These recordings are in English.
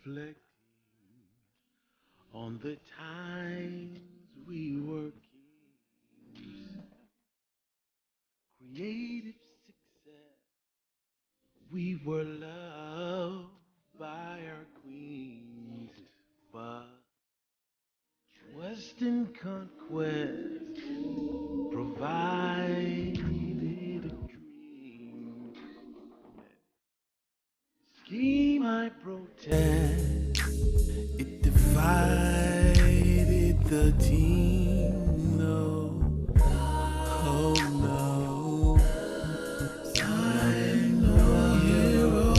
reflecting on the times we were kings, creative success. We were loved by our queens, but Western conquest provided a dream. Scheme I protest, it divided the team. No, oh no, I'm no hero.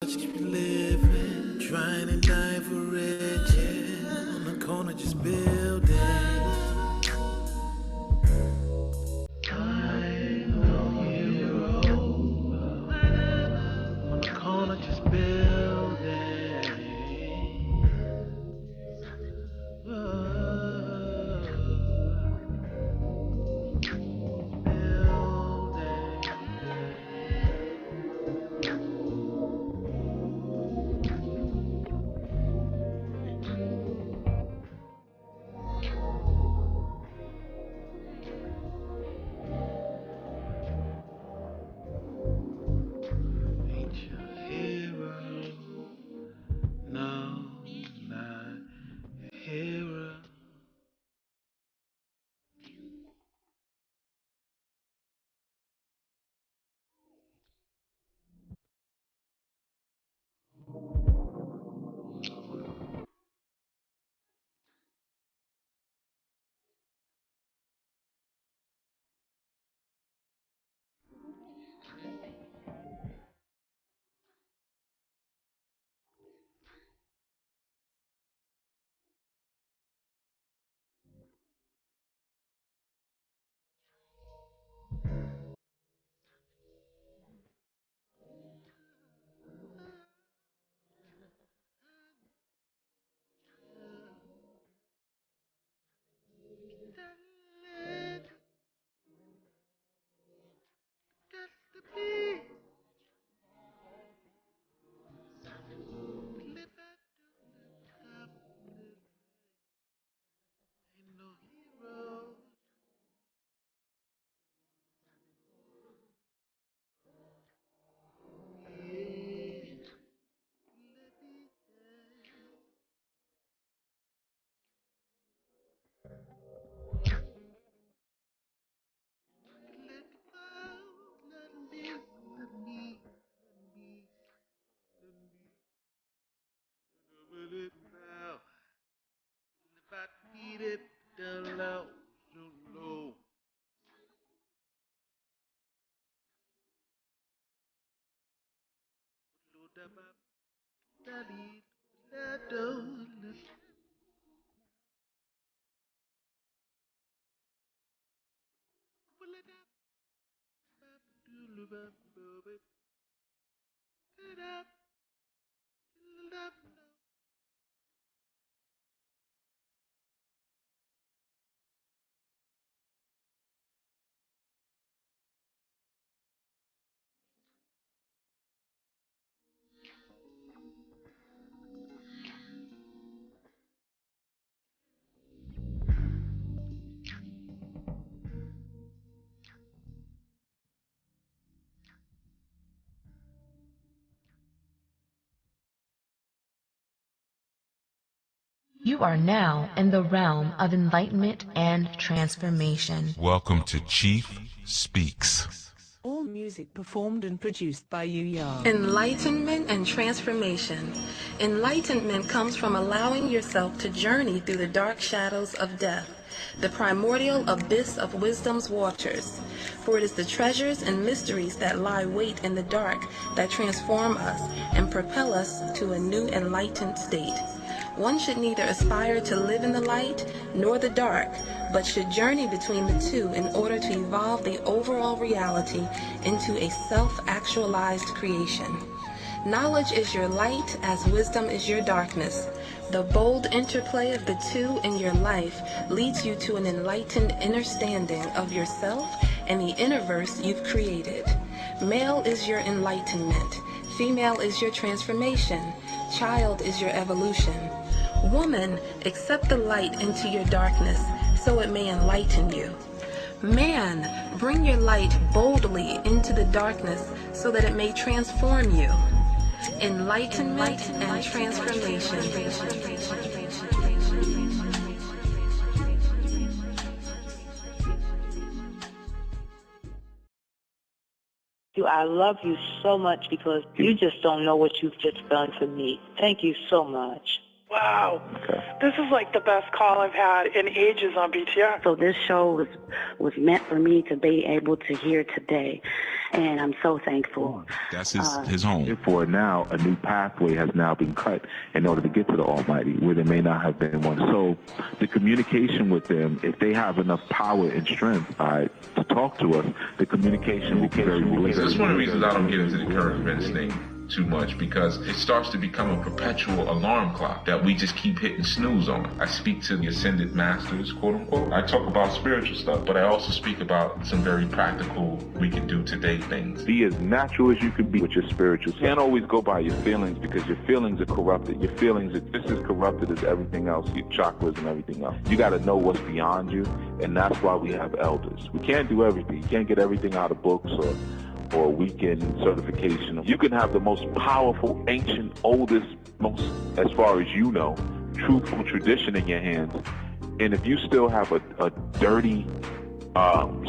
Just keep living, trying to die for riches. On the corner, just building. I'm no hero. On the corner, just building. Ain't your hero? No, not a hero. You are now in the realm of enlightenment and transformation. Welcome to Chief Speaks. All music performed and produced by Yuya. Enlightenment and transformation. Enlightenment comes from allowing yourself to journey through the dark shadows of death, the primordial abyss of wisdom's waters. For it is the treasures and mysteries that lie wait in the dark that transform us and propel us to a new enlightened state. One should neither aspire to live in the light nor the dark, but should journey between the two in order to evolve the overall reality into a self-actualized creation. Knowledge is your light as wisdom is your darkness. The bold interplay of the two in your life leads you to an enlightened understanding of yourself and the universe you've created. Male is your enlightenment. Female is your transformation. Child is your evolution. Woman, accept the light into your darkness so it may enlighten you. Man, bring your light boldly into the darkness so that it may transform you. Enlightenment and transformation. I love you so much because you just don't know what you've just done for me. Thank you so much. Wow. Okay. This is like the best call I've had in ages on BTR. So this show was meant for me to be able to hear today, and I'm so thankful. That's his home. Therefore, now a new pathway has now been cut in order to get to the Almighty, where there may not have been one. So the communication with them, if they have enough power and strength to talk to us, the communication will be very related. That's one of the reasons I don't get into the current events thing too much, because it starts to become a perpetual alarm clock that we just keep hitting snooze on. I speak to the ascended masters, quote unquote. I talk about spiritual stuff, but I also speak about some very practical, we can do today things. Be as natural as you can be with your spiritual. You can't always go by your feelings, because your feelings are corrupted. Your feelings are just as corrupted as everything else, your chakras and everything else. You got to know what's beyond you, and that's why we have elders. We can't do everything. You can't get everything out of books or weekend certification. You can have the most powerful, ancient, oldest, most, as far as you know, truthful tradition in your hands. And if you still have a dirty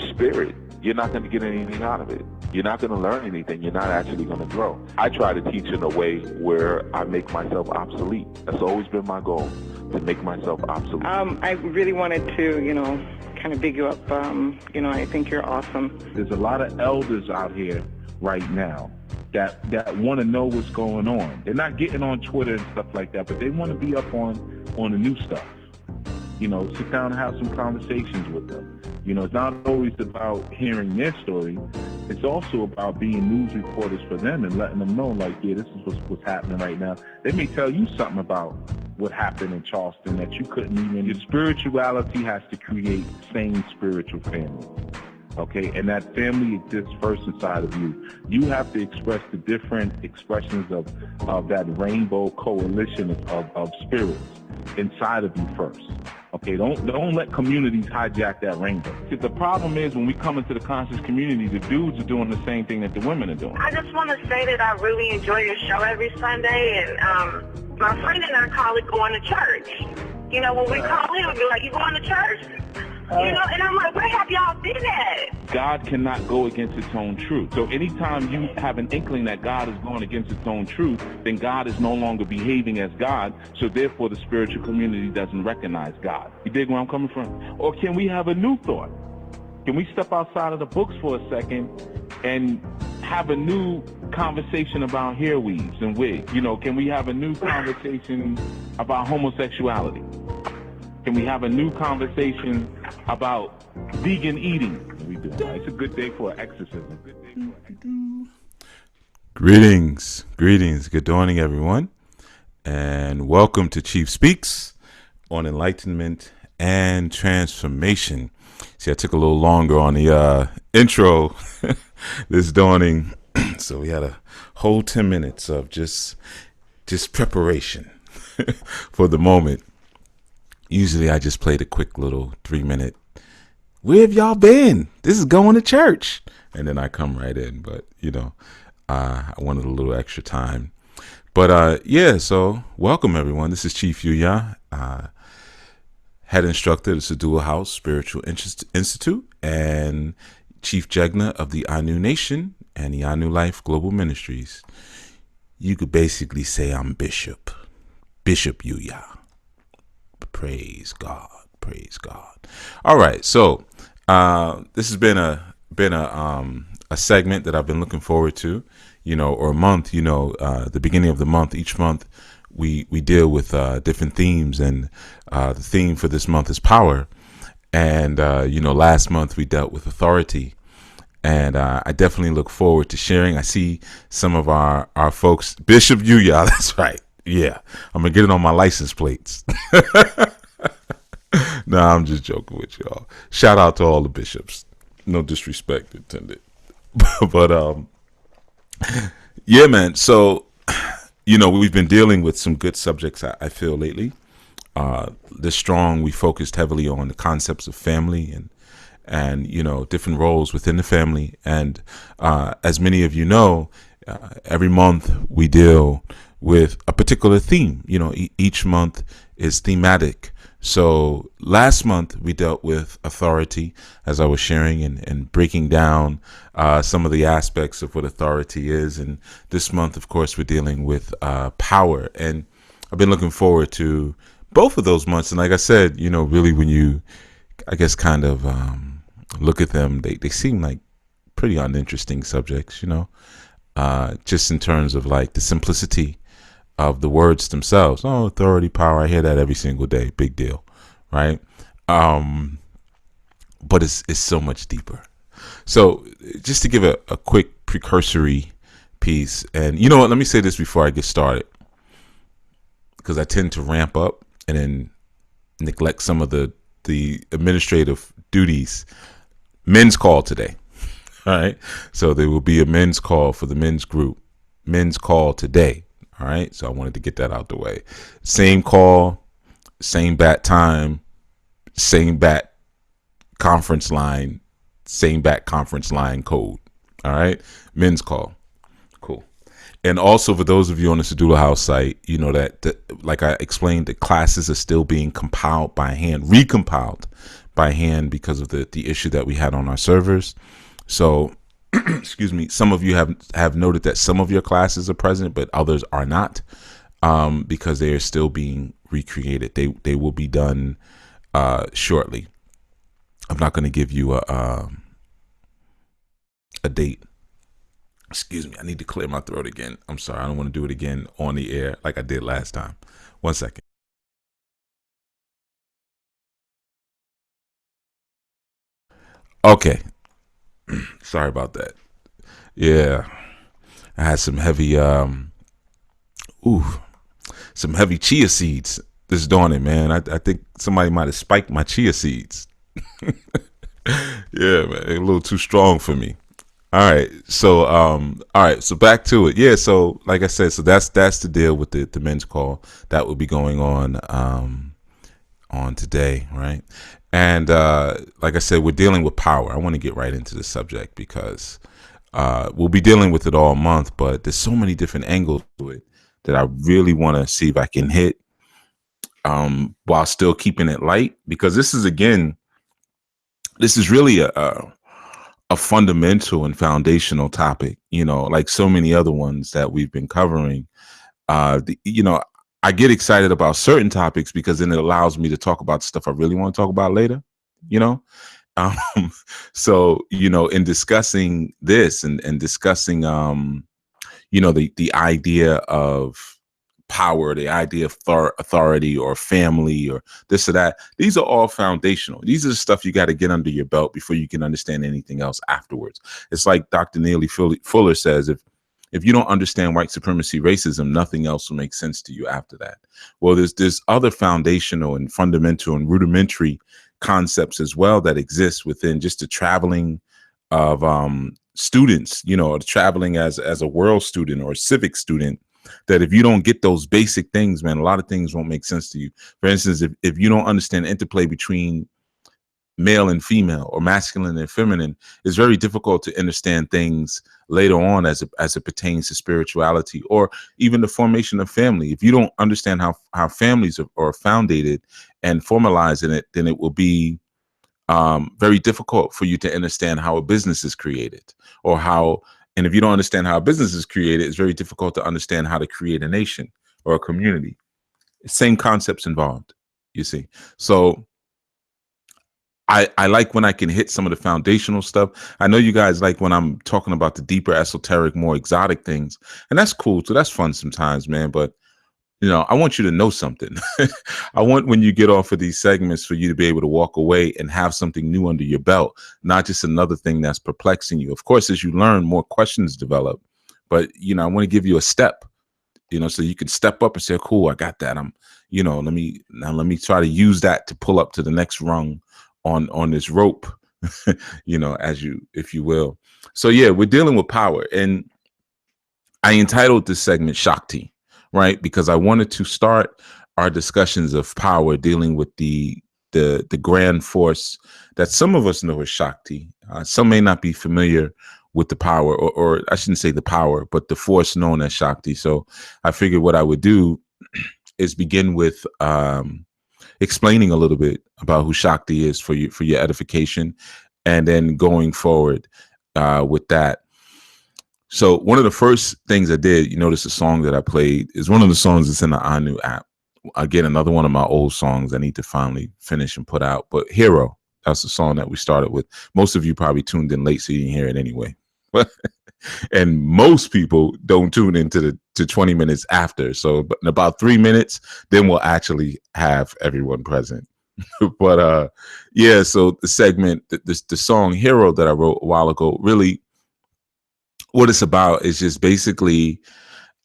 spirit, you're not going to get anything out of it. You're not going to learn anything. You're not actually going to grow. I try to teach in a way where I make myself obsolete. That's always been my goal, to make myself obsolete. I really wanted to, kind of big you up. I think you're awesome. There's a lot of elders out here right now that want to know what's going on. They're not getting on Twitter and stuff like that, but they want to be up on the new stuff. Sit down and have some conversations with them. It's not always about hearing their story. It's also about being news reporters for them and letting them know, like, yeah, this is what's happening right now. They may tell you something about what happened in Charleston that you couldn't even. Your spirituality has to create sane spiritual family. Okay, and that family exists first inside of you. You have to express the different expressions of that rainbow coalition of spirits inside of you first. Okay, don't let communities hijack that rainbow. Because the problem is, when we come into the conscious community, the dudes are doing the same thing that the women are doing. I just want to say that I really enjoy your show every Sunday, and my friend and I call it going to church. When we call him, we'll be like, you going to church? And I'm like, where have y'all been at? God cannot go against its own truth. So anytime you have an inkling that God is going against its own truth, then God is no longer behaving as God. So therefore, the spiritual community doesn't recognize God. You dig where I'm coming from? Or can we have a new thought? Can we step outside of the books for a second and have a new conversation about hair weaves and wigs? Can we have a new conversation about homosexuality? Can we have a new conversation about vegan eating? We do. It's a good day for exorcism. Greetings. Good morning, everyone. And welcome to Chief Speaks on Enlightenment and Transformation. See, I took a little longer on the intro this dawning. So we had a whole 10 minutes of just preparation for the moment. Usually I just played a quick little 3-minute, where have y'all been? This is going to church. And then I come right in. But, I wanted a little extra time. But yeah, so welcome everyone. This is Chief Yuya, head instructor at the Sadua House Spiritual Institute and Chief Jegna of the Anu Nation and the Anu Life Global Ministries. You could basically say I'm Bishop Yuya. Praise God, praise God. All right, so this has been a segment that I've been looking forward to, or a month. The beginning of the month, each month we deal with different themes, and the theme for this month is power. And last month we dealt with authority, and I definitely look forward to sharing. I see some of our folks, Bishop Yuya. That's right. Yeah, I'm gonna get it on my license plates. No, I'm just joking with y'all. Shout out to all the bishops. No disrespect intended. But yeah, man. So we've been dealing with some good subjects, I feel, lately. This strong, we focused heavily on the concepts of family and different roles within the family. And as many of you know, every month we deal with a particular theme. Each month is thematic. So last month we dealt with authority, as I was sharing and breaking down some of the aspects of what authority is. And this month, of course, we're dealing with power. And I've been looking forward to both of those months. And like I said, really when you, I guess, kind of look at them, they seem like pretty uninteresting subjects, just in terms of like the simplicity of the words themselves. Oh, authority, power. I hear that every single day. Big deal, right? But it's so much deeper. So just to give a quick precursory piece, and you know what? Let me say this before I get started, because I tend to ramp up and then neglect some of the administrative duties. Men's call today. All right. So there will be a men's call for the men's group. Men's call today. All right, so I wanted to get that out the way. Same call, same bat time, same bat conference line, same bat conference line code. All right, men's call. Cool. And also for those of you on the Sadula House site, that like I explained, the classes are still being compiled by hand, recompiled by hand because of the issue that we had on our servers. So excuse me, some of you have noted that some of your classes are present, but others are not, because they are still being recreated. They will be done shortly. I'm not going to give you a date. Excuse me, I need to clear my throat again. I'm sorry, I don't want to do it again on the air like I did last time. 1 second. Okay. Sorry about that. Yeah, I had some heavy, some heavy chia seeds this dawning, man. I think somebody might have spiked my chia seeds. Yeah, man, a little too strong for me. All right, so back to it. Yeah, so like I said, so that's the deal with the men's call that will be going on today, right? And like I said, we're dealing with power. I want to get right into the subject because we'll be dealing with it all month, but there's so many different angles to it that I really want to see if I can hit while still keeping it light, because this is really a fundamental and foundational topic, like so many other ones that we've been covering. I get excited about certain topics because then it allows me to talk about stuff I really want to talk about later, Um, so, in discussing this and discussing, the idea of power, the idea of authority or family or this or that, these are all foundational. These are the stuff you got to get under your belt before you can understand anything else afterwards. It's like Dr. Neely Fuller says, if you don't understand white supremacy, racism, nothing else will make sense to you after that. Well, there's other foundational and fundamental and rudimentary concepts as well that exist within just the traveling of students, traveling as a world student or a civic student, that if you don't get those basic things, man, a lot of things won't make sense to you. For instance, if you don't understand the interplay between male and female or masculine and feminine, it's very difficult to understand things later on as it pertains to spirituality or even the formation of family. If you don't understand how families are founded and formalized in it, then it will be very difficult for you to understand how a business is created or how, and if you don't understand how a business is created, it's very difficult to understand how to create a nation or a community. Same concepts involved, you see. So I like when I can hit some of the foundational stuff. I know you guys like when I'm talking about the deeper, esoteric, more exotic things, and that's cool. So that's fun sometimes, man. But I want you to know something. I want when you get off of these segments for you to be able to walk away and have something new under your belt, not just another thing that's perplexing you. Of course, as you learn, more questions develop. But I want to give you a step, so you can step up and say, "Cool, I got that." Let me try to use that to pull up to the next rung on this rope, if you will. So yeah, we're dealing with power, and I entitled this segment Shakti, right? Because I wanted to start our discussions of power dealing with the grand force that some of us know as Shakti. Some may not be familiar with the power, or I shouldn't say the power, but the force known as Shakti. So I figured what I would do is begin with explaining a little bit about who Shakti is for your edification, and then going forward with that. So one of the first things I did, you notice the song that I played is one of the songs that's in the Anu app. Again, another one of my old songs I need to finally finish and put out. But Hero, that's the song that we started with. Most of you probably tuned in late, so you didn't hear it anyway. And most people don't tune into to 20 minutes after. So in about 3 minutes, then we'll actually have everyone present. But yeah, so the segment, the song Hero that I wrote a while ago, really what it's about is just basically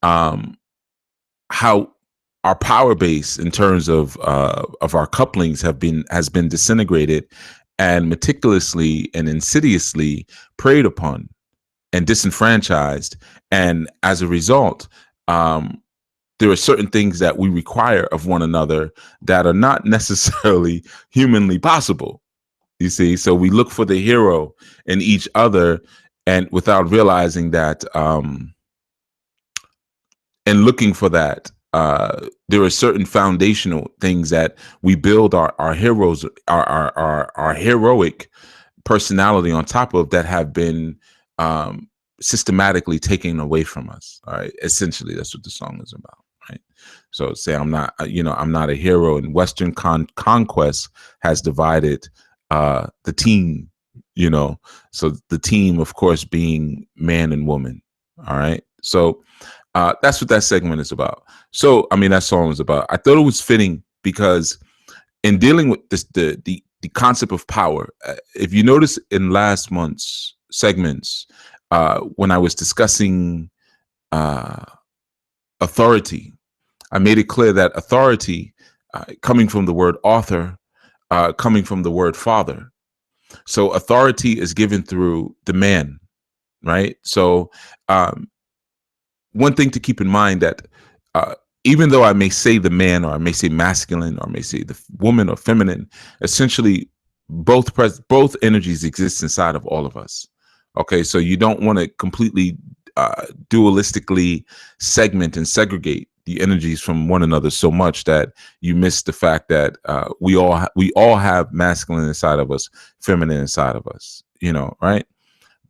how our power base in terms of our couplings has been disintegrated and meticulously and insidiously preyed upon and disenfranchised. And as a result, there are certain things that we require of one another that are not necessarily humanly possible. You see, so we look for the hero in each other, and without realizing that, and looking for that, there are certain foundational things that we build our heroes, our heroic personality on top of, that have been systematically taken away from us. All right, essentially, that's what the song is about. Right. So say I'm not a hero, and Western conquest has divided the team. So the team, of course, being man and woman. All right. So that's what that segment is about. So, I mean, that song is about. I thought it was fitting because in dealing with this, the concept of power, if you notice in last month's segments, when I was discussing authority, I made it clear that authority, coming from the word author, coming from the word father. So authority is given through the man, right? So one thing to keep in mind that even though I may say the man, or I may say masculine, or I may say the woman or feminine, essentially both energies exist inside of all of us. Okay, so you don't want to completely dualistically segment and segregate the energies from one another so much that you miss the fact that we all have masculine inside of us, feminine inside of us, right?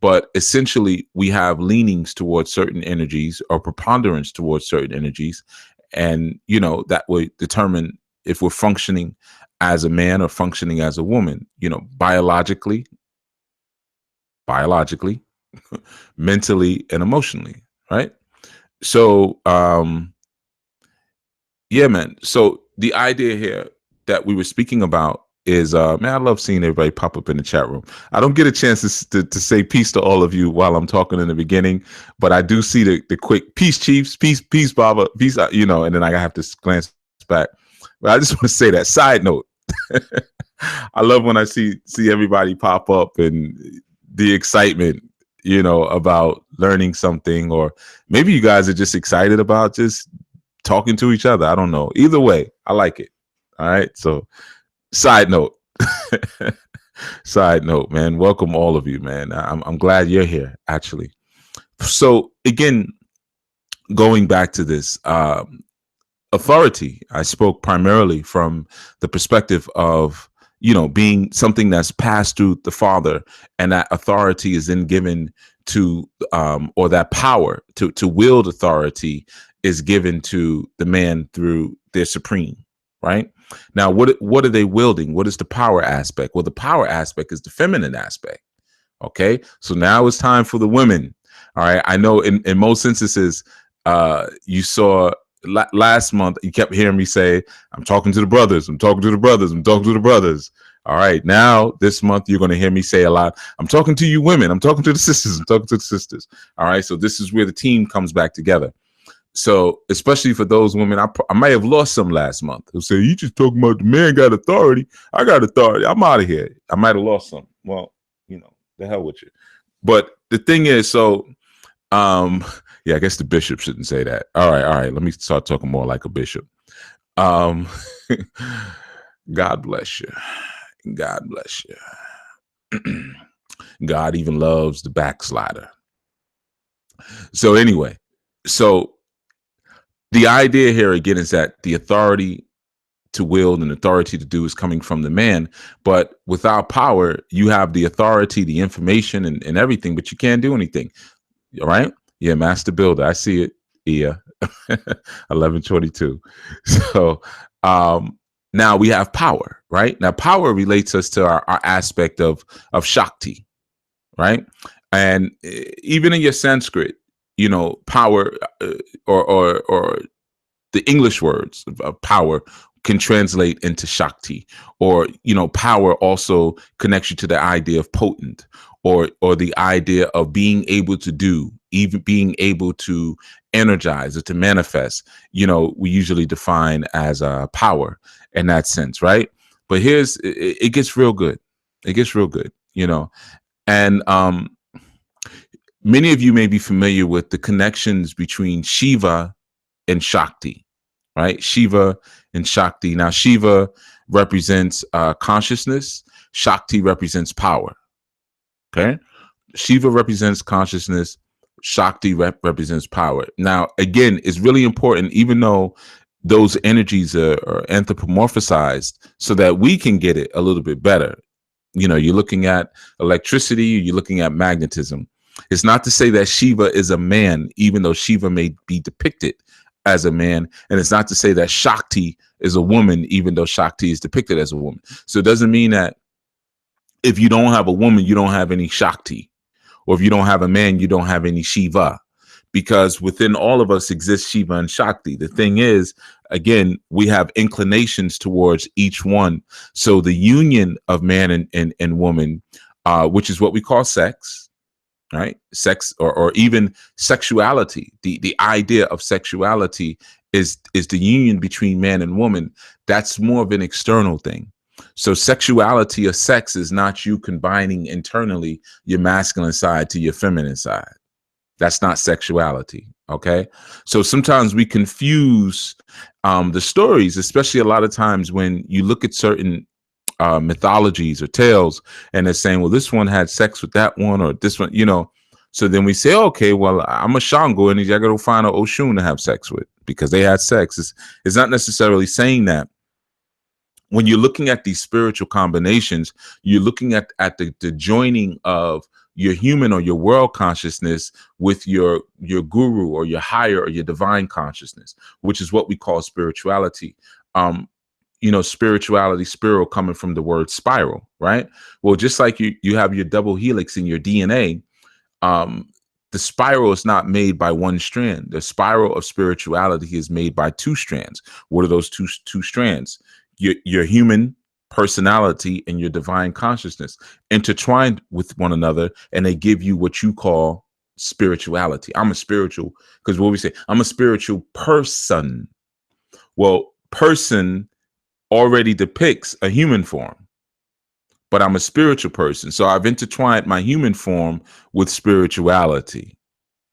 But essentially we have leanings towards certain energies or preponderance towards certain energies, and that will determine if we're functioning as a man or functioning as a woman, biologically, mentally, and emotionally, right? So yeah, man. So the idea here that we were speaking about is, man, I love seeing everybody pop up in the chat room. I don't get a chance to say peace to all of you while I'm talking in the beginning, but I do see the quick peace, Chiefs, peace, Baba, peace, and then I have to glance back. But I just want to say that side note. I love when I see everybody pop up and the excitement, about learning something, or maybe you guys are just excited about just talking to each other. I don't know. Either way, I like it. All right. So side note. Side note, man. Welcome all of you, man. I'm glad you're here, actually. So again, going back to this, authority, I spoke primarily from the perspective of, being something that's passed through the father, and that authority is then given to, or that power to wield authority is given to the man through their supreme, right? Now, what are they wielding? What is the power aspect? Well, the power aspect is the feminine aspect. Okay, so now it's time for the women. All right, I know in most instances, you saw last month, you kept hearing me say, I'm talking to the brothers, I'm talking to the brothers, I'm talking to the brothers. All right, now this month, you're going to hear me say a lot, I'm talking to you women, I'm talking to the sisters, I'm talking to the sisters. All right, so this is where the team comes back together. So especially for those women, I might have lost some last month who say, you just talking about the man got authority, I got authority, I'm out of here. I might have lost some. Well, the hell with you. But the thing is, so yeah, I guess the bishop shouldn't say that. All right, let me start talking more like a bishop. God bless you. God bless you. God even loves the backslider. So anyway, so the idea here again is that the authority to wield and authority to do is coming from the man, but without power, you have the authority, the information, and everything, but you can't do anything. All right? Yeah, Master Builder, I see it. Yeah, 1122. So now we have power, right? Now power relates us to our aspect of Shakti, right? And even in your Sanskrit, power or the English words of power can translate into Shakti, or power also connects you to the idea of potent, or the idea of being able to do, even being able to energize or to manifest. We usually define as power in that sense, right? But it gets real good. It gets real good, and many of you may be familiar with the connections between Shiva and Shakti, right? Shiva and Shakti. Now, Shiva represents consciousness. Shakti represents power. Okay. Shiva represents consciousness. Shakti represents power. Now, again, it's really important, even though those energies are anthropomorphized, so that we can get it a little bit better. You're looking at electricity, you're looking at magnetism. It's not to say that Shiva is a man, even though Shiva may be depicted as a man. And it's not to say that Shakti is a woman, even though Shakti is depicted as a woman. So it doesn't mean that if you don't have a woman, you don't have any Shakti. Or if you don't have a man, you don't have any Shiva. Because within all of us exists Shiva and Shakti. The thing is, again, we have inclinations towards each one. So the union of man and woman, which is what we call sex, right? Sex or even sexuality. The idea of sexuality is the union between man and woman. That's more of an external thing. So sexuality or sex is not you combining internally your masculine side to your feminine side. That's not sexuality. Okay. So sometimes we confuse the stories, especially a lot of times when you look at certain mythologies or tales, and they're saying, well, this one had sex with that one, or this one, so then we say, okay, well, I'm a Shango and I got to find an Oshun to have sex with because they had sex. It's not necessarily saying that. When you're looking at these spiritual combinations, you're looking at the joining of your human or your world consciousness with your guru or your higher or your divine consciousness, which is what we call spirituality. Spirituality, spiral coming from the word spiral, right? Well, just like you have your double helix in your DNA, the spiral is not made by one strand. The spiral of spirituality is made by two strands. What are those two strands? Your human personality and your divine consciousness intertwined with one another, and they give you what you call spirituality. I'm a spiritual, because what we say, I'm a spiritual person. Well, person already depicts a human form, but I'm a spiritual person. So I've intertwined my human form with spirituality,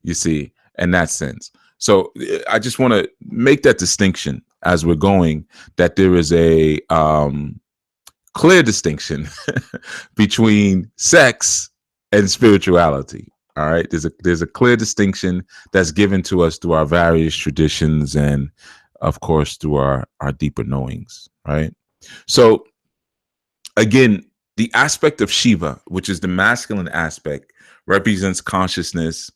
you see, in that sense. So I just want to make that distinction as we're going, that there is a clear distinction between sex and spirituality. All right, there's a clear distinction that's given to us through our various traditions and, of course, through our deeper knowings. Right. So again, the aspect of Shiva, which is the masculine aspect, represents consciousness.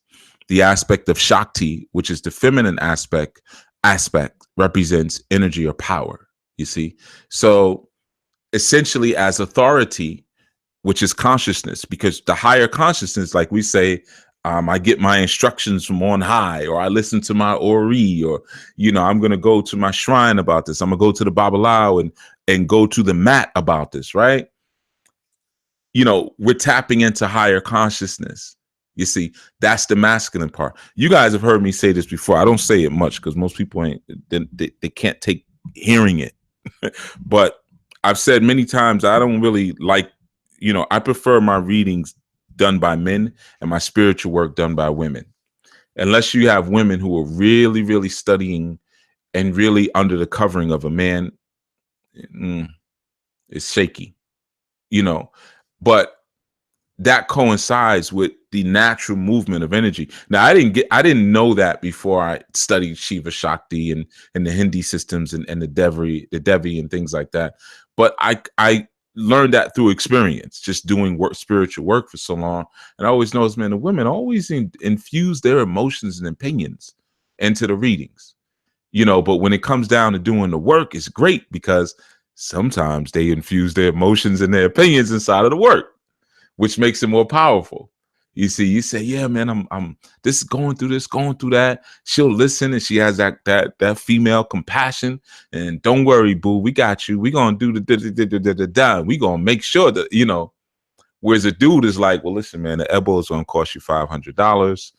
The aspect of Shakti, which is the feminine aspect, represents energy or power. You see, so essentially, as authority, which is consciousness, because the higher consciousness, like we say, I get my instructions from on high, or I listen to my ori, or I'm going to go to my shrine about this. I'm going to go to the Babalao and go to the mat about this, right? We're tapping into higher consciousness. You see, that's the masculine part. You guys have heard me say this before. I don't say it much because most people they can't take hearing it. But I've said many times, I don't really like, I prefer my readings done by men and my spiritual work done by women. Unless you have women who are really, really studying and really under the covering of a man, it's shaky, but that coincides with the natural movement of energy. Now, I didn't know that before I studied Shiva Shakti and the Hindi systems and the Devi and things like that. But I learned that through experience, just doing spiritual work for so long. And I always noticed, man, the women always infuse their emotions and opinions into the readings, but when it comes down to doing the work, it's great because sometimes they infuse their emotions and their opinions inside of the work, which makes it more powerful. You see, you say, yeah, man, I'm this going through this, going through that. She'll listen and she has that female compassion. And don't worry, boo, we got you. We're gonna do the we gonna make sure that, whereas a dude is like, well, listen, man, the elbow is gonna cost you $500.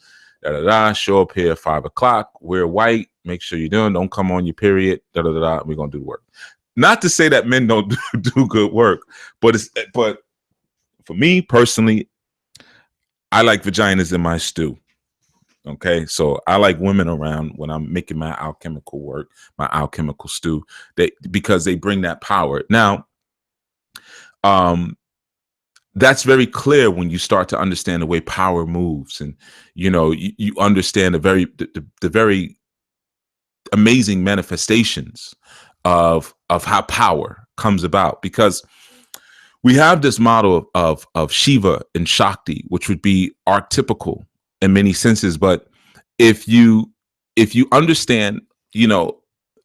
Show up here at 5:00. Wear white, make sure you're doing, don't come on your period. We're gonna do the work. Not to say that men don't do good work, but for me personally, I like vaginas in my stew. Okay, so I like women around when I'm making my alchemical work, my alchemical stew, because they bring that power. Now, that's very clear when you start to understand the way power moves, and you understand the very amazing manifestations of how power comes about, because we have this model of Shiva and Shakti, which would be archetypical in many senses. But if you understand,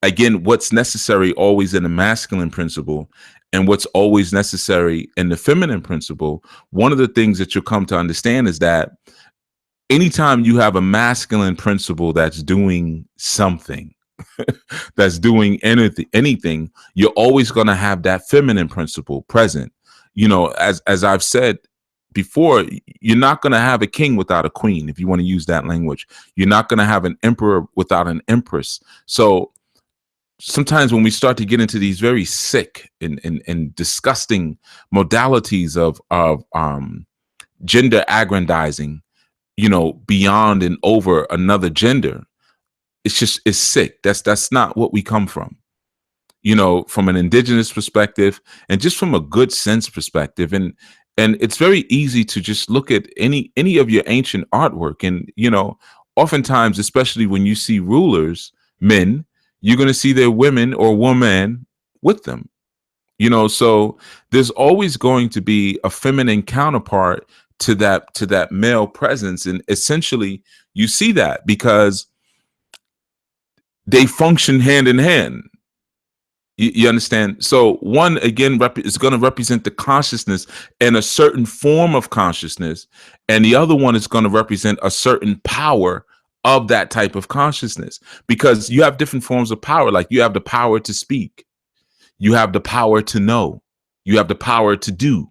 again, what's necessary always in the masculine principle and what's always necessary in the feminine principle, one of the things that you'll come to understand is that anytime you have a masculine principle that's doing something, that's doing anything, you're always going to have that feminine principle present. As I've said before, you're not going to have a king without a queen, if you want to use that language. You're not going to have an emperor without an empress. So sometimes when we start to get into these very sick and disgusting modalities of gender aggrandizing, beyond and over another gender, it's sick. That's not what we come from. From an indigenous perspective and just from a good sense perspective. And it's very easy to just look at any of your ancient artwork. And, oftentimes, especially when you see rulers, men, you're going to see their women or woman with them. So there's always going to be a feminine counterpart to that male presence. And essentially you see that because they function hand in hand. You understand? So one, again, is going to represent the consciousness and a certain form of consciousness. And the other one is going to represent a certain power of that type of consciousness, because you have different forms of power. Like you have the power to speak. You have the power to know. You have the power to do.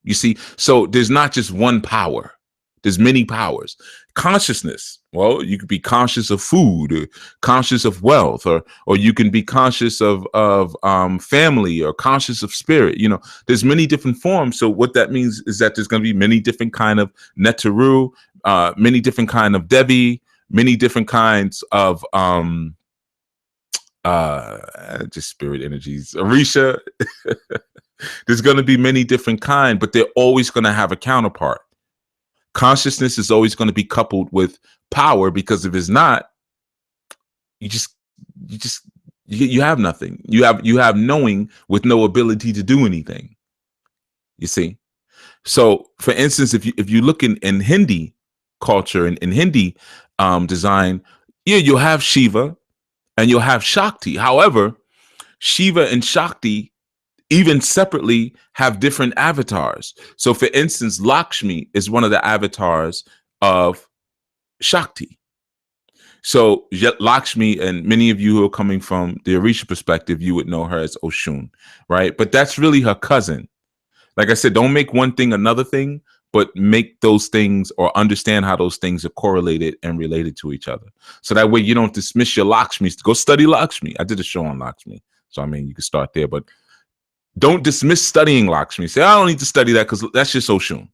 You see? So there's not just one power. There's many powers. Consciousness. Well, you could be conscious of food, or conscious of wealth, or you can be conscious of family, or conscious of spirit. There's many different forms. So what that means is that there's going to be many different kind of Netaru, many different kind of Devi, many different kinds of just spirit energies, Orisha. There's going to be many different kind, but they're always going to have a counterpart. Consciousness is always going to be coupled with power, because if it's not, you just you have nothing. You have knowing with no ability to do anything. You see? So for instance, if you look in Hindi culture and in Hindi design, yeah, you'll have Shiva and you'll have Shakti. However, Shiva and Shakti even separately have different avatars. So for instance, Lakshmi is one of the avatars of Shakti. So Lakshmi, and many of you who are coming from the Orisha perspective, you would know her as Oshun, right? But that's really her cousin. Like I said, don't make one thing another thing, but make those things or understand how those things are correlated and related to each other. So that way you don't dismiss your Lakshmi. Go study Lakshmi. I did a show on Lakshmi. So, I mean, you can start there, but don't dismiss studying Lakshmi. Say, I don't need to study that because that's just Oshun.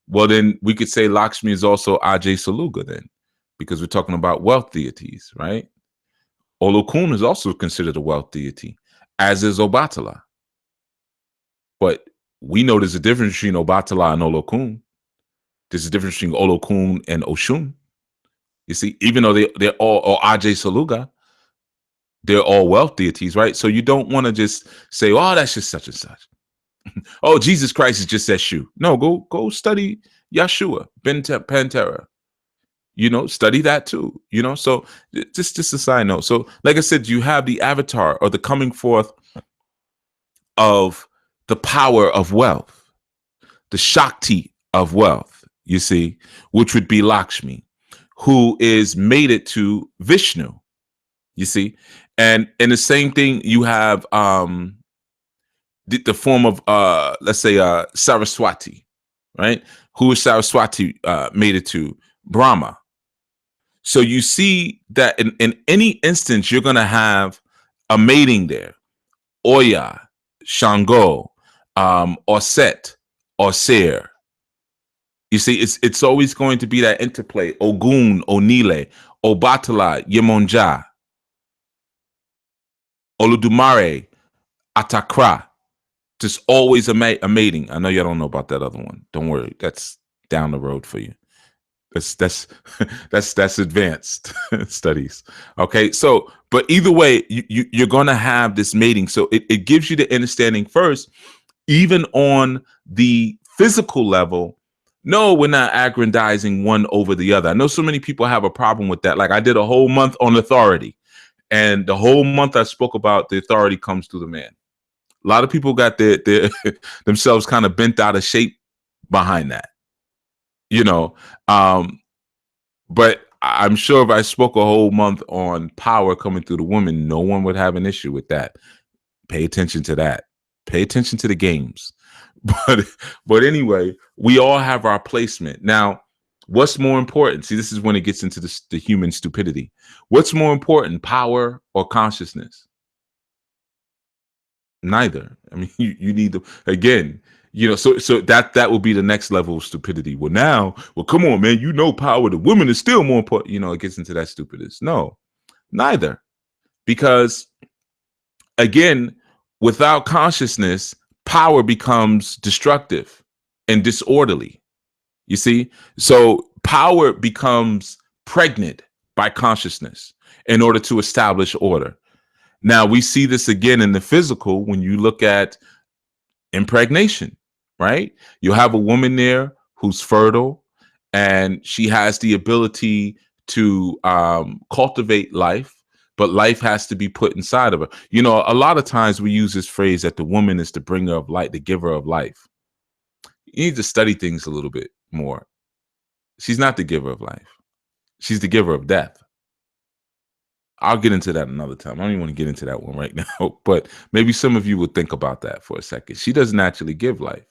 Well, then we could say Lakshmi is also Ajay Saluga then, because we're talking about wealth deities, right? Olokun is also considered a wealth deity, as is Obatala. But we know there's a difference between Obatala and Olokun. There's a difference between Olokun and Oshun. You see, even though they're all, or Ajay Saluga, they're all wealth deities, right? So you don't want to just say, oh, that's just such and such. Oh, Jesus Christ is just Eshu. No, go study Yeshua, Pantera. You know, study that too. You know, so just a side note. So, like I said, you have the avatar or the coming forth of the power of wealth, the Shakti of wealth, you see, which would be Lakshmi, who is mated to Vishnu, you see. And the same thing, you have the form of, let's say, Saraswati, right? Who is Saraswati mated to? Brahma. So you see that in any instance, you're going to have a mating there. Oya, Shango, or Set, or Ser. You see, it's always going to be that interplay. Ogun, Onile, Obatala, Yemonja, Oludumare, Atakra. Just always a mating. I know y'all don't know about that other one. Don't worry, that's down the road for you. That's advanced studies. Okay, so but either way, you're gonna have this mating. So it gives you the understanding first, even on the physical level. No, we're not aggrandizing one over the other. I know so many people have a problem with that. Like I did a whole month on authority, and the whole month I spoke about the authority comes through the man. A lot of people got their themselves kind of bent out of shape behind that. You know, but I'm sure if I spoke a whole month on power coming through the woman, no one would have an issue with that. Pay attention to that. Pay attention to the games. But anyway, we all have our placement. Now, what's more important? See, this is when it gets into the human stupidity. What's more important, power or consciousness? Neither. I mean, you need to, again, you know, so that will be the next level of stupidity. Well, come on, man, you know, power, the woman is still more important. You know, it gets into that stupidness. No, neither. Because again, without consciousness, power becomes destructive and disorderly. You see? So power becomes pregnant by consciousness in order to establish order. Now, we see this again in the physical when you look at impregnation, right? You have a woman there who's fertile and she has the ability to cultivate life, but life has to be put inside of her. You know, a lot of times we use this phrase that the woman is the bringer of light, the giver of life. You need to study things a little bit more. She's not the giver of life. She's the giver of death. I'll get into that another time. I don't even want to get into that one right now, but maybe some of you would think about that for a second. She doesn't actually give life.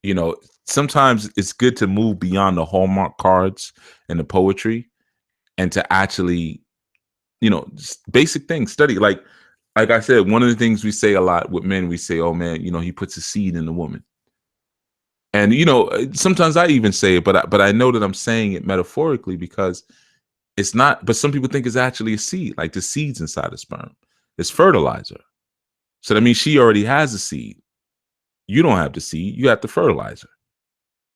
You know, sometimes it's good to move beyond the Hallmark cards and the poetry and to actually, you know, basic things, study. Like I said, one of the things we say a lot with men, we say, oh man, you know, he puts a seed in the woman. And, you know, sometimes I even say it, but I know that I'm saying it metaphorically because it's not, but some people think it's actually a seed, like the seeds inside the sperm. It's fertilizer. So that means she already has a seed. You don't have the seed. You have the fertilizer.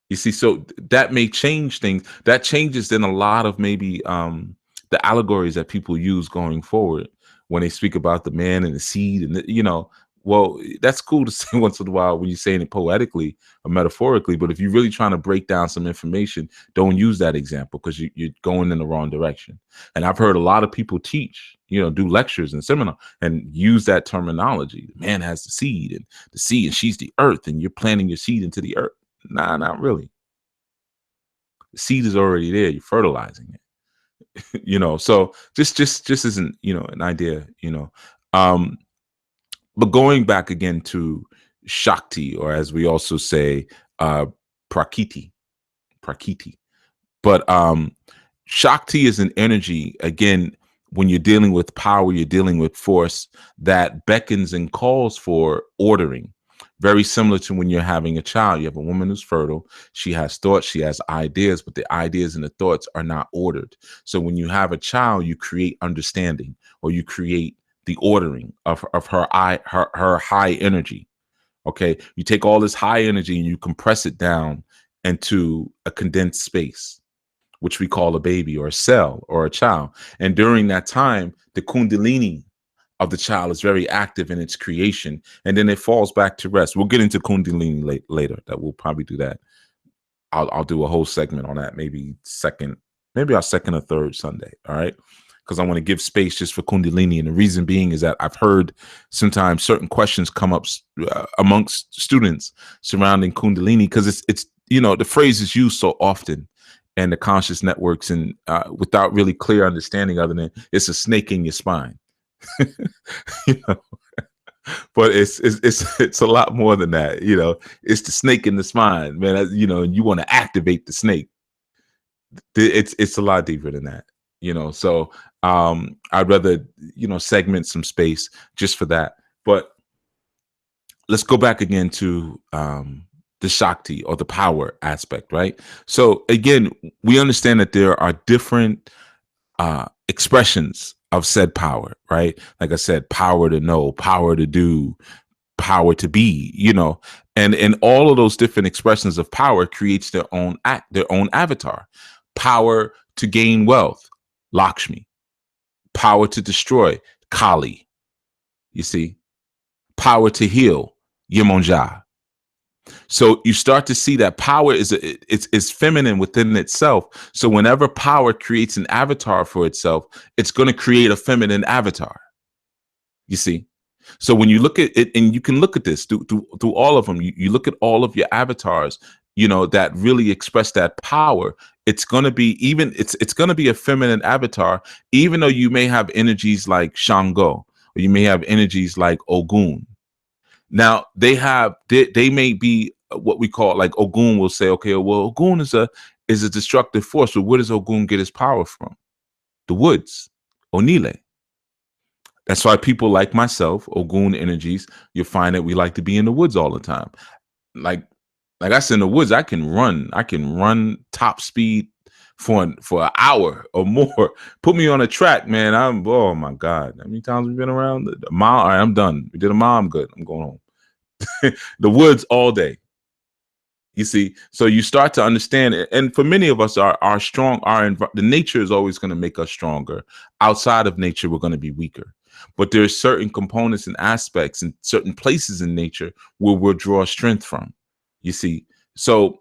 You see, so that may change things. That changes then a lot of maybe the allegories that people use going forward when they speak about the man and the seed, and well, that's cool to say once in a while when you're saying it poetically or metaphorically. But if you're really trying to break down some information, don't use that example because you're going in the wrong direction. And I've heard a lot of people teach, do lectures and seminar and use that terminology. The man has the seed, and she's the earth, and you're planting your seed into the earth. Nah, not really. The seed is already there. You're fertilizing it. So just isn't, an idea, Um, but going back again to Shakti, or as we also say, Prakriti. Prakriti. But Shakti is an energy, again, when you're dealing with power, you're dealing with force that beckons and calls for ordering. Very similar to when you're having a child. You have a woman who's fertile. She has thoughts, she has ideas, but the ideas and the thoughts are not ordered. So when you have a child, you create understanding, or you create the ordering of her high energy. Okay. You take all this high energy and you compress it down into a condensed space, which we call a baby or a cell or a child. And during that time, the kundalini of the child is very active in its creation, and then it falls back to rest. We'll get into kundalini later. That we'll probably do that. I'll do a whole segment on that, maybe our second or third Sunday. All right. Because I want to give space just for kundalini. And the reason being is that I've heard sometimes certain questions come up amongst students surrounding kundalini, because it's the phrase is used so often and the conscious networks, and without really clear understanding other than it's a snake in your spine. But it's a lot more than that. It's the snake in the spine, man. And you want to activate the snake. It's a lot deeper than that. So I'd rather segment some space just for that. But let's go back again to the Shakti, or the power aspect, right? So again, we understand that there are different expressions of said power, right? Like I said, power to know, power to do, power to be, and all of those different expressions of power creates their own avatar. Power to gain wealth, Lakshmi. Power to destroy, Kali. You see, power to heal, Yemonja. So you start to see that power is feminine within itself. So whenever power creates an avatar for itself, it's going to create a feminine avatar. You see? So when you look at it, and you can look at this through all of them, you look at all of your avatars, that really express that power. It's going to be it's going to be a feminine avatar, even though you may have energies like Shango, or you may have energies like Ogun. Now they may be what we call, like Ogun will say, okay, well, Ogun is a destructive force. But where does Ogun get his power from? The woods, Onile. That's why people like myself, Ogun energies, you'll find that we like to be in the woods all the time. Like I said, in the woods, I can run top speed for an hour or more. Put me on a track, man. Oh my God. How many times we've been around? A mile. All right, I'm done. We did a mile. I'm good. I'm going home. The woods all day. You see, so you start to understand it. And for many of us, the nature is always going to make us stronger. Outside of nature, we're going to be weaker. But there's certain components and aspects and certain places in nature where we'll draw strength from. You see, so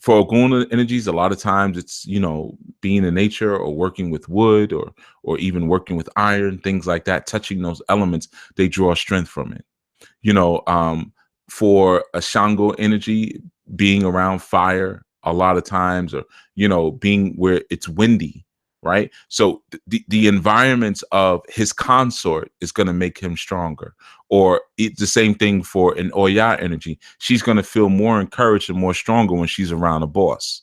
for Ogun energies, a lot of times it's, being in nature, or working with wood, or even working with iron, things like that, touching those elements, they draw strength from it. For a Shango energy, being around fire a lot of times, or, being where it's windy, right? So the environments of his consort is going to make him stronger. Or it's the same thing for an Oya energy. She's going to feel more encouraged and more stronger when she's around a boss.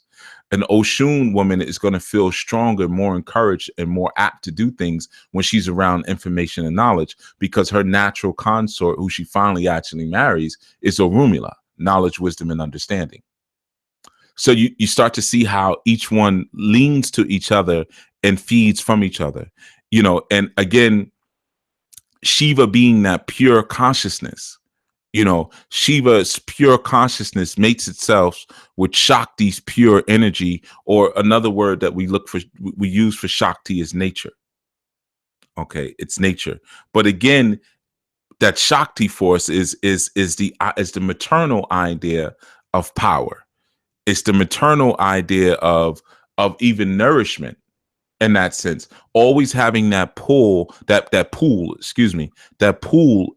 An Oshun woman is going to feel stronger, more encouraged, and more apt to do things when she's around information and knowledge, because her natural consort, who she finally actually marries, is Orunmila, knowledge, wisdom, and understanding. So you start to see how each one leans to each other and feeds from each other, and again, Shiva being that pure consciousness. Shiva's pure consciousness mates itself with Shakti's pure energy, or another word that we use for Shakti is nature. Okay, it's nature. But again, that Shakti force is the maternal idea of power. It's the maternal idea of even nourishment. In that sense, always having that pool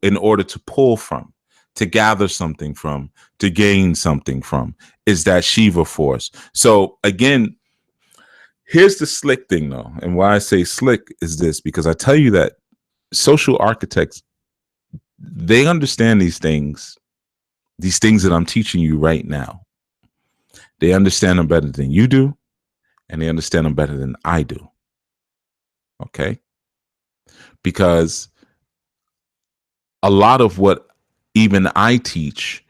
in order to pull from, to gather something from, to gain something from, is that Shiva force. So again, here's the slick thing though. And why I say slick is this, because I tell you that social architects, they understand these things that I'm teaching you right now. They understand them better than you do, and they understand them better than I do. Okay? Because a lot of what even I teach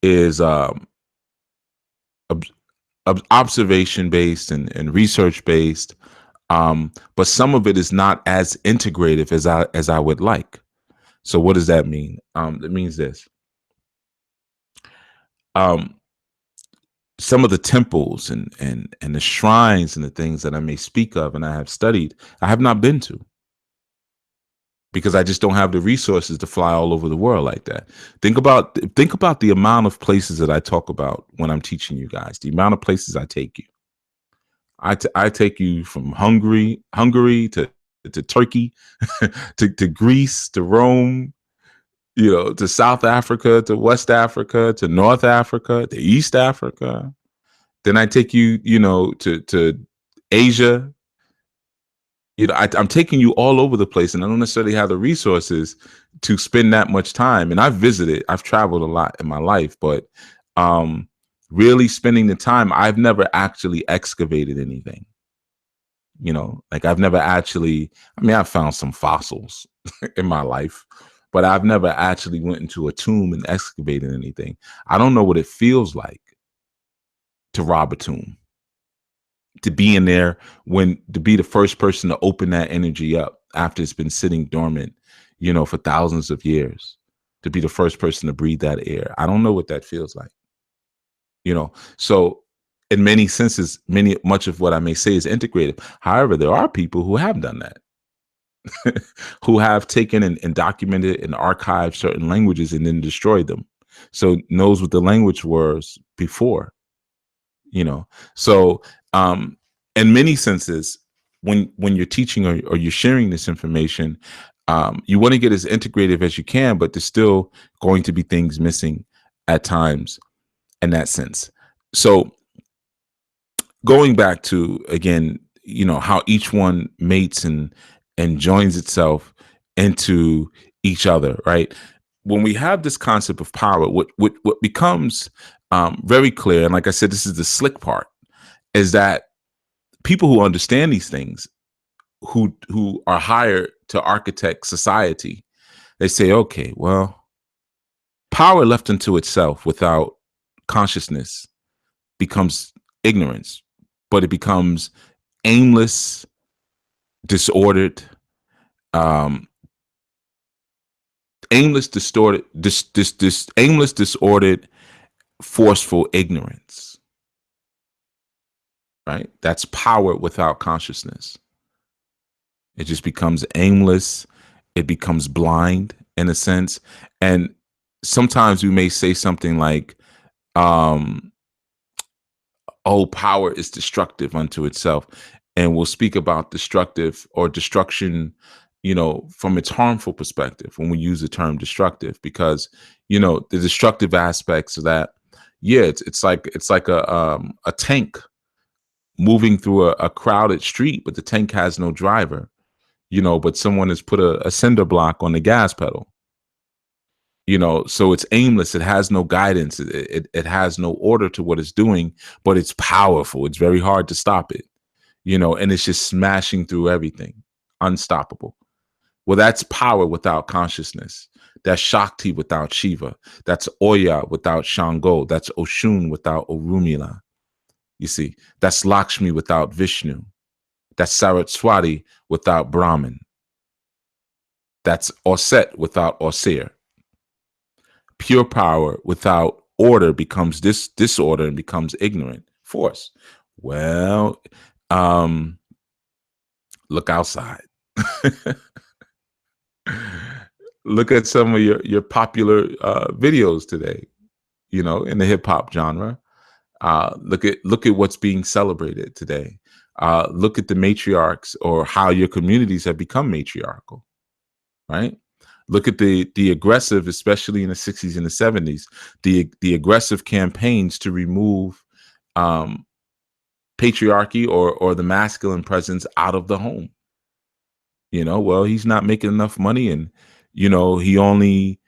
is observation based and research based, but some of it is not as integrative as I would like. So what does that mean? It means this. Some of the temples and the shrines and the things that I may speak of and I have studied, I have not been to, because I just don't have the resources to fly all over the world like that. Think about the amount of places that I talk about when I'm teaching you guys, the amount of places I take you. I take you from Hungary to Turkey, to Greece, to Rome, to South Africa, to West Africa, to North Africa, to East Africa. Then I take you, to Asia. I'm taking you all over the place, and I don't necessarily have the resources to spend that much time. And I've traveled a lot in my life, but really spending the time, I've never actually excavated anything. I've never actually, I've found some fossils in my life, but I've never actually went into a tomb and excavated anything. I don't know what it feels like to rob a tomb, to be in there, to be the first person to open that energy up after it's been sitting dormant, for thousands of years, to be the first person to breathe that air. I don't know what that feels like, so in many senses, much of what I may say is integrated. However, there are people who have done that, who have taken and documented and archived certain languages and then destroyed them. So knows what the language was before, So in many senses, when you're teaching or you're sharing this information, you want to get as integrative as you can, but there's still going to be things missing at times in that sense. So going back to, again, how each one mates and joins itself into each other, right? When we have this concept of power, what becomes very clear, and like I said, this is the slick part, is that people who understand these things, who are hired to architect society, they say, okay, well, power left unto itself without consciousness becomes ignorance, but it becomes aimless, disordered, disordered, forceful ignorance. Right? That's power without consciousness. It just becomes aimless. It becomes blind in a sense. And sometimes we may say something like, oh, power is destructive unto itself. And we'll speak about destructive or destruction, from its harmful perspective when we use the term destructive, because, the destructive aspects of that, it's like a tank moving through a crowded street, but the tank has no driver, but someone has put a cinder block on the gas pedal. So it's aimless. It has no guidance. It has no order to what it's doing, but it's powerful. It's very hard to stop it, and it's just smashing through everything, unstoppable. Well, that's power without consciousness. That's Shakti without Shiva. That's Oya without Shango. That's Oshun without Orunmila. You see, that's Lakshmi without Vishnu. That's Saraswati without Brahman. That's Oset without Osir. Pure power without order becomes disorder and becomes ignorant force. Well, look outside. Look at some of your popular videos today, in the hip hop genre. Look at what's being celebrated today. Look at the matriarchs or how your communities have become matriarchal, right? Look at the aggressive, especially in the 60s and the 70s, the aggressive campaigns to remove patriarchy or the masculine presence out of the home. Well, he's not making enough money, and he only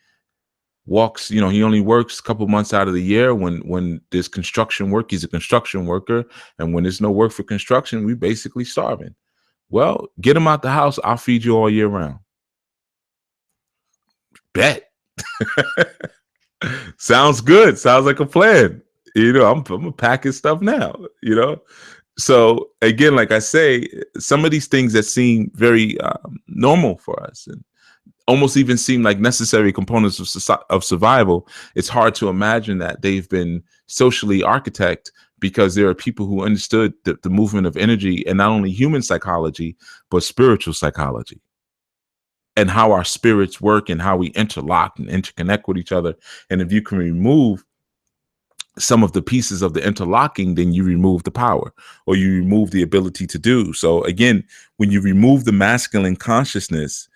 walks, he only works a couple months out of the year when there's construction work. He's a construction worker, and when there's no work for construction, we basically starving. Well, get him out the house. I'll feed you all year round. Bet. Sounds good. Sounds like a plan. I'm packing stuff now. So again, like I say, some of these things that seem very normal for us and almost even seem like necessary components of survival, it's hard to imagine that they've been socially architected, because there are people who understood the movement of energy, and not only human psychology, but spiritual psychology, and how our spirits work and how we interlock and interconnect with each other. And if you can remove some of the pieces of the interlocking, then you remove the power, or you remove the ability to do. So again, when you remove the masculine consciousness,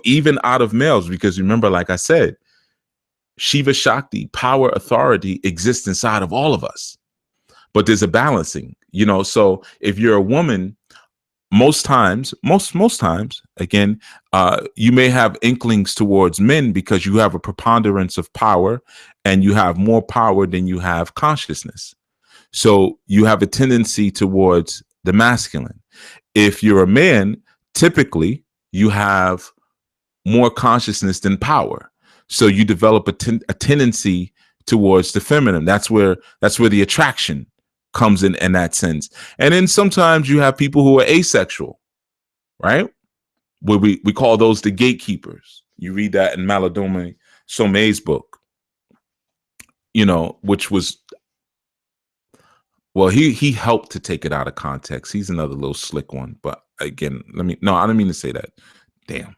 even out of males, because remember, like I said, Shiva Shakti, power, authority exists inside of all of us, but there's a balancing, so if you're a woman, most times, again, you may have inklings towards men because you have a preponderance of power, and you have more power than you have consciousness. So you have a tendency towards the masculine. If you're a man, typically you have more consciousness than power. So you develop a tendency towards the feminine. That's where the attraction comes in that sense. And then sometimes you have people who are asexual, right? Where we call those the gatekeepers. You read that in Maladome Some's book, which was, well, he helped to take it out of context. He's another little slick one. But again, I don't mean to say that. Damn.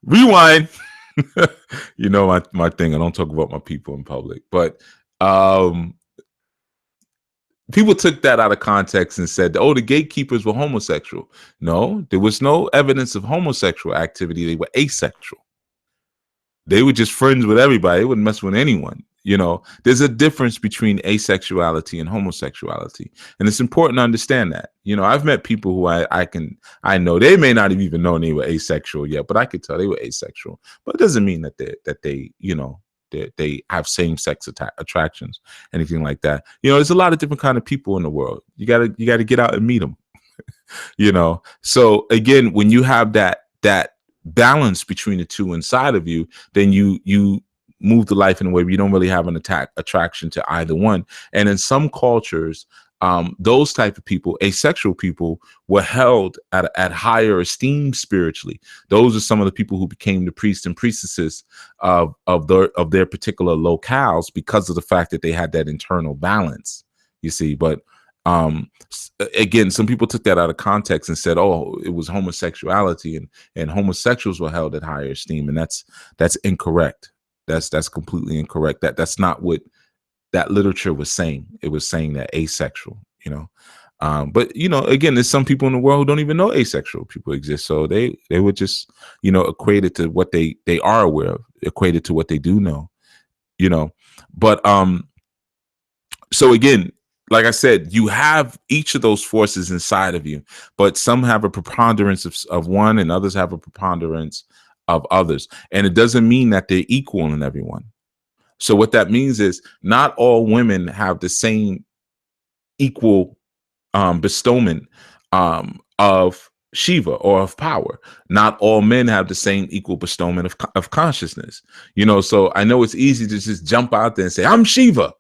Rewind. My thing. I don't talk about my people in public. But people took that out of context and said, oh, the gatekeepers were homosexual. No, there was no evidence of homosexual activity. They were asexual. They were just friends with everybody. They wouldn't mess with anyone. There's a difference between asexuality and homosexuality. And it's important to understand that. I've met people who I know they may not have even known they were asexual yet, but I could tell they were asexual. But it doesn't mean that they have same-sex attractions, anything like that. There's a lot of different kind of people in the world. You gotta get out and meet them. So again, when you have that balance between the two inside of you, then you move the life in a way where you don't really have an attraction to either one. And in some cultures, those type of people, asexual people, were held at higher esteem spiritually. Those are some of the people who became the priests and priestesses of their particular locales, because of the fact that they had that internal balance, you see. But again, some people took that out of context and said, oh, it was homosexuality, and homosexuals were held at higher esteem. And that's incorrect. That's completely incorrect. That's not what that literature was saying. It was saying that asexual, but again, there's some people in the world who don't even know asexual people exist. So they would just, equate it to what they are aware of, equate it to what they do know, but, so again, like I said, you have each of those forces inside of you, but some have a preponderance of one, and others have a preponderance of others. And it doesn't mean that they're equal in everyone. So what that means is not all women have the same equal bestowment of Shiva or of power. Not all men have the same equal bestowment of consciousness. So I know it's easy to just jump out there and say, I'm Shiva,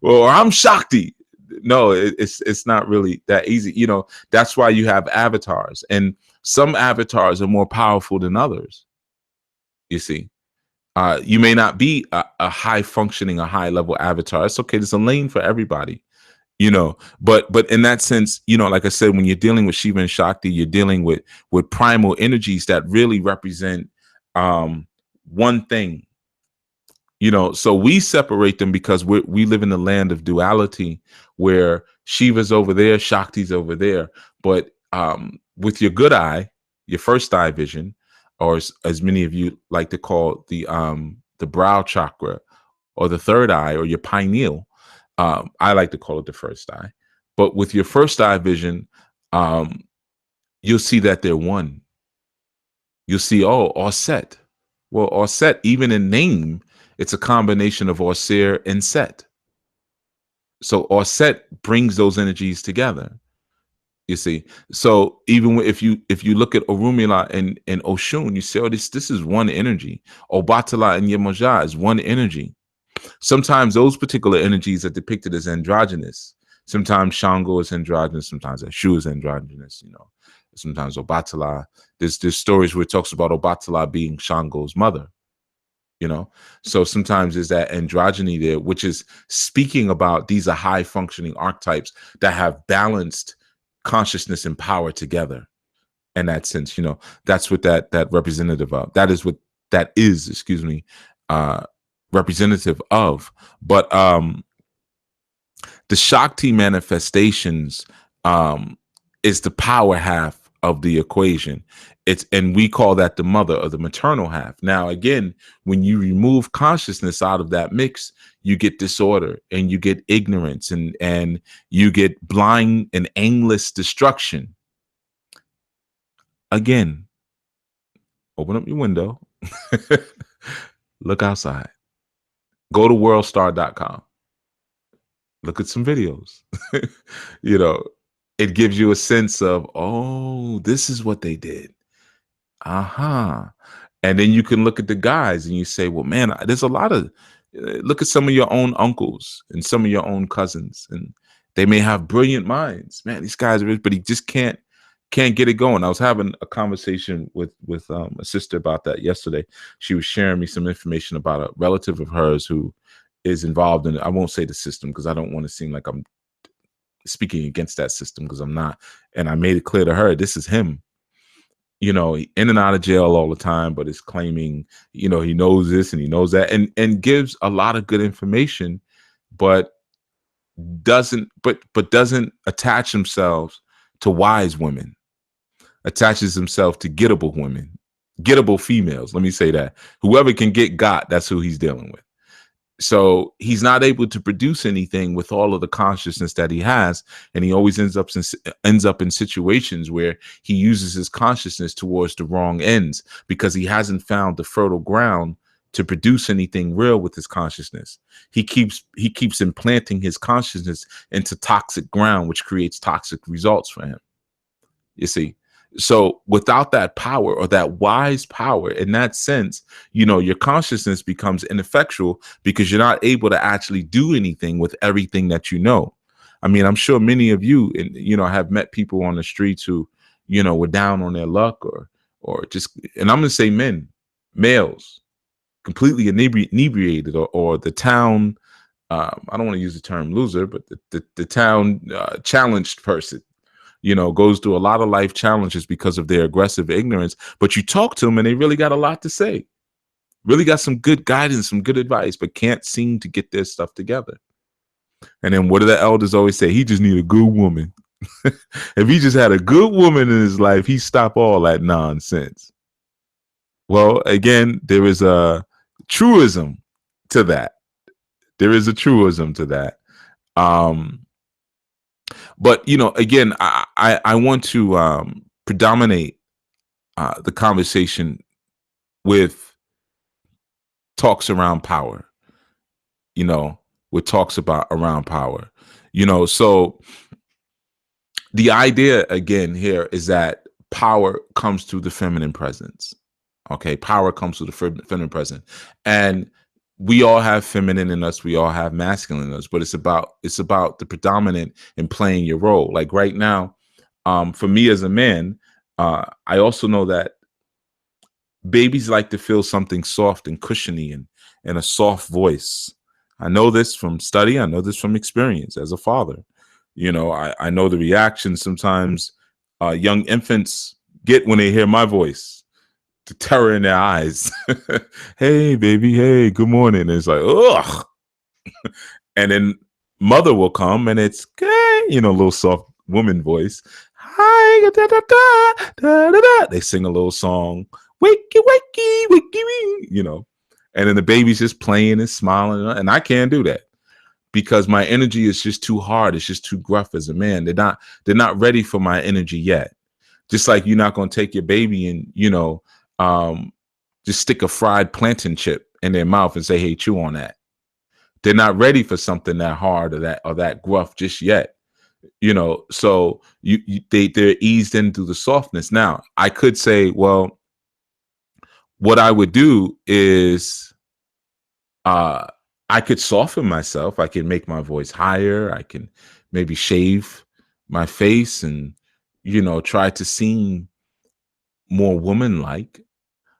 or I'm Shakti. No, it's not really that easy. That's why you have avatars. And some avatars are more powerful than others. You see, you may not be a high functioning, a high level avatar. It's okay. There's a lane for everybody. But in that sense, like I said, when you're dealing with Shiva and Shakti, you're dealing with primal energies that really represent one thing. So we separate them because we live in the land of duality, where Shiva's over there, Shakti's over there. But with your good eye, your first eye vision, or as many of you like to call the brow chakra, or the third eye, or your pineal. I like to call it the first eye. But with your first eye vision, you'll see that they're one. You'll see, Auset. Well, Auset, even in name, it's a combination of Auser and Set. So Auset brings those energies together. You see, so even if you look at Orunmila and Oshun, you say, this is one energy. Obatala and Yemoja is one energy. Sometimes those particular energies are depicted as androgynous. Sometimes Shango is androgynous. Sometimes Eshu is androgynous. Sometimes Obatala. There's stories where it talks about Obatala being Shango's mother. So sometimes there's that androgyny there, which is speaking about these are high functioning archetypes that have balanced consciousness and power together. In that sense, that's what that representative of. That is what that is. Excuse me. Representative of. But the Shakti manifestations is the power half of the equation. And we call that the mother, or the maternal half. Now, again, when you remove consciousness out of that mix, you get disorder, and you get ignorance, and you get blind and aimless destruction. Again, open up your window, look outside. Go to worldstar.com. Look at some videos. It gives you a sense of, this is what they did. And then you can look at the guys and you say, well, man, there's a lot of, look at some of your own uncles and some of your own cousins, and they may have brilliant minds. Man, these guys are rich, but he just can't get it going. I was having a conversation with a sister about that yesterday. She was sharing me some information about a relative of hers who is involved in it. I won't say the system because I don't want to seem like I'm speaking against that system, because I'm not. And I made it clear to her, this is him. In and out of jail all the time, but is claiming, he knows this and he knows that, and gives a lot of good information, but doesn't attach himself to wise women. Attaches himself to gettable women, gettable females. Let me say that. Whoever can get got, that's who he's dealing with. So he's not able to produce anything with all of the consciousness that he has, and he always ends up in situations where he uses his consciousness towards the wrong ends, because he hasn't found the fertile ground to produce anything real with his consciousness. He keeps implanting his consciousness into toxic ground, which creates toxic results for him. You see. So without that power, or that wise power, in that sense, your consciousness becomes ineffectual, because you're not able to actually do anything with everything that you know. I mean, I'm sure many of you, have met people on the streets who, were down on their luck, or just, and I'm going to say males, completely inebriated, or the town, I don't want to use the term loser, but the town challenged person. Goes through a lot of life challenges because of their aggressive ignorance. But you talk to them and they really got a lot to say. Really got some good guidance, some good advice, but can't seem to get their stuff together. And then what do the elders always say? He just need a good woman. If he just had a good woman in his life, he'd stop all that nonsense. Well, again, there is a truism to that. But, again, I want to predominate the conversation with talks around power, with talks around power, so the idea again here is that power comes through the feminine presence. Okay. Power comes through the feminine presence, and we all have feminine in us. We all have masculine in us, but it's about the predominant in playing your role. Like right now, for me as a man, I also know that babies like to feel something soft and cushiony and a soft voice. I know this from study. I know this from experience as a father. I know the reaction sometimes young infants get when they hear my voice, the terror in their eyes. Hey, baby. Hey, good morning. And it's like, ugh. And then mother will come and it's, a little soft woman voice. Hi, da, da, da, da, da, da. They sing a little song. Wakey, wakey, wakey, and then the baby's just playing and smiling. And I can't do that because my energy is just too hard. It's just too gruff as a man. They're not ready for my energy yet. Just like you're not going to take your baby and, just stick a fried plantain chip in their mouth and say, hey, chew on that. They're not ready for something that hard or that gruff just yet. So they're eased into the softness. Now, I could say, well, what I would do is I could soften myself. I can make my voice higher. I can maybe shave my face and, try to seem more woman-like.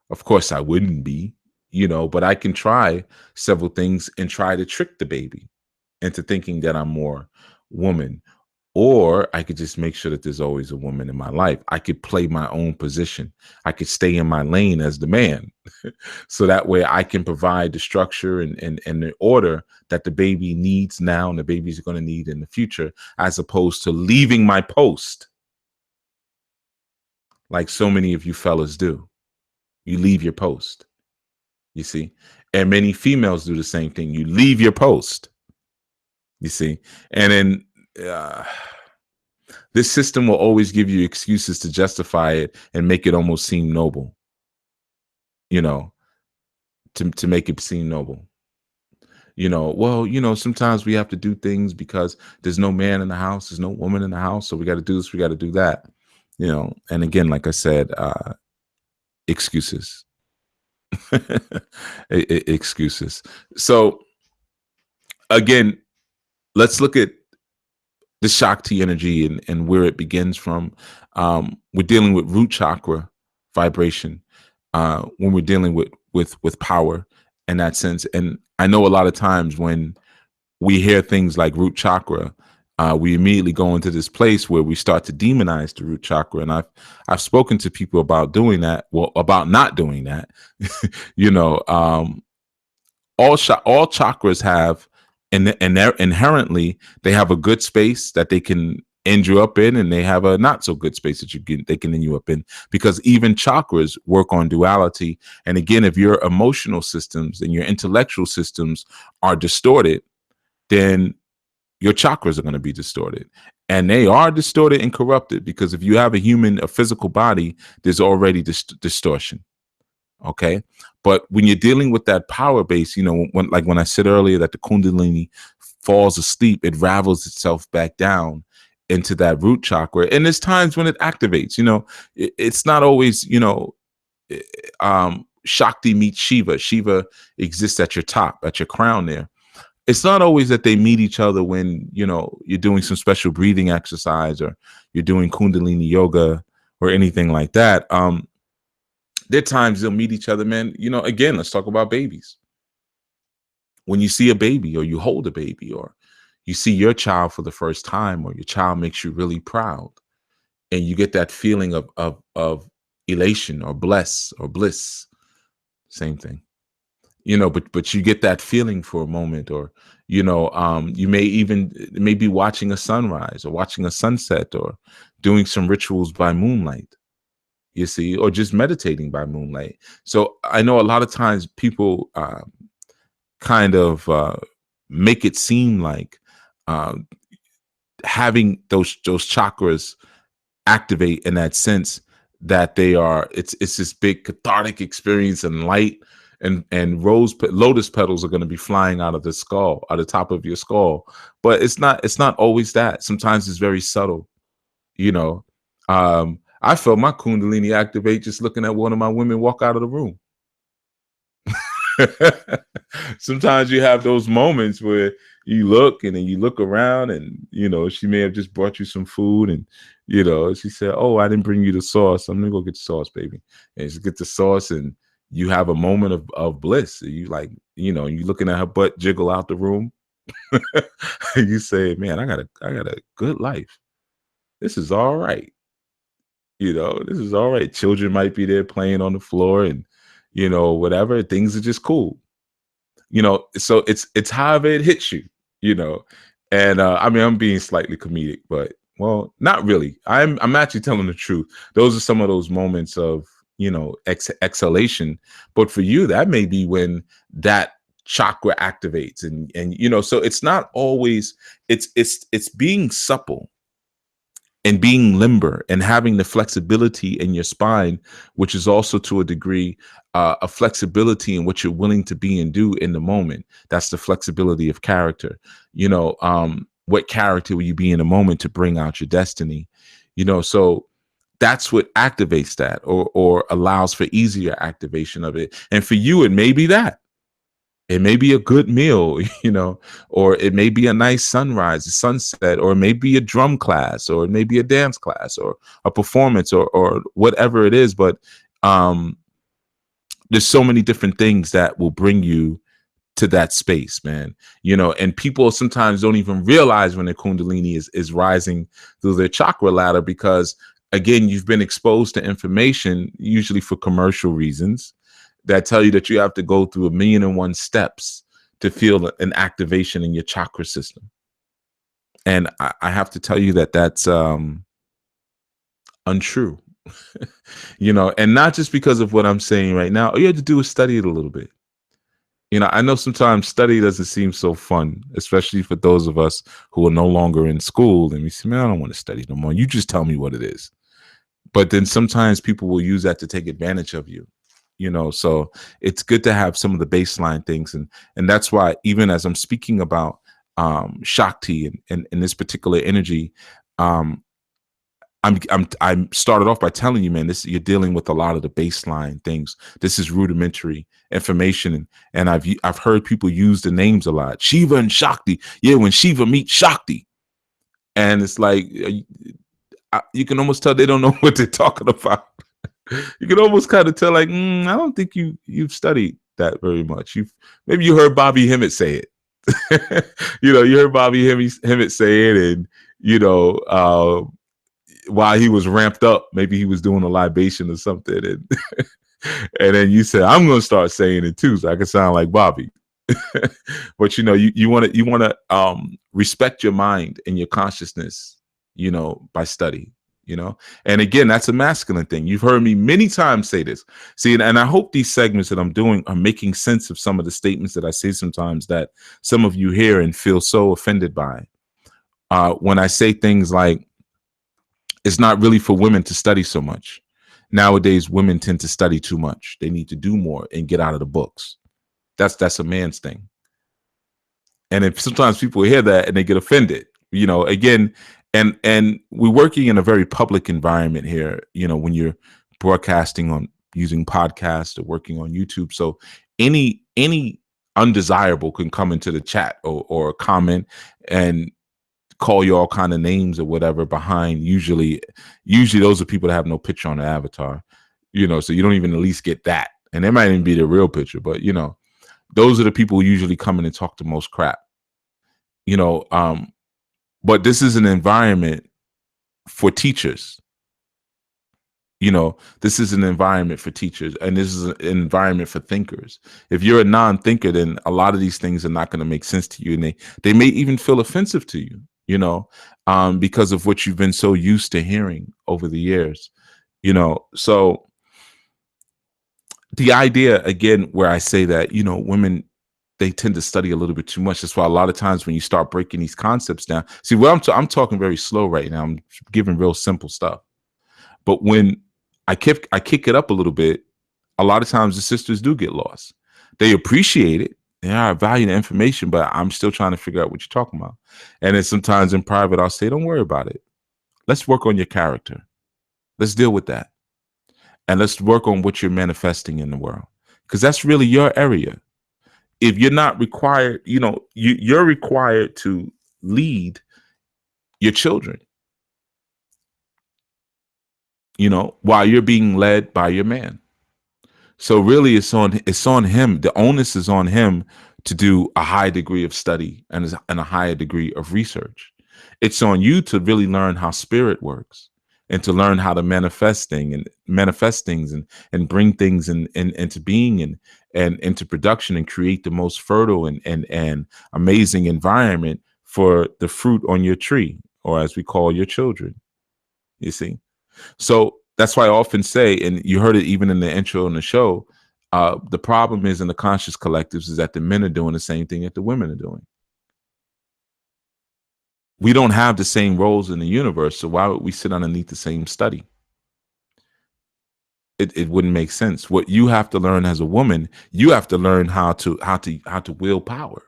Of course, I wouldn't be, but I can try several things and try to trick the baby into thinking that I'm more woman. Or I could just make sure that there's always a woman in my life. I could play my own position. I could stay in my lane as the man. So that way I can provide the structure and the order that the baby needs now and the baby's going to need in the future, as opposed to leaving my post like so many of you fellas do. You leave your post, you see? And many females do the same thing. You leave your post, you see? And then this system will always give you excuses to justify it and make it almost seem noble, to make it seem noble. Sometimes we have to do things because there's no man in the house, there's no woman in the house, so we got to do this, we got to do that, and again, like I said, excuses. Excuses. So again, let's look at the Shakti energy and where it begins from. We're dealing with root chakra vibration when we're dealing with power in that sense. And I know a lot of times when we hear things like root chakra, we immediately go into this place where we start to demonize the root chakra. And I've spoken to people about doing that. Well, about not doing that. All chakras have, and they're inherently, they have a good space that they can end you up in, and they have a not so good space that they can end you up in, because even chakras work on duality. And again, if your emotional systems and your intellectual systems are distorted, then your chakras are going to be distorted. And they are distorted and corrupted because if you have a physical body, there's already distortion. Okay. But when you're dealing with that power base, when I said earlier that the Kundalini falls asleep, it ravels itself back down into that root chakra. And there's times when it activates, it's not always, Shakti meets Shiva. Shiva exists at your top, at your crown there. It's not always that they meet each other when, you're doing some special breathing exercise or you're doing Kundalini yoga or anything like that. There are times they'll meet each other, man. Again, let's talk about babies. When you see a baby or you hold a baby or you see your child for the first time or your child makes you really proud and you get that feeling of elation or bliss, same thing. But you get that feeling for a moment, or you may be watching a sunrise or watching a sunset or doing some rituals by moonlight, you see, or just meditating by moonlight. So I know a lot of times people kind of make it seem like having those chakras activate in that sense that it's this big cathartic experience and light and lotus petals are going to be flying out of the skull, out of the top of your skull. But it's not always that. Sometimes it's very subtle, I felt my Kundalini activate just looking at one of my women walk out of the room. Sometimes you have those moments where, you look, and then you look around, and she may have just brought you some food, and she said, "Oh, I didn't bring you the sauce. I'm gonna go get the sauce, baby." And she get the sauce, and you have a moment of bliss. You like, you looking at her butt jiggle out the room. You say, "Man, I got a good life. This is all right. This is all right." Children might be there playing on the floor, and whatever. Things are just cool. So it's however it hits you. And I mean, I'm being slightly comedic, but well, not really. I'm actually telling the truth. Those are some of those moments of exhalation. But for you, that may be when that chakra activates, and so it's not always. It's being supple and being limber and having the flexibility in your spine, which is also to a degree a flexibility in what you're willing to be and do in the moment. That's the flexibility of character. What character will you be in a moment to bring out your destiny? So that's what activates that, or allows for easier activation of it. And for you, it may be that. It may be a good meal, or it may be a nice sunrise, a sunset, or it may be a drum class, or it may be a dance class, or a performance, or whatever it is. But there's so many different things that will bring you to that space, man. And people sometimes don't even realize when their Kundalini is rising through their chakra ladder, because again, you've been exposed to information, usually for commercial reasons, that tell you that you have to go through 1,000,001 steps to feel an activation in your chakra system. And I have to tell you that that's untrue. And not just because of what I'm saying right now. All you have to do is study it a little bit. I know sometimes study doesn't seem so fun, especially for those of us who are no longer in school. And we say, "Man, I don't want to study no more. You just tell me what it is." But then sometimes people will use that to take advantage of you. So it's good to have some of the baseline things, and that's why even as I'm speaking about Shakti and this particular energy, I'm started off by telling you, man, you're dealing with a lot of the baseline things. This is rudimentary information, and I've heard people use the names a lot, Shiva and Shakti. Yeah, when Shiva meets Shakti, and it's like you can almost tell they don't know what they're talking about. You can almost kind of tell, like, I don't think you've studied that very much. Maybe you heard Bobby Hemmett say it. You heard Bobby Hemmett say it, and while he was ramped up, maybe he was doing a libation or something, and and then you said, "I'm going to start saying it too, so I can sound like Bobby." But you want to respect your mind and your consciousness, by study. And again, that's a masculine thing. You've heard me many times say this. See, and I hope these segments that I'm doing are making sense of some of the statements that I say sometimes that some of you hear and feel so offended by. When I say things like, it's not really for women to study so much. Nowadays, women tend to study too much. They need to do more and get out of the books. That's a man's thing. And if sometimes people hear that and they get offended, again, and we're working in a very public environment here, when you're broadcasting on using podcasts or working on YouTube. So any undesirable can come into the chat or comment and call you all kind of names or whatever behind. Usually those are people that have no picture on the avatar, so you don't even at least get that. And they might even be the real picture, but those are the people who usually come in and talk the most crap. But this is an environment for teachers. This is an environment for teachers, and this is an environment for thinkers. If you're a non-thinker, then a lot of these things are not going to make sense to you, and they may even feel offensive to you, because of what you've been so used to hearing over the years. So the idea, again, where I say that, women, they tend to study a little bit too much. That's why a lot of times when you start breaking these concepts down, see, I'm talking very slow right now. I'm giving real simple stuff. But when I kick it up a little bit, a lot of times the sisters do get lost. They appreciate it. Yeah, I value the information, but I'm still trying to figure out what you're talking about. And then sometimes in private, I'll say, "Don't worry about it. Let's work on your character. Let's deal with that. And let's work on what you're manifesting in the world." Because that's really your area. if you're not required, you're required to lead your children, while you're being led by your man. So really it's on him. The onus is on him to do a high degree of study and a higher degree of research. It's on you to really learn how spirit works and to learn how to manifest things and bring things into being and into production and create the most fertile and amazing environment for the fruit on your tree, or as we call your children. You see? So that's why I often say, and you heard it even in the intro in the show, the problem is in the conscious collectives is that the men are doing the same thing that the women are doing. We don't have the same roles in the universe, so why would we sit underneath the same study? It wouldn't make sense. What you have to learn as a woman, you have to learn how to will power.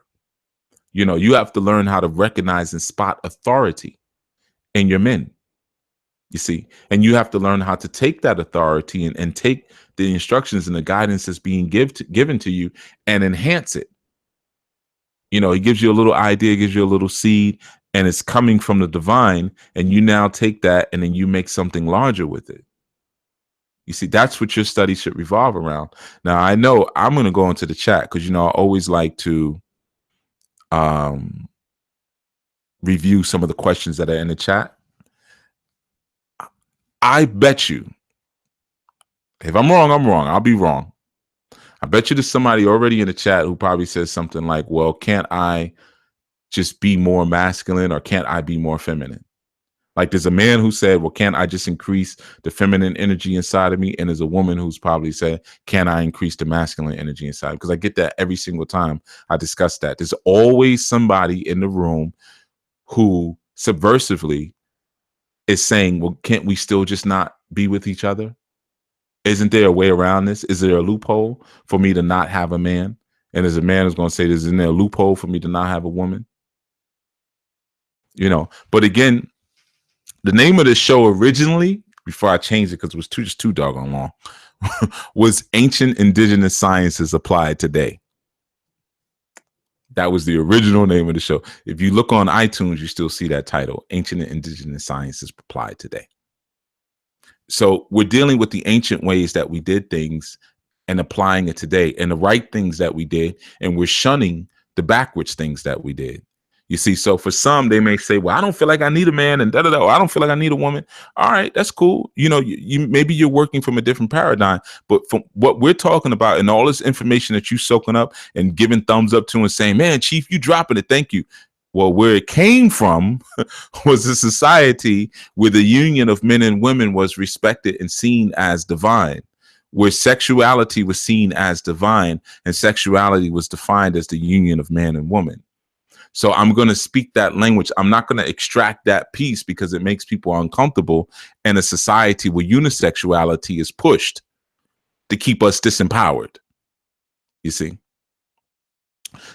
You have to learn how to recognize and spot authority in your men. You see, and you have to learn how to take that authority and take the instructions and the guidance that's being given to you and enhance it. He gives you a little idea, gives you a little seed, and it's coming from the divine. And you now take that and then you make something larger with it. You see, that's what your study should revolve around. Now, I know I'm going to go into the chat because, I always like to review some of the questions that are in the chat. I bet you, if I'm wrong, I'm wrong. I'll be wrong. I bet you there's somebody already in the chat who probably says something like, well, can't I just be more masculine or can't I be more feminine? Like there's a man who said, well, can't I just increase the feminine energy inside of me? And there's a woman who's probably said, can I increase the masculine energy inside? Because I get that every single time I discuss that. There's always somebody in the room who subversively is saying, well, can't we still just not be with each other? Isn't there a way around this? Is there a loophole for me to not have a man? And there's a man who's going to say, isn't there a loophole for me to not have a woman? But again, the name of the show originally, before I changed it because it was just too doggone long, was Ancient Indigenous Sciences Applied Today. That was the original name of the show. If you look on iTunes, you still see that title, Ancient Indigenous Sciences Applied Today. So we're dealing with the ancient ways that we did things and applying it today and the right things that we did. And we're shunning the backwards things that we did. You see, so for some, they may say, well, I don't feel like I need a man and da-da-da, or I don't feel like I need a woman. All right, that's cool. You maybe you're working from a different paradigm, but from what we're talking about and all this information that you soaking up and giving thumbs up to and saying, man, Chief, you dropping it. Thank you. Well, where it came from was a society where the union of men and women was respected and seen as divine, where sexuality was seen as divine and sexuality was defined as the union of man and woman. So I'm going to speak that language. I'm not going to extract that piece because it makes people uncomfortable in a society where unisexuality is pushed to keep us disempowered. You see?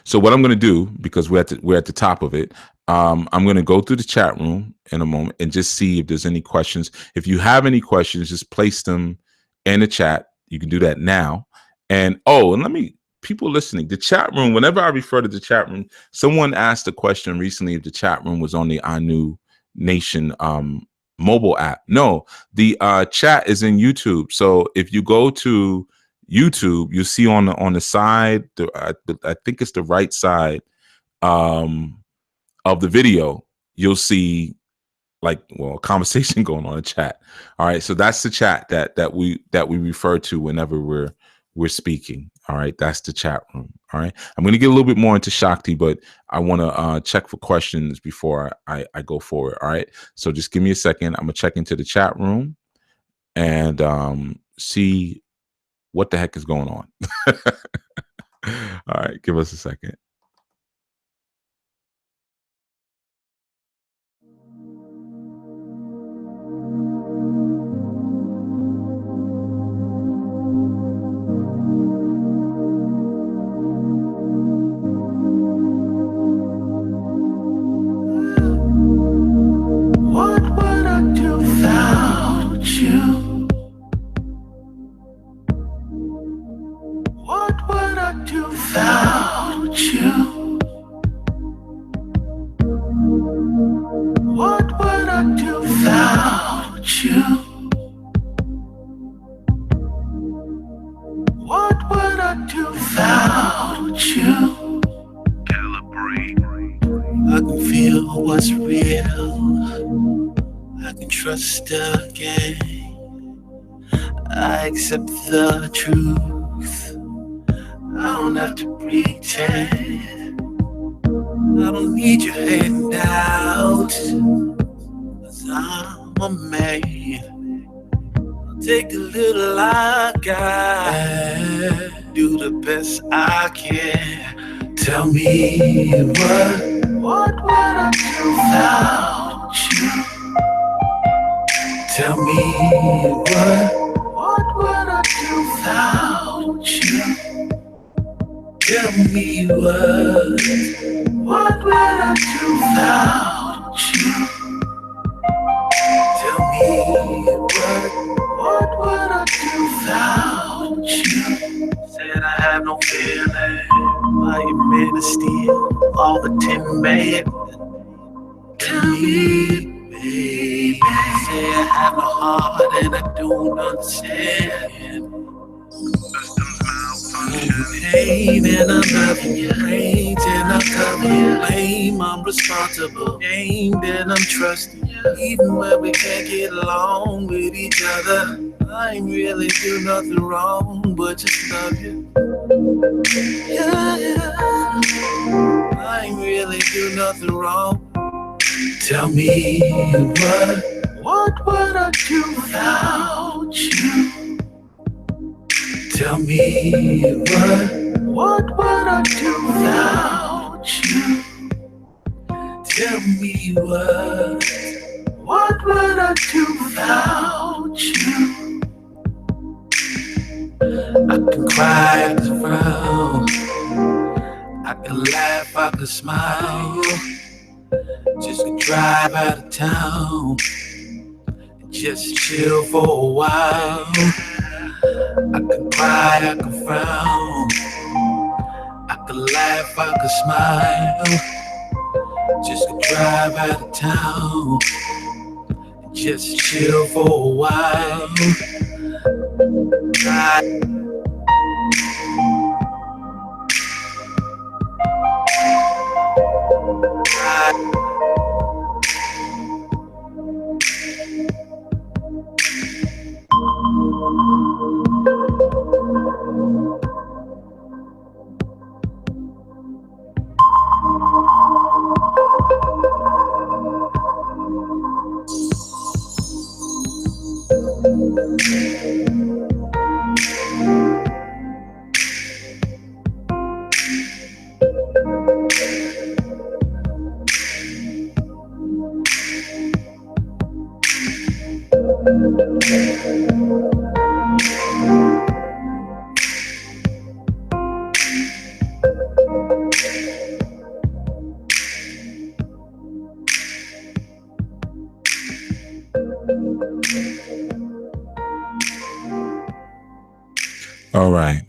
So what I'm going to do, because we're at the top of it, I'm going to go through the chat room in a moment and just see if there's any questions. If you have any questions, just place them in the chat. You can do that now. And people listening, the chat room, whenever I refer to the chat room, someone asked a question recently if the chat room was on the Anu Nation mobile app. No, the chat is in YouTube. So if you go to YouTube, you see on the side, I think it's the right side of the video, you'll see a conversation going on in chat. All right, so that's the chat that we refer to whenever we're speaking. All right, that's the chat room. All right, I'm going to get a little bit more into Shakti, but I want to check for questions before I go forward. All right, so just give me a second. I'm going to check into the chat room and see what the heck is going on. All right, give us a second. What would I do without you? What would I I do without you? What would I do without you? What would I do without you? I can feel what's real. I can trust again. I accept the truth. I don't have to pretend. I don't need your handout. 'Cause I'm a man. I'll take the little I got and do the best I can. Tell me what would I do without you? Tell me what would I do without you? Tell me what would I do without you? Tell me what would I do without you? Said I have no feeling. Why you made of steel? All the tin made. Tell me, baby. Say I have no heart and I don't understand. Pain and I'm loving you, hate and I'm covering you. Blame, I'm responsible. Aimed and I'm trusting you. Even when we can't get along with each other, I ain't really do nothing wrong, but just love you. Yeah, yeah. I ain't really do nothing wrong. Tell me what would I do without you? Tell me what would I do without you? Tell me what would I do without you? I can cry, I can frown, I can laugh, I can smile. Just can drive out of town and just chill for a while. I can cry, I can frown, I can laugh, I can smile. Just can drive out of town and just chill for a while.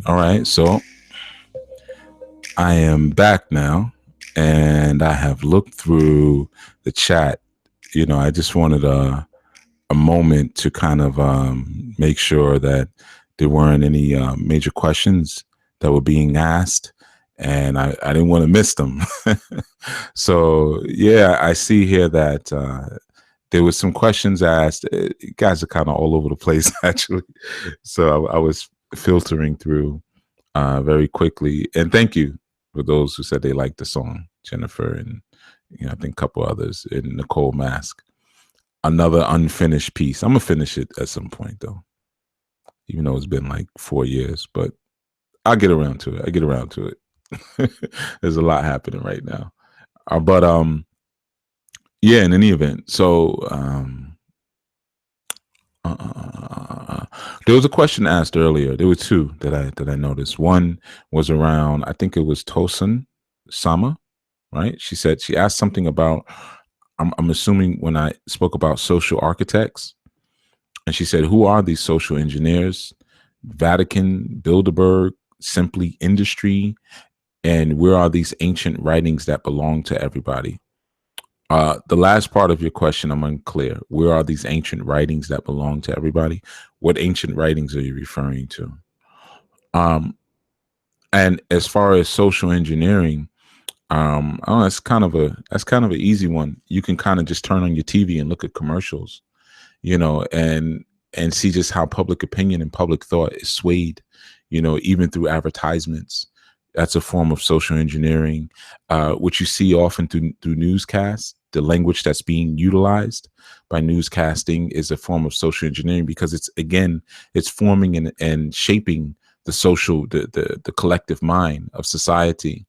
All right. So I am back now, and I have looked through the chat. You know, I just wanted a moment to kind of make sure that there weren't any major questions that were being asked, and I didn't want to miss them. So yeah, I see here that there was some questions asked. You guys are kind of all over the place, actually. So I was filtering through very quickly. And thank you for those who said they liked the song, Jennifer, and I think a couple others, and Nicole Mask. Another unfinished piece. I'm gonna finish it at some point, though, even though it's been like 4 years. But I'll get around to it. I get around to it. There's a lot happening right now. But yeah. In any event, so there was a question asked earlier. There were two that I noticed. One was around, I think it was Tosin Sama, right? She asked something about, I'm assuming when I spoke about social architects, and she said, who are these social engineers? Vatican, Bilderberg, simply industry, and where are these ancient writings that belong to everybody? The last part of your question, I'm unclear. Where are these ancient writings that belong to everybody? What ancient writings are you referring to? And as far as social engineering, that's kind of an easy one. You can kind of just turn on your TV and look at commercials, and see just how public opinion and public thought is swayed, even through advertisements. That's a form of social engineering, which you see often through newscasts. The language that's being utilized by newscasting is a form of social engineering, because it's forming and shaping the collective mind of society.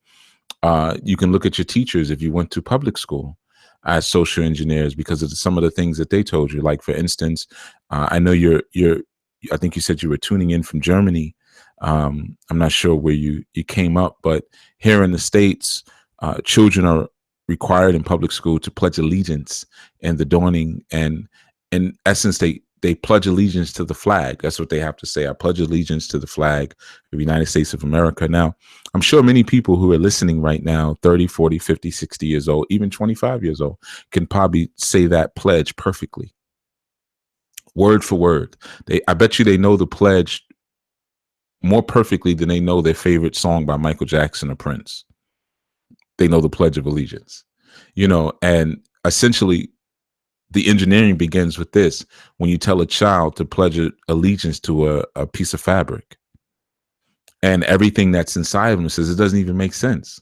You can look at your teachers, if you went to public school, as social engineers, because of some of the things that they told you. Like, for instance, I know I think you said you were tuning in from Germany. I'm not sure where you came up, but here in the States, children are required in public school to pledge allegiance and the dawning, and in essence, they pledge allegiance to the flag. That's what they have to say. I pledge allegiance to the flag of the United States of America. Now, I'm sure many people who are listening right now, 30, 40, 50, 60 years old, even 25 years old, can probably say that pledge perfectly, word for word. I bet you they know the pledge more perfectly than they know their favorite song by Michael Jackson or Prince. They know the Pledge of Allegiance, and essentially the engineering begins with this. When you tell a child to pledge allegiance to a piece of fabric, and everything that's inside of them says it doesn't even make sense.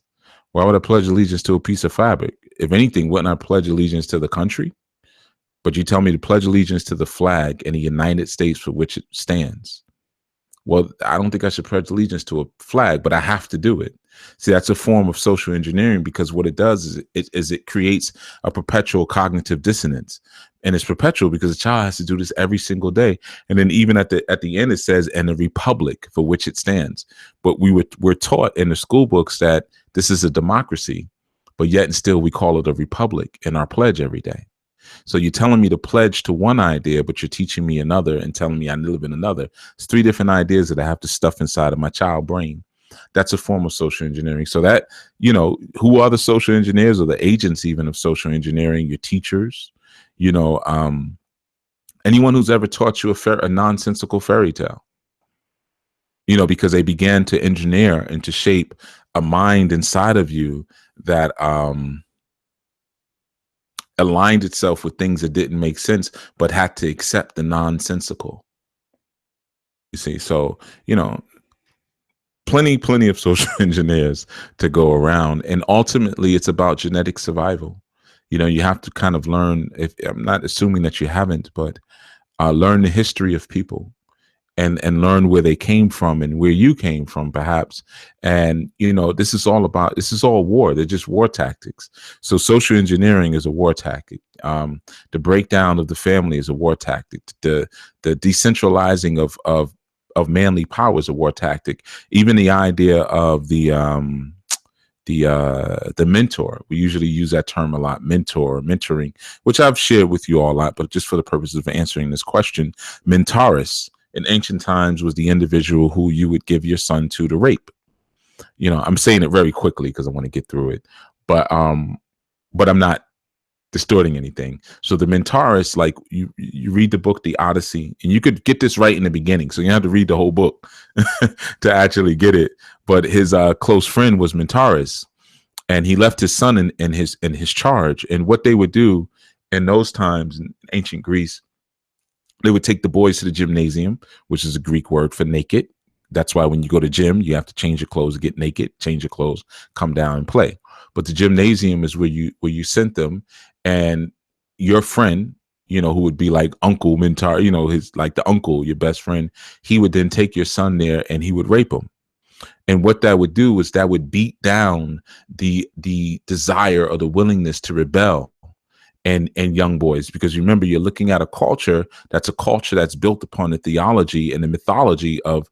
Why would I pledge allegiance to a piece of fabric? If anything, wouldn't I pledge allegiance to the country? But you tell me to pledge allegiance to the flag and the United States for which it stands. Well, I don't think I should pledge allegiance to a flag, but I have to do it. See, that's a form of social engineering, because what it does is it creates a perpetual cognitive dissonance. And it's perpetual because the child has to do this every single day. And then even at the end, it says, "and the republic for which it stands." But we're taught in the school books that this is a democracy, but yet and still we call it a republic in our pledge every day. So you're telling me to pledge to one idea, but you're teaching me another and telling me I live in another. It's three different ideas that I have to stuff inside of my child brain. That's a form of social engineering. So that, who are the social engineers, or the agents even of social engineering? Your teachers, anyone who's ever taught you a nonsensical fairy tale, because they began to engineer and to shape a mind inside of you that, aligned itself with things that didn't make sense, but had to accept the nonsensical. You see, so, plenty of social engineers to go around. And ultimately, it's about genetic survival. You have to kind of learn, if I'm not assuming that you haven't, but learn the history of people. And learn where they came from and where you came from, perhaps. And, this is all war. They're just war tactics. So social engineering is a war tactic. The breakdown of the family is a war tactic. The decentralizing of manly power is a war tactic. Even the idea of the mentor. We usually use that term a lot, mentor, mentoring, which I've shared with you all a lot, but just for the purposes of answering this question, mentorus in ancient times was the individual who you would give your son to rape. I'm saying it very quickly because I want to get through it, but I'm not distorting anything. So the mentorus, like you read the book, The Odyssey, and you could get this right in the beginning. So you have to read the whole book to actually get it. But his close friend was mentorus, and he left his son in his charge. And what they would do in those times in ancient Greece, they would take the boys to the gymnasium, which is a Greek word for naked. That's why when you go to gym, you have to change your clothes, get naked, change your clothes, come down and play. But the gymnasium is where you sent them, and your friend, who would be like Uncle Mentor, his like the uncle, your best friend, he would then take your son there and he would rape him. And what that would do is that would beat down the desire or the willingness to rebel and young boys, because remember, you're looking at a culture that's built upon the theology and the mythology of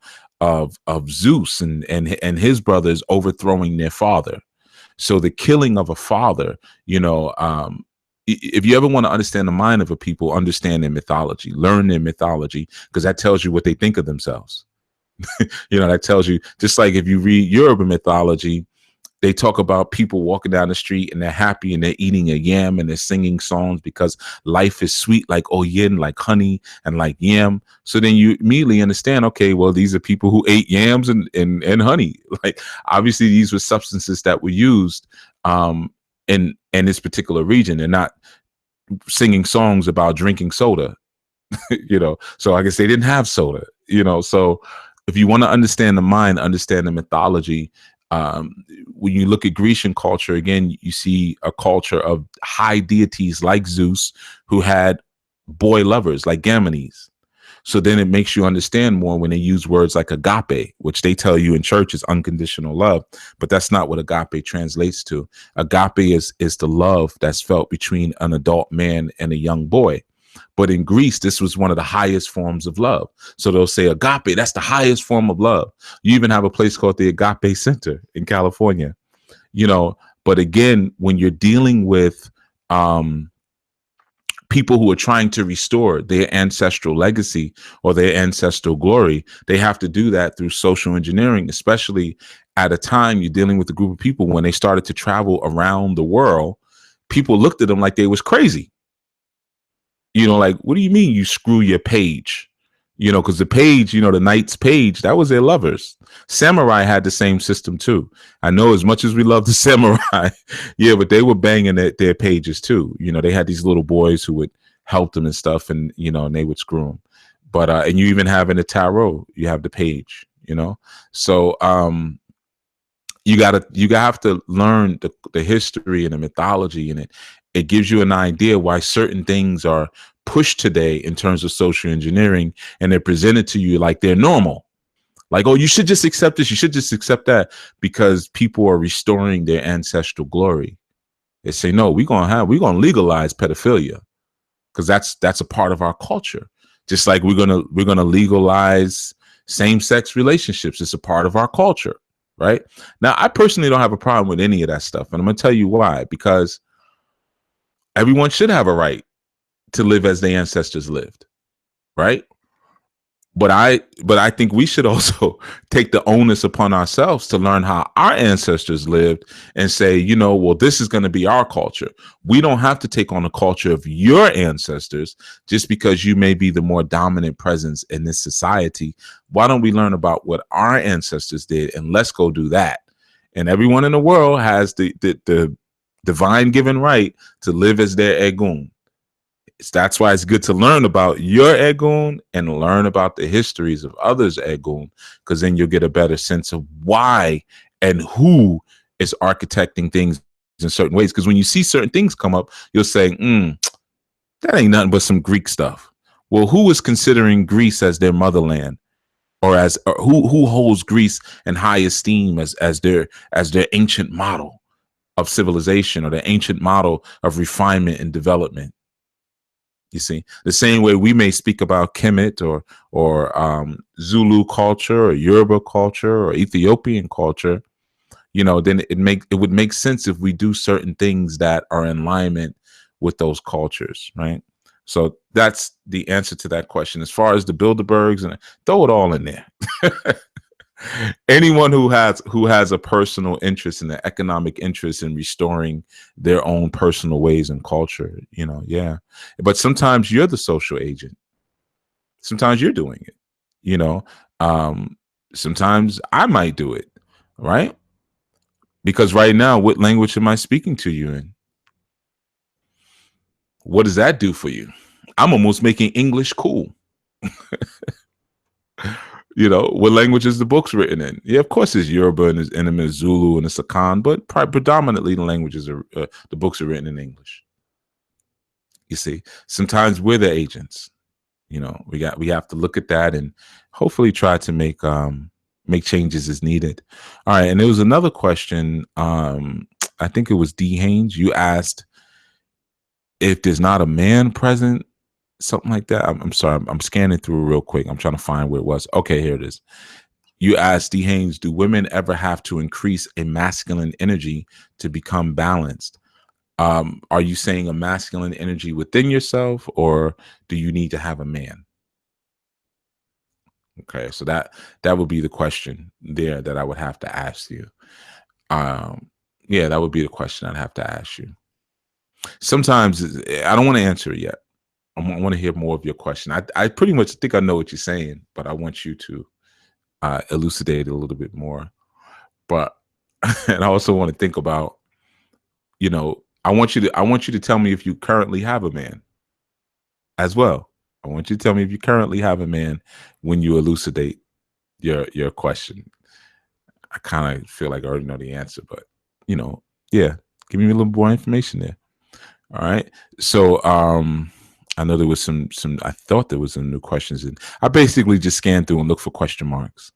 Zeus and his brothers overthrowing their father. So the killing of a father, if you ever want to understand the mind of a people, understand their mythology, learn their mythology, because that tells you what they think of themselves. That tells you, just like if you read Yoruba mythology, they talk about people walking down the street and they're happy and they're eating a yam and they're singing songs because life is sweet like oyin, like honey, and like yam. So then you immediately understand, okay, well, these are people who ate yams and honey. Like, obviously these were substances that were used in this particular region. They're not singing songs about drinking soda. So I guess they didn't have soda. So if you want to understand the mind, understand the mythology. When you look at Grecian culture, again, you see a culture of high deities like Zeus who had boy lovers like Gamenes. So then it makes you understand more when they use words like agape, which they tell you in church is unconditional love, but that's not what agape translates to. Agape is the love that's felt between an adult man and a young boy. But in Greece, this was one of the highest forms of love. So they'll say agape, that's the highest form of love. You even have a place called the Agape Center in California, But again, when you're dealing with people who are trying to restore their ancestral legacy or their ancestral glory, they have to do that through social engineering, especially at a time you're dealing with a group of people when they started to travel around the world. People looked at them like they was crazy. Like, what do you mean you screw your page? Because the page, the knight's page, that was their lovers. Samurai had the same system too. I know, as much as we love the samurai, yeah, but they were banging their pages too. They had these little boys who would help them and stuff, and and they would screw them. But and you even have in the tarot, you have the page. So you have to learn the history and the mythology, and it gives you an idea why certain things are pushed today in terms of social engineering, and they're presented to you like they're normal. Like, oh, you should just accept this, you should just accept that, because people are restoring their ancestral glory. They say, no, we're gonna legalize pedophilia because that's a part of our culture. Just like we're gonna legalize same-sex relationships. It's a part of our culture, right? Now, I personally don't have a problem with any of that stuff, and I'm gonna tell you why. Because everyone should have a right to live as their ancestors lived, right? But I think we should also take the onus upon ourselves to learn how our ancestors lived and say, well, this is going to be our culture. We don't have to take on the culture of your ancestors just because you may be the more dominant presence in this society. Why don't we learn about what our ancestors did, and let's go do that? And everyone in the world has the divine given right to live as their egun. That's why it's good to learn about your egun and learn about the histories of others' egun, because then you'll get a better sense of why and who is architecting things in certain ways. Because when you see certain things come up, you'll say, that ain't nothing but some Greek stuff. Well, who is considering Greece as their motherland, or who holds Greece in high esteem as their ancient model of civilization, or the ancient model of refinement and development? You see, the same way we may speak about Kemet or Zulu culture or Yoruba culture or Ethiopian culture, then it would make sense if we do certain things that are in alignment with those cultures, right? So that's the answer to that question. As far as the Bilderbergs, and throw it all in there. Anyone who has a personal interest and an economic interest in restoring their own personal ways and culture, yeah. But sometimes you're the social agent. Sometimes you're doing it. Sometimes I might do it, right? Because right now, what language am I speaking to you in? What does that do for you? I'm almost making English cool. What language is the books written in? Yeah, of course it's Yoruba and it's Zulu and it's Akan, but predominantly the books are written in English. You see, sometimes we're the agents. We have to look at that and hopefully try to make changes as needed. All right, and there was another question. I think it was D. Haynes. You asked if there's not a man present, something like that. I'm sorry. I'm scanning through real quick. I'm trying to find where it was. Okay, here it is. You asked D. Haynes, do women ever have to increase a masculine energy to become balanced? Are you saying a masculine energy within yourself, or do you need to have a man? Okay, so that would be the question there that I would have to ask you. Yeah, that would be the question I'd have to ask you. Sometimes I don't want to answer it yet. I want to hear more of your question. I pretty much think I know what you're saying, but I want you to elucidate it a little bit more. But and I also want to think about, I want you to tell me if you currently have a man as well. I want you to tell me if you currently have a man when you elucidate your question. I kind of feel like I already know the answer, but yeah, give me a little more information there. All right. So I know there was some I thought there was some new questions, and I basically just scanned through and looked for question marks.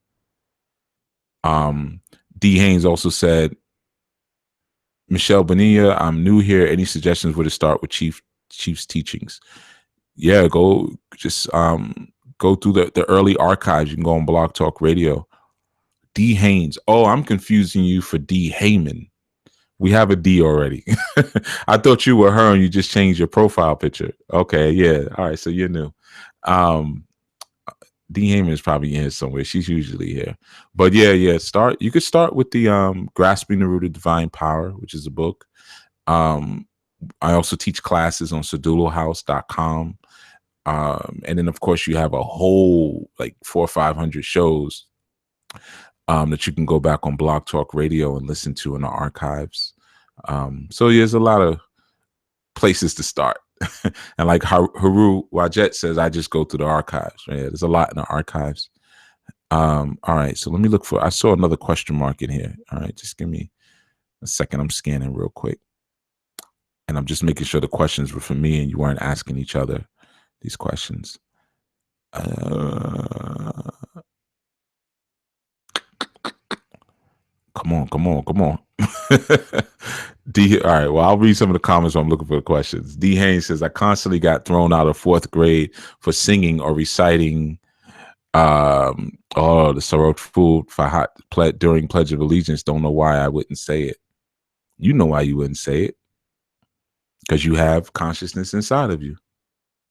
D. Haynes also said, Michelle Bonilla, I'm new here. Any suggestions where to start with Chief's teachings? Yeah, go through the early archives. You can go on Blog Talk Radio. D. Haynes. Oh, I'm confusing you for D. Heyman. We have a D already. I thought you were her and you just changed your profile picture. Okay, yeah. All right, so you're new. D. Heyman is probably in here somewhere. She's usually here. But yeah. You could start with the Grasping the Root of Divine Power, which is a book. I also teach classes on sedulohouse.com. And then of course you have a whole like 400 or 500 shows that you can go back on Blog Talk Radio and listen to in the archives. So there's a lot of places to start. And like Haru Wajet says, I just go through the archives. Right? There's a lot in the archives. All right, so let me look I saw another question mark in here. All right, just give me a second. I'm scanning real quick. And I'm just making sure the questions were for me and you weren't asking each other these questions. Come on. D. All right. Well, I'll read some of the comments while I'm looking for the questions. D. Haynes says, I constantly got thrown out of 4th grade for singing or reciting the Sarot Food during Pledge of Allegiance. Don't know why I wouldn't say it. You know why you wouldn't say it. Because you have consciousness inside of you.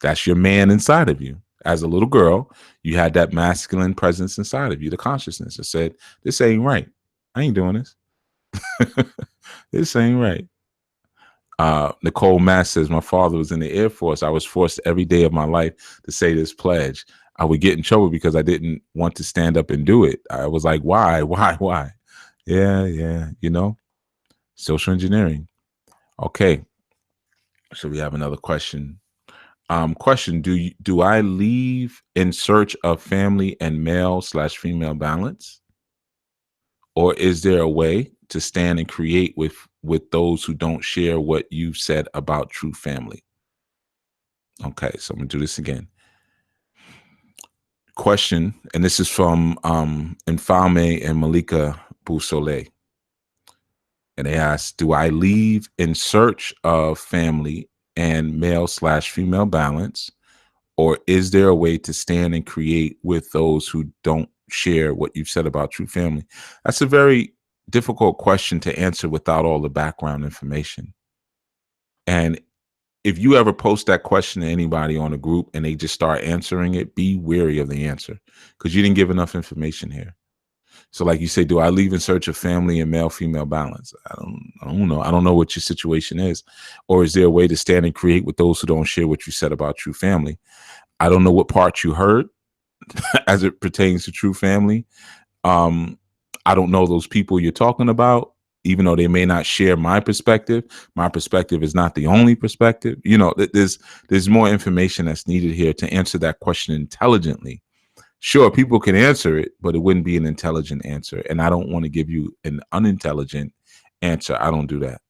That's your man inside of you. As a little girl, you had that masculine presence inside of you, the consciousness that said, this ain't right. I ain't doing this. This ain't right. Nicole Mass says, my father was in the Air Force. I was forced every day of my life to say this pledge. I would get in trouble because I didn't want to stand up and do it. I was like, why? Yeah. Social engineering. Okay. So we have another question. Question, do I leave in search of family and male/female balance? Or is there a way to stand and create with those who don't share what you've said about true family? Okay, so I'm gonna do this again. Question, and this is from Infame and Malika Boussolet. And they ask, do I leave in search of family and male/female balance? Or is there a way to stand and create with those who don't share what you've said about true family? That's a very difficult question to answer without all the background information. And if you ever post that question to anybody on a group and they just start answering it, be wary of the answer because you didn't give enough information here. So like you say, do I leave in search of family and male-female balance? I don't know. I don't know what your situation is. Or is there a way to stand and create with those who don't share what you said about true family? I don't know what part you heard as it pertains to true family. I don't know those people you're talking about, even though they may not share my perspective. My perspective is not the only perspective. There's more information that's needed here to answer that question intelligently. Sure, people can answer it, but it wouldn't be an intelligent answer. And I don't want to give you an unintelligent answer. I don't do that.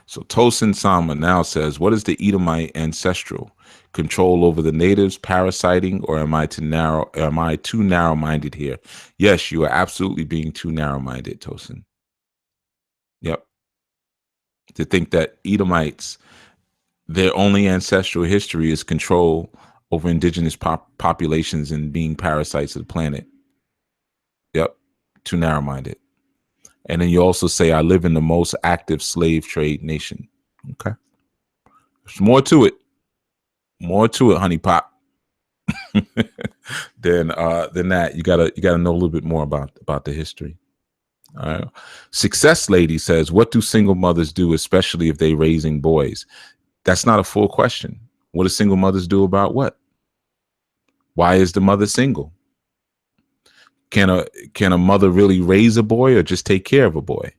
So Tosin Sama now says, what is the Edomite ancestral? Control over the natives, parasiting, or am I too narrow-minded here? Yes, you are absolutely being too narrow-minded, Tosin. Yep. To think that Edomites, their only ancestral history is control over indigenous populations and being parasites of the planet. Yep. Too narrow-minded. And then you also say, I live in the most active slave trade nation. Okay. There's more to it. More to it, honey pop. than that. You gotta know a little bit more about the history. All right. Success Lady says, what do single mothers do, especially if they raising boys? That's not a full question. What do single mothers do about what? Why is the mother single? Can a mother really raise a boy or just take care of a boy?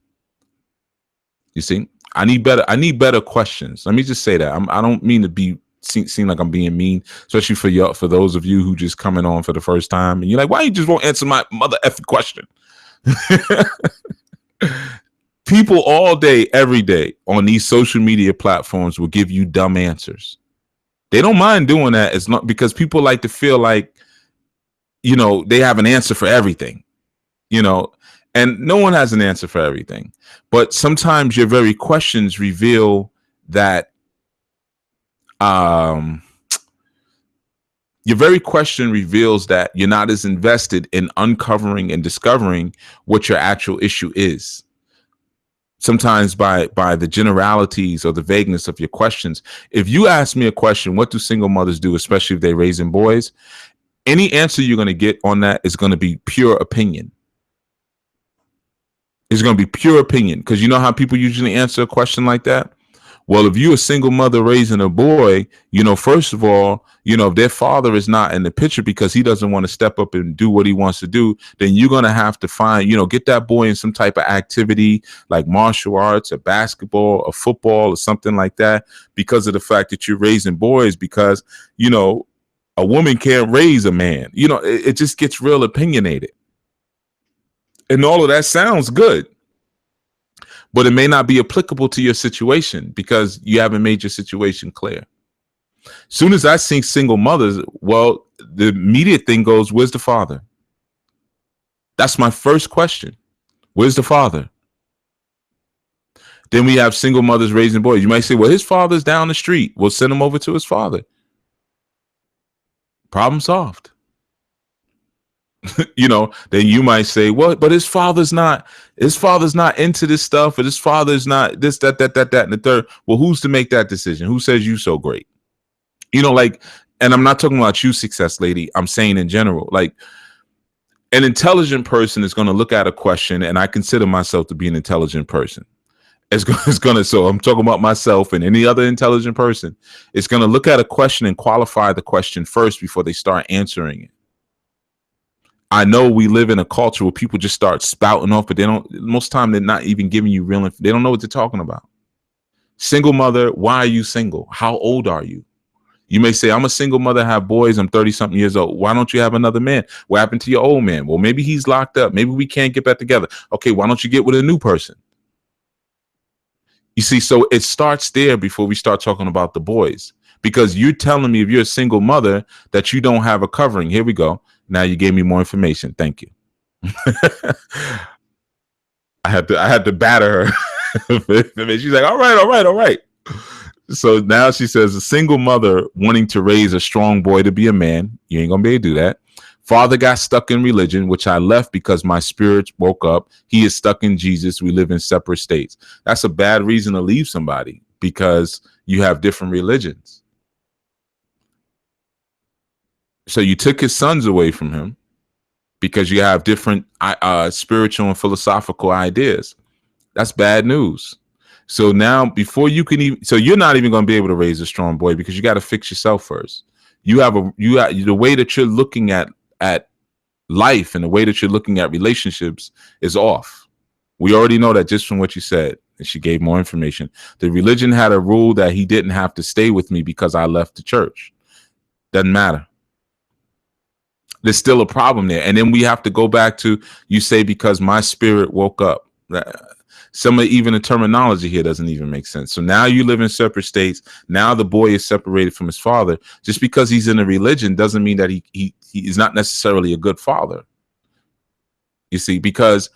You see, I need better questions. Let me just say that. I don't mean to be seem like I'm being mean, especially for those of you who just coming on for the first time and you're like, why you just won't answer my mother effing question? People all day, every day on these social media platforms will give you dumb answers. They don't mind doing that. It's not because people like to feel like, they have an answer for everything, and no one has an answer for everything. But sometimes your very questions reveal that your very question reveals that you're not as invested in uncovering and discovering what your actual issue is. Sometimes by the generalities or the vagueness of your questions. If you ask me a question, what do single mothers do, especially if they're raising boys? Any answer you're going to get on that is going to be pure opinion. It's going to be pure opinion, because you know how people usually answer a question like that? Well, if you're a single mother raising a boy, first of all, if their father is not in the picture because he doesn't want to step up and do what he wants to do, then you're going to have to find, get that boy in some type of activity like martial arts or basketball or football or something like that, because of the fact that you're raising boys, because, a woman can't raise a man. It just gets real opinionated. And all of that sounds good, but it may not be applicable to your situation because you haven't made your situation clear. Soon as I see single mothers, well, the immediate thing goes, where's the father? That's my first question. Where's the father? Then we have single mothers raising boys. You might say, well, his father's down the street. We'll send him over to his father. Problem solved. Then you might say, well, but his father's not into this stuff, or his father's not this, that, and the third. Well, who's to make that decision? Who says you so great? And I'm not talking about you, Success Lady. I'm saying in general, like, an intelligent person is going to look at a question, and I consider myself to be an intelligent person. So I'm talking about myself and any other intelligent person. It's going to look at a question and qualify the question first before they start answering it. I know we live in a culture where people just start spouting off, but most time they're not even giving you real info. They don't know what they're talking about. Single mother, why are you single? How old are you? You may say, I'm a single mother, have boys, I'm 30 something years old. Why don't you have another man? What happened to your old man? Well, maybe he's locked up. Maybe we can't get back together. Okay, why don't you get with a new person? You see, so it starts there before we start talking about the boys, because you're telling me, if you're a single mother, that you don't have a covering. Here we go. Now you gave me more information. Thank you. I had to batter her. She's like, all right. So now she says, a single mother wanting to raise a strong boy to be a man. You ain't gonna be able to do that. Father got stuck in religion, which I left because my spirit woke up. He is stuck in Jesus. We live in separate states. That's a bad reason to leave somebody, because you have different religions. So you took his sons away from him because you have different spiritual and philosophical ideas. That's bad news. So now, before you can even, so you're not even going to be able to raise a strong boy, because you got to fix yourself first. You have the way that you're looking at life and the way that you're looking at relationships is off. We already know that just from what you said. And she gave more information. The religion had a rule that he didn't have to stay with me because I left the church. Doesn't matter. There's still a problem there. And then we have to go back to, you say, because my spirit woke up. Even the terminology here doesn't even make sense. So now you live in separate states. Now the boy is separated from his father. Just because he's in a religion doesn't mean that he is not necessarily a good father. You see, because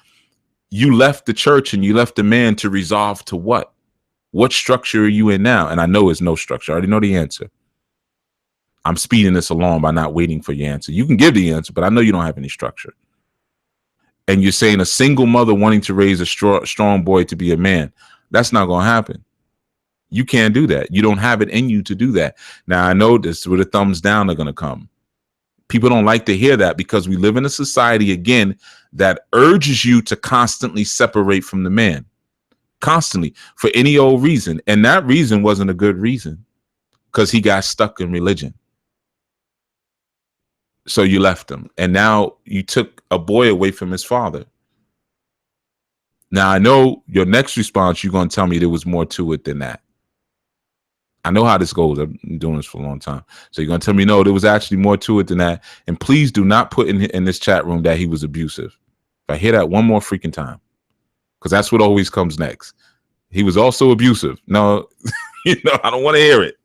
you left the church and you left the man to resolve to what? What structure are you in now? And I know it's no structure. I already know the answer. I'm speeding this along by not waiting for your answer. You can give the answer, but I know you don't have any structure. And you're saying a single mother wanting to raise a strong boy to be a man. That's not going to happen. You can't do that. You don't have it in you to do that. Now, I know this where the thumbs down are going to come. People don't like to hear that because we live in a society, again, that urges you to constantly separate from the man, constantly, for any old reason. And that reason wasn't a good reason because he got stuck in religion. So you left him. And now you took a boy away from his father. Now, I know your next response, you're going to tell me there was more to it than that. I know how this goes. I've been doing this for a long time. So you're going to tell me, no, there was actually more to it than that. And please do not put in this chat room that he was abusive. If I hear that one more freaking time, because that's what always comes next. He was also abusive. No, I don't want to hear it.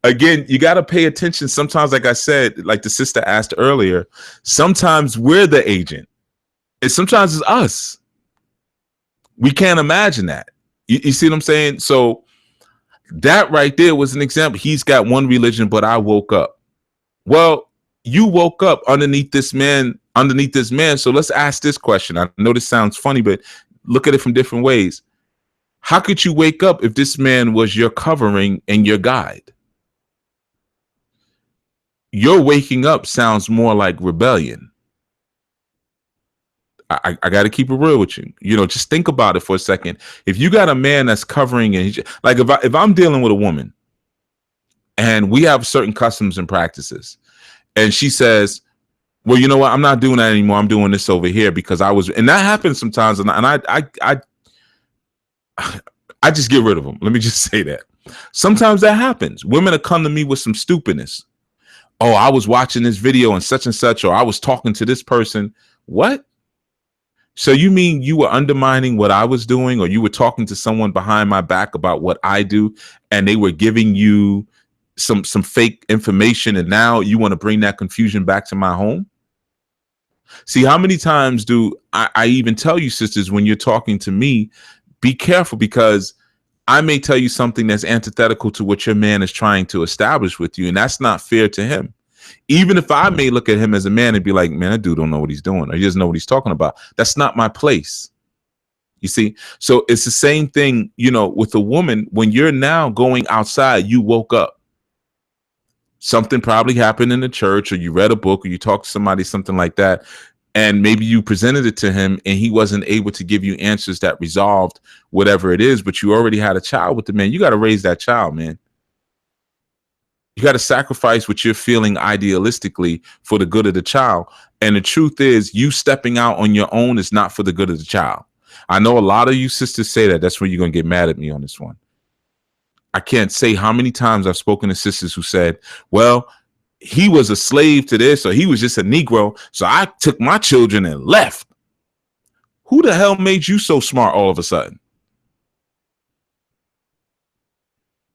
Again, you got to pay attention. Sometimes, like I said, like the sister asked earlier, sometimes we're the agent. And sometimes it's us. We can't imagine that. You see what I'm saying? So that right there was an example. He's got one religion, but I woke up. Well, you woke up underneath this man. So let's ask this question. I know this sounds funny, but look at it from different ways. How could you wake up if this man was your covering and your guide? Your waking up sounds more like rebellion. I got to keep it real with you. Just think about it for a second. If you got a man that's covering, and like if I'm dealing with a woman and we have certain customs and practices, and she says, well, you know what? I'm not doing that anymore. I'm doing this over here because and that happens sometimes. And I just get rid of them. Let me just say that. Sometimes that happens. Women will come to me with some stupidness. Oh, I was watching this video and such, or I was talking to this person. What? So you mean you were undermining what I was doing, or you were talking to someone behind my back about what I do, and they were giving you some fake information, and now you want to bring that confusion back to my home? See, how many times do I even tell you, sisters, when you're talking to me, be careful, because I may tell you something that's antithetical to what your man is trying to establish with you, and that's not fair to him. Even if I may look at him as a man and be like, man, that dude don't know what he's doing, or he doesn't know what he's talking about. That's not my place. You see? So it's the same thing, with a woman. When you're now going outside, you woke up. Something probably happened in the church, or you read a book, or you talked to somebody, something like that. And maybe you presented it to him and he wasn't able to give you answers that resolved whatever it is, but you already had a child with the man. You got to raise that child, man. You got to sacrifice what you're feeling idealistically for the good of the child. And the truth is, you stepping out on your own is not for the good of the child. I know a lot of you sisters say that. That's where you're going to get mad at me on this one. I can't say how many times I've spoken to sisters who said, well, he was a slave to this, or he was just a Negro, so I took my children and left. Who the hell made you so smart all of a sudden?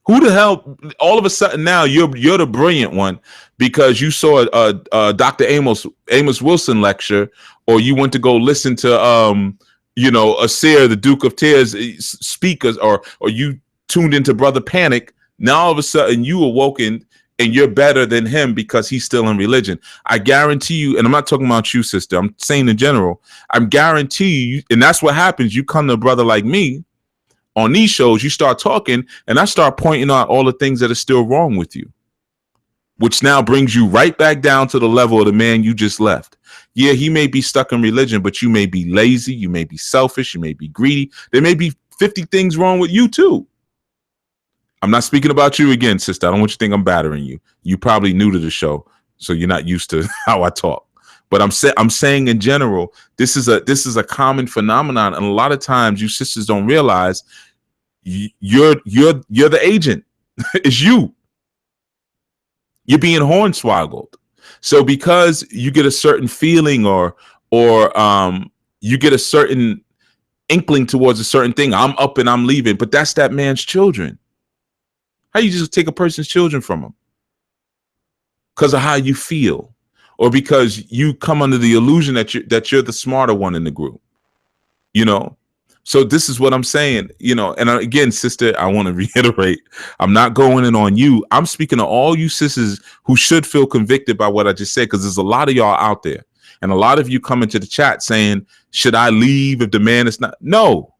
Who the hell, all of a sudden now you're the brilliant one because you saw a Dr. Amos Wilson lecture, or you went to go listen to Asir, the Duke of Tears speakers, or you tuned into Brother Panic. Now all of a sudden you awoken and you're better than him because he's still in religion. I guarantee you, and I'm not talking about you, sister, I'm saying in general, I'm guarantee you, and that's what happens. You come to a brother like me on these shows, you start talking, and I start pointing out all the things that are still wrong with you, which now brings you right back down to the level of the man you just left. Yeah, he may be stuck in religion, but you may be lazy, you may be selfish, you may be greedy. There may be 50 things wrong with you too. I'm not speaking about you again, sister. I don't want you to think I'm battering you. You probably new to the show, so you're not used to how I talk. But I'm saying in general, this is a common phenomenon, and a lot of times you sisters don't realize you're the agent. It's you. You're being hornswoggled. So because you get a certain feeling or you get a certain inkling towards a certain thing, I'm up and I'm leaving, but that's that man's children. How you just take a person's children from them? Because of how you feel, or because you come under the illusion that you're the smarter one in the group, So this is what I'm saying, and again, sister, I want to reiterate, I'm not going in on you. I'm speaking to all you sisters who should feel convicted by what I just said, because there's a lot of y'all out there, and a lot of you come into the chat saying, should I leave if the man is not? No.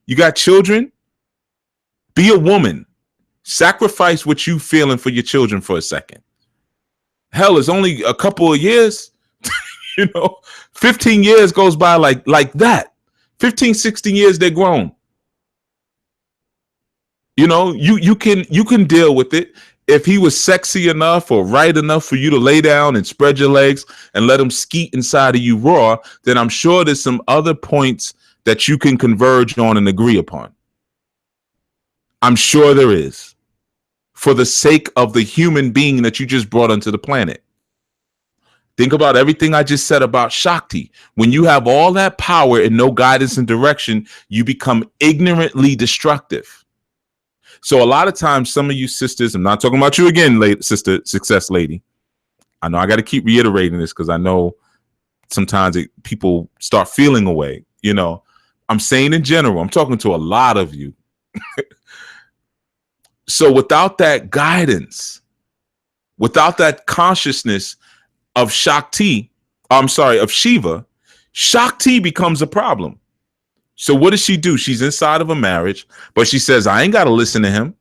You got children? Be a woman. Sacrifice what you feeling for your children for a second. Hell, it's only a couple of years. 15 years goes by like that. 15, 16 years, they're grown. You can deal with it. If he was sexy enough or right enough for you to lay down and spread your legs and let him skeet inside of you raw, then I'm sure there's some other points that you can converge on and agree upon. I'm sure there is, for the sake of the human being that you just brought onto the planet. Think about everything I just said about Shakti. When you have all that power and no guidance and direction, you become ignorantly destructive. So a lot of times, some of you sisters, I'm not talking about you again, sister success lady. I know I got to keep reiterating this because I know sometimes people start feeling away. I'm saying in general, I'm talking to a lot of you. So without that guidance, without that consciousness of Shakti, of Shiva, Shakti becomes a problem. So what does she do? She's inside of a marriage, but she says, I ain't got to listen to him.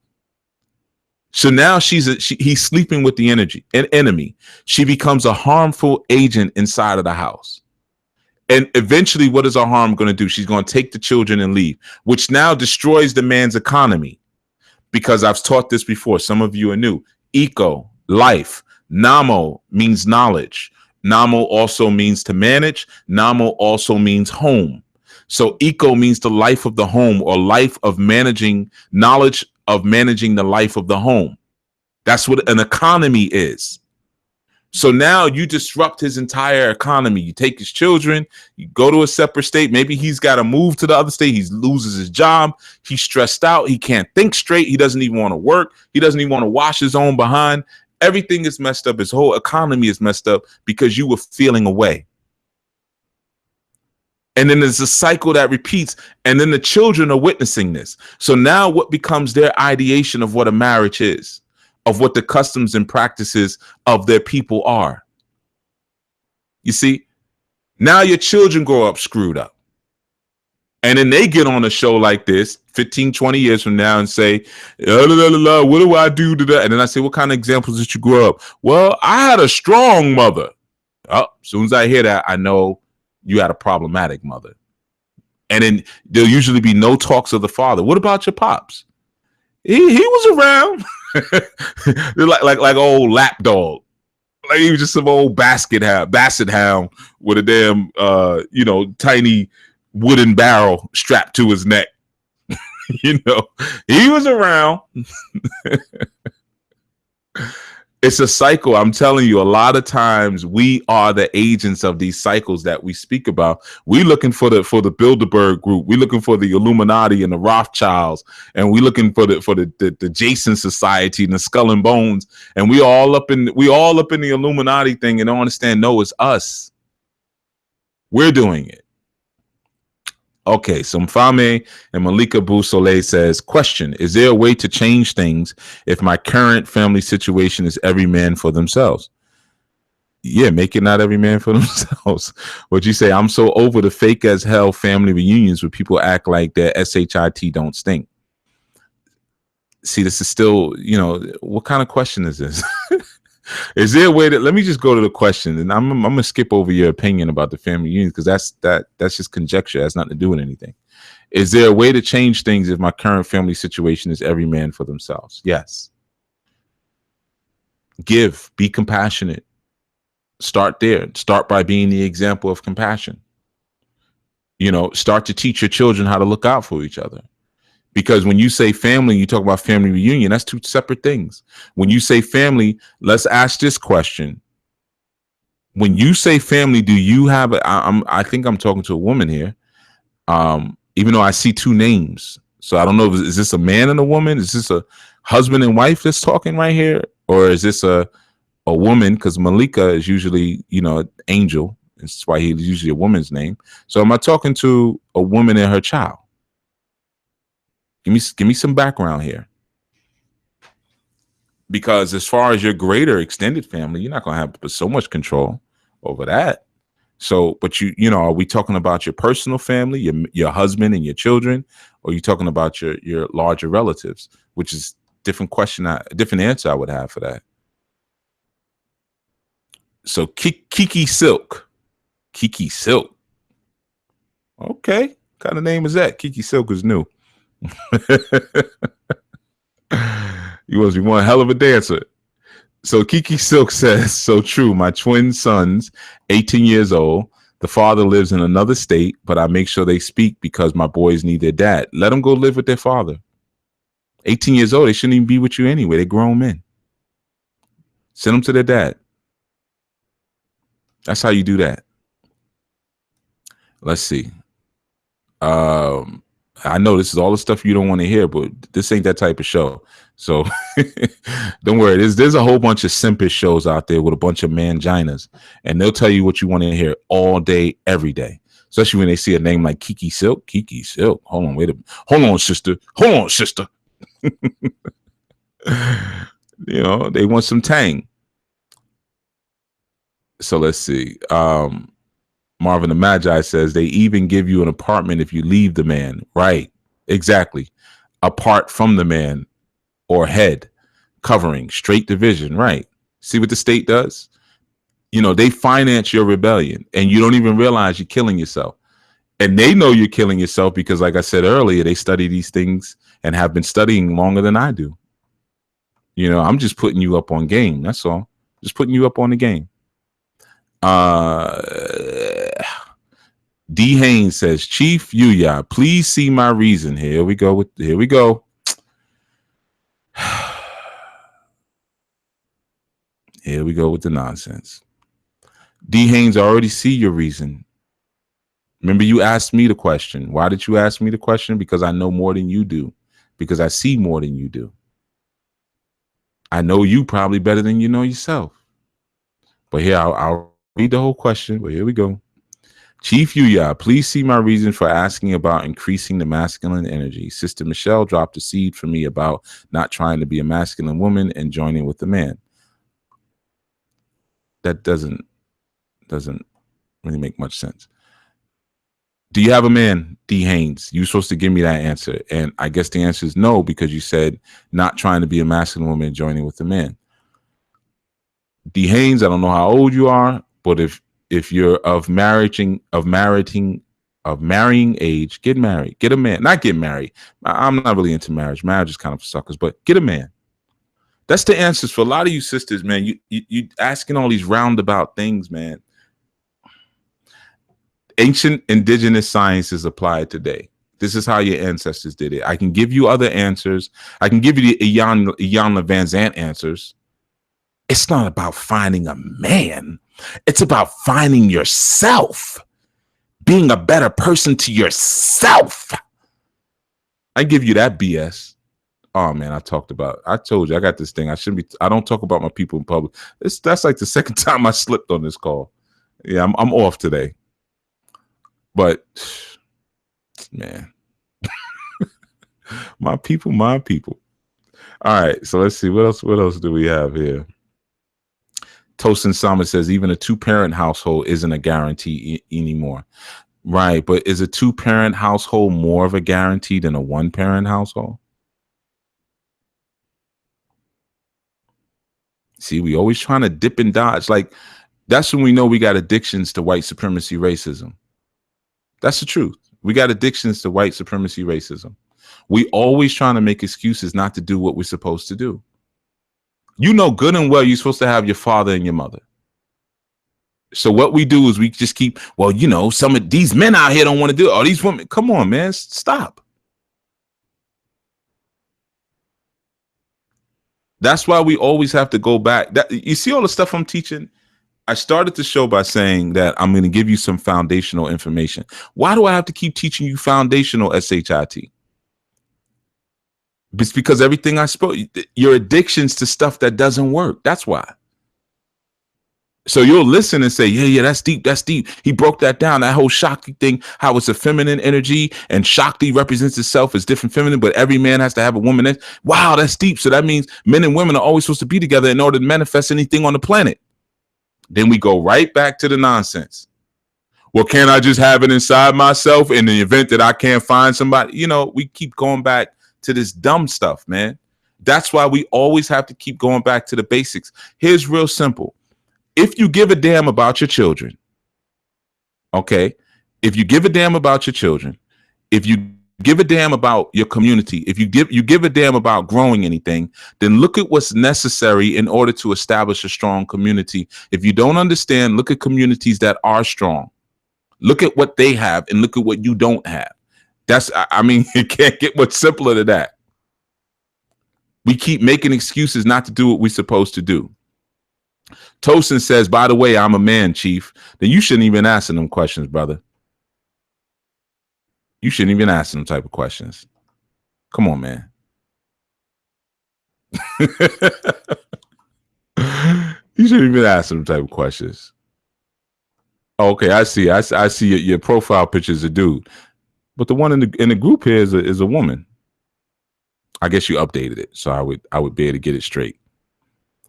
So now he's sleeping with the enemy. She becomes a harmful agent inside of the house. And eventually, what is her harm going to do? She's going to take the children and leave, which now destroys the man's economy. Because I've taught this before. Some of you are new. Eco, life. Namo means knowledge. Namo also means to manage. Namo also means home. So eco means the life of the home, or life of managing, knowledge of managing the life of the home. That's what an economy is. So now you disrupt his entire economy. You take his children, you go to a separate state. Maybe he's got to move to the other state. He loses his job. He's stressed out. He can't think straight. He doesn't even want to work. He doesn't even want to wash his own behind. Everything is messed up. His whole economy is messed up because you were feeling away. And then there's a cycle that repeats, and then the children are witnessing this. So now what becomes their ideation of what a marriage is, of what the customs and practices of their people are? You see, now your children grow up screwed up. And then they get on a show like this 15, 20 years from now and say, what do I do to that? And then I say, what kind of examples did you grow up? Well, I had a strong mother. Oh, as soon as I hear that, I know you had a problematic mother. And then there'll usually be no talks of the father. What about your pops? He was around. like old lap dog. Like he was just some old basset hound with a damn tiny wooden barrel strapped to his neck. He was around. It's a cycle. I'm telling you, a lot of times we are the agents of these cycles that we speak about. We looking for the Bilderberg group. We looking for the Illuminati and the Rothschilds, and we looking for the Jason Society and the Skull and Bones. And we all up in the Illuminati thing and don't understand. No, it's us. We're doing it. Okay, so Mfame and Malika Boussolet says, question, is there a way to change things if my current family situation is every man for themselves? Yeah, make it not every man for themselves. What you say, I'm so over the fake as hell family reunions where people act like their SHIT don't stink. See, this is still, what kind of question is this? Is there a way that, let me just go to the question, and I'm gonna skip over your opinion about the family union because that's just conjecture. It has nothing to do with anything. Is there a way to change things if my current family situation is every man for themselves? Yes. Give, be compassionate. Start there. Start by being the example of compassion. Start to teach your children how to look out for each other. Because when you say family, you talk about family reunion, that's two separate things. When you say family, let's ask this question. When you say family, do you have I think I'm talking to a woman here. Even though I see two names. So I don't know, is this a man and a woman? Is this a husband and wife that's talking right here? Or is this a woman? Because Malika is usually, angel. That's why he's usually a woman's name. So am I talking to a woman and her child? Give me some background here. Because as far as your greater extended family, you're not going to have so much control over that. So, but you know, are we talking about your personal family, your husband and your children, or are you talking about your larger relatives? Which is different question, different answer I would have for that. So Kiki Silk. Okay, what kind of name is that? Kiki Silk is new. You must be one hell of a dancer. So Kiki Silk says, so true. My twin sons, 18 years old. The father lives in another state, but I make sure they speak because my boys need their dad. Let them go live with their father. 18 years old, they shouldn't even be with you anyway. They're grown men. Send them to their dad. That's how you do that. Let's see. I know this is all the stuff you don't want to hear, but this ain't that type of show. So don't worry. There's a whole bunch of simpish shows out there with a bunch of manginas, and they'll tell you what you want to hear all day, every day. Especially when they see a name like Kiki Silk. Kiki Silk. Hold on, wait a minute. Hold on, sister. You know, they want some tang. So let's see. Marvin the Magi says they even give you an apartment if you leave the man. Right. Exactly. Apart from the man or head covering straight division. Right. See what the state does? You know, they finance your rebellion and you don't even realize you're killing yourself. And they know you're killing yourself because, like I said earlier, they study these things and have been studying longer than I do. You know, I'm just putting you up on game. That's all. Just putting you up on the game. D. Haynes says, Chief Yuya, please see my reason. Here we go. Here we go with the nonsense. D. Haynes, I already see your reason. Remember, you asked me the question. Why did you ask me the question? Because I know more than you do. Because I see more than you do. I know you probably better than you know yourself. But here, I'll read the whole question. But here we go. Chief Yuya, please see my reason for asking about increasing the masculine energy. Sister Michelle dropped a seed for me about not trying to be a masculine woman and joining with the man. That doesn't really make much sense. Do you have a man, D. Haynes? You're supposed to give me that answer. And I guess the answer is no, because you said not trying to be a masculine woman and joining with the man. D. Haynes, I don't know how old you are, but if you're of marrying age, get married. Get a man. Not get married. I'm not really into marriage. Marriage is kind of for suckers, but get a man. That's the answers for a lot of you sisters, man. You asking all these roundabout things, man. Ancient indigenous sciences apply today. This is how your ancestors did it. I can give you other answers. I can give you the Iyanla Van Zant answers. It's not about finding a man. It's about finding yourself, being a better person to yourself. I give you that BS. Oh man, I told you I got this thing. I don't talk about my people in public. That's like the second time I slipped on this call. Yeah, I'm off today. But man, my people. All right, so let's see what else do we have here. Tosin Sama says even a 2-parent household isn't a guarantee anymore. Right, but is a 2-parent household more of a guarantee than a 1-parent household? See, we always trying to dip and dodge. Like, that's when we know we got addictions to white supremacy racism. That's the truth. We got addictions to white supremacy racism. We always trying to make excuses not to do what we're supposed to do. You know good and well you're supposed to have your father and your mother. So what we do is we just keep, well, you know, some of these men out here don't want to do it. Oh, these women, come on, man, stop. That's why we always have to go back. You see all the stuff I'm teaching? I started the show by saying that I'm going to give you some foundational information. Why do I have to keep teaching you foundational SHIT? It's because everything I spoke, your addictions to stuff that doesn't work. That's why. So you'll listen and say, yeah, that's deep. He broke that down. That whole Shakti thing, how it's a feminine energy and Shakti represents itself as different feminine, but every man has to have a woman. Wow, that's deep. So that means men and women are always supposed to be together in order to manifest anything on the planet. Then we go right back to the nonsense. Well, can't I just have it inside myself in the event that I can't find somebody? You know, we keep going back to this dumb stuff, man. That's why we always have to keep going back to the basics. Here's real simple. If you give a damn about your children, okay, if you give a damn about your children, if you give a damn about your community, if you give a damn about growing anything, then look at what's necessary in order to establish a strong community. If you don't understand, look at communities that are strong. Look at what they have and look at what you don't have. I mean, it can't get much simpler than that. We keep making excuses not to do what we're supposed to do. Tosin says, by the way, I'm a man, Chief. Then you shouldn't even ask them questions, brother. You shouldn't even ask them type of questions. Come on, man. You shouldn't even ask them type of questions. Okay, I see. I see your profile picture is a dude, but the one in the group here is a woman. I guess you updated it, so I would be able to get it straight.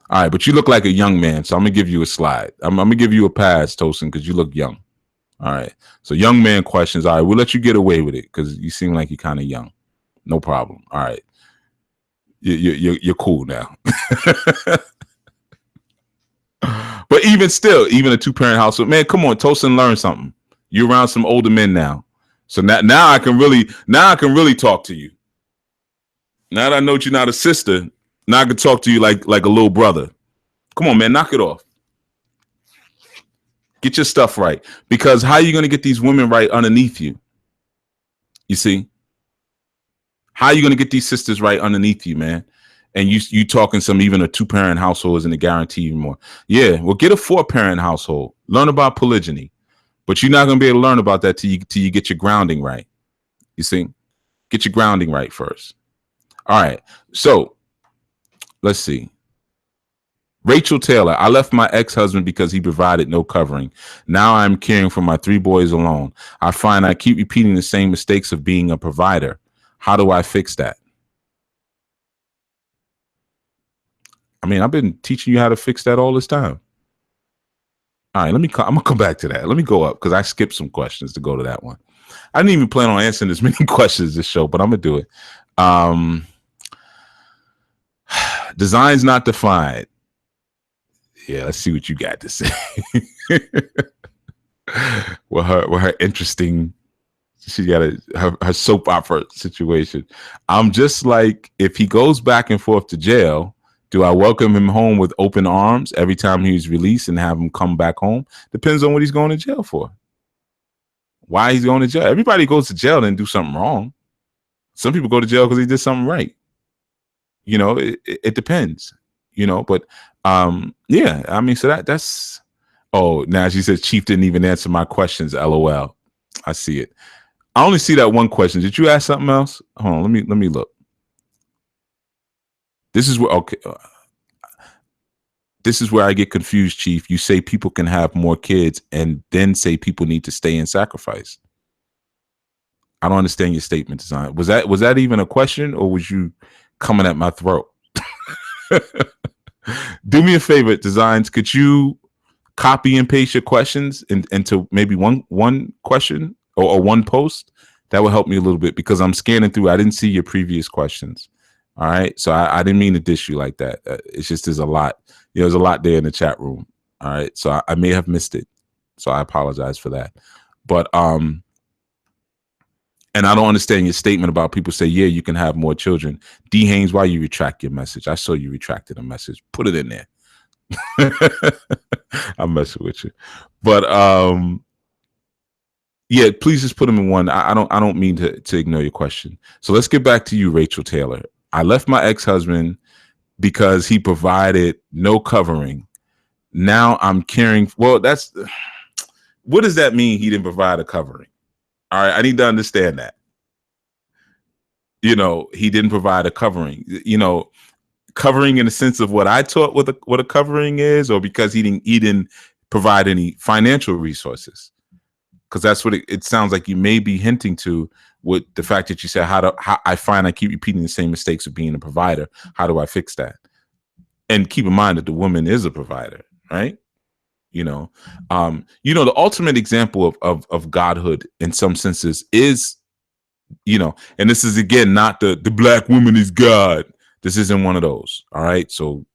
All right, but you look like a young man, so I'm gonna give you a slide. I'm gonna give you a pass, Tosin, because you look young. All right, so young man questions. All right, we'll let you get away with it because you seem like you're kind of young. No problem. All right, you're cool now. But even still, even a 2-parent household, man, come on, Tosin, learn something. You're around some older men now, so now I can really talk to you. Now that I know you're not a sister, now I can talk to you like a little brother. Come on, man, knock it off. Get your stuff right. Because how are you going to get these women right underneath you? You see? How are you going to get these sisters right underneath you, man? And you talking some even a 2-parent household isn't a guarantee anymore. Yeah, well, get a 4-parent household. Learn about polygyny. But you're not going to be able to learn about that till you get your grounding right. You see? Get your grounding right first. All right. So let's see. Rachel Taylor, I left my ex-husband because he provided no covering. Now I'm caring for my 3 boys alone. I find I keep repeating the same mistakes of being a provider. How do I fix that? I mean, I've been teaching you how to fix that all this time. All right, I'm gonna come back to that. Let me go up because I skipped some questions to go to that one. I didn't even plan on answering as many questions this show, but I'm gonna do it. Designs not defined. Yeah, let's see what you got to say. With her interesting, she got her soap opera situation. I'm just like, if he goes back and forth to jail, do I welcome him home with open arms every time he's released and have him come back home? Depends on what he's going to jail for. Why he's going to jail. Everybody goes to jail and do something wrong. Some people go to jail because he did something right. You know, it depends. You know, but yeah, I mean, so that's. Oh, now she says Chief didn't even answer my questions. LOL. I see it. I only see that one question. Did you ask something else? Hold on, let me look. This is where okay. This is where I get confused, Chief. You say people can have more kids and then say people need to stay and sacrifice. I don't understand your statement, Design. Was that even a question, or was you coming at my throat? Do me a favor, Designs. Could you copy and paste your questions into maybe one question or one post? That would help me a little bit because I'm scanning through. I didn't see your previous questions. All right. So I didn't mean to dish you like that. It's just there's a lot. You know, there's a lot there in the chat room. All right. So I may have missed it. So I apologize for that. But and I don't understand your statement about people say, yeah, you can have more children. D. Haynes, why you retract your message? I saw you retracted a message. Put it in there. I'm messing with you. But yeah, please just put them in one. I don't mean to ignore your question. So let's get back to you, Rachel Taylor. I left my ex-husband because he provided no covering. Now I'm caring. Well, what does that mean? He didn't provide a covering. All right, I need to understand that. You know, he didn't provide a covering. You know, covering in the sense of what I taught what a covering is, or because he didn't provide any financial resources. Because that's what it sounds like you may be hinting to with the fact that you said, how I find I keep repeating the same mistakes of being a provider. How do I fix that? And keep in mind that the woman is a provider, right? The ultimate example of godhood in some senses is, and this is again not the black woman is God. This isn't one of those. All right. So,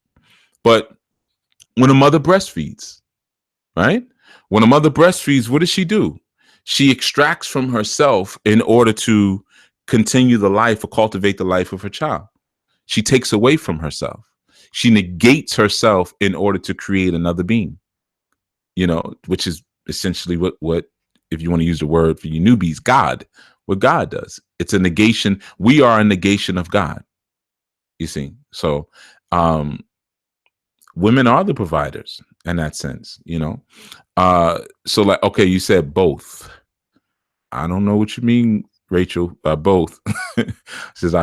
but when a mother breastfeeds, right? When a mother breastfeeds, what does she do? She extracts from herself in order to continue the life or cultivate the life of her child. She takes away from herself. She negates herself in order to create another being, which is essentially what if you want to use the word for you newbies, God, what God does. It's a negation. We are a negation of God, you see. So women are the providers in that sense, so like, okay, you said both. I don't know what you mean, Rachel. Both. Says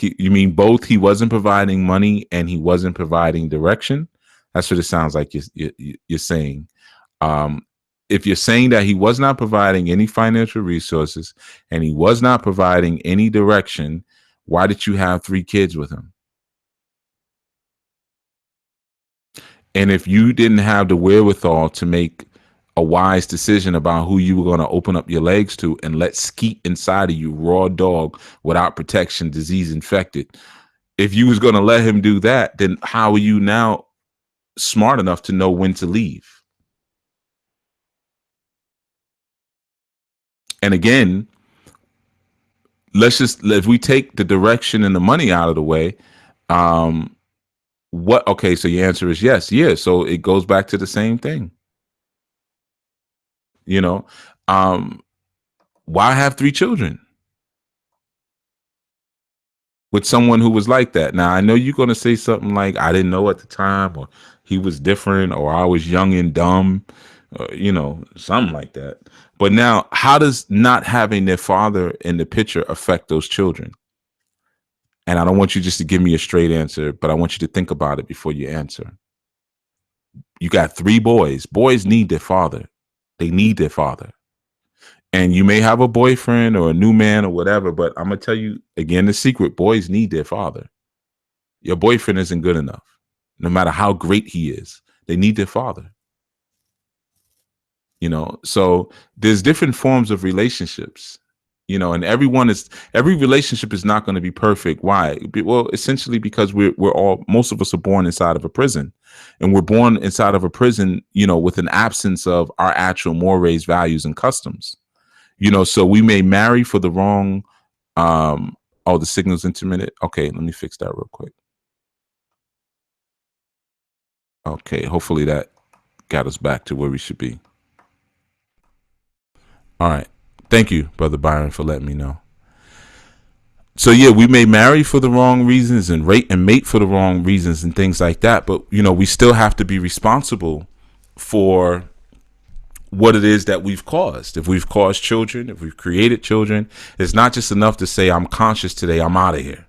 you mean both. He wasn't providing money and he wasn't providing direction. That's what it sounds like you're saying. If you're saying that he was not providing any financial resources and he was not providing any direction, why did you have 3 kids with him? And if you didn't have the wherewithal to make a wise decision about who you were going to open up your legs to and let skeet inside of you, raw dog, without protection, disease infected, if you was going to let him do that, then how are you now smart enough to know when to leave? And again, if we take the direction and the money out of the way, okay, so your answer is yes. Yeah. So it goes back to the same thing. Why have 3 children with someone who was like that? Now, I know you're going to say something like, I didn't know at the time, or he was different, or I was young and dumb, something like that. But now, how does not having their father in the picture affect those children? And I don't want you just to give me a straight answer, but I want you to think about it before you answer. You got 3 boys. Boys need their father. They need their father. And you may have a boyfriend or a new man or whatever, but I'm going to tell you again, the secret: boys need their father. Your boyfriend isn't good enough. No matter how great he is, they need their father. So there's different forms of relationships, and every relationship is not going to be perfect. Why? Well, essentially because most of us are born inside of a prison, and we're born inside of a prison, with an absence of our actual mores, values, and customs. So we may marry for the wrong. The signal's intermittent. Okay, let me fix that real quick. Okay, hopefully that got us back to where we should be. All right. Thank you, Brother Byron, for letting me know. So yeah, we may marry for the wrong reasons and mate for the wrong reasons and things like that, but we still have to be responsible for what it is that we've caused. If we've caused children, if we've created children, it's not just enough to say, I'm conscious today, I'm out of here.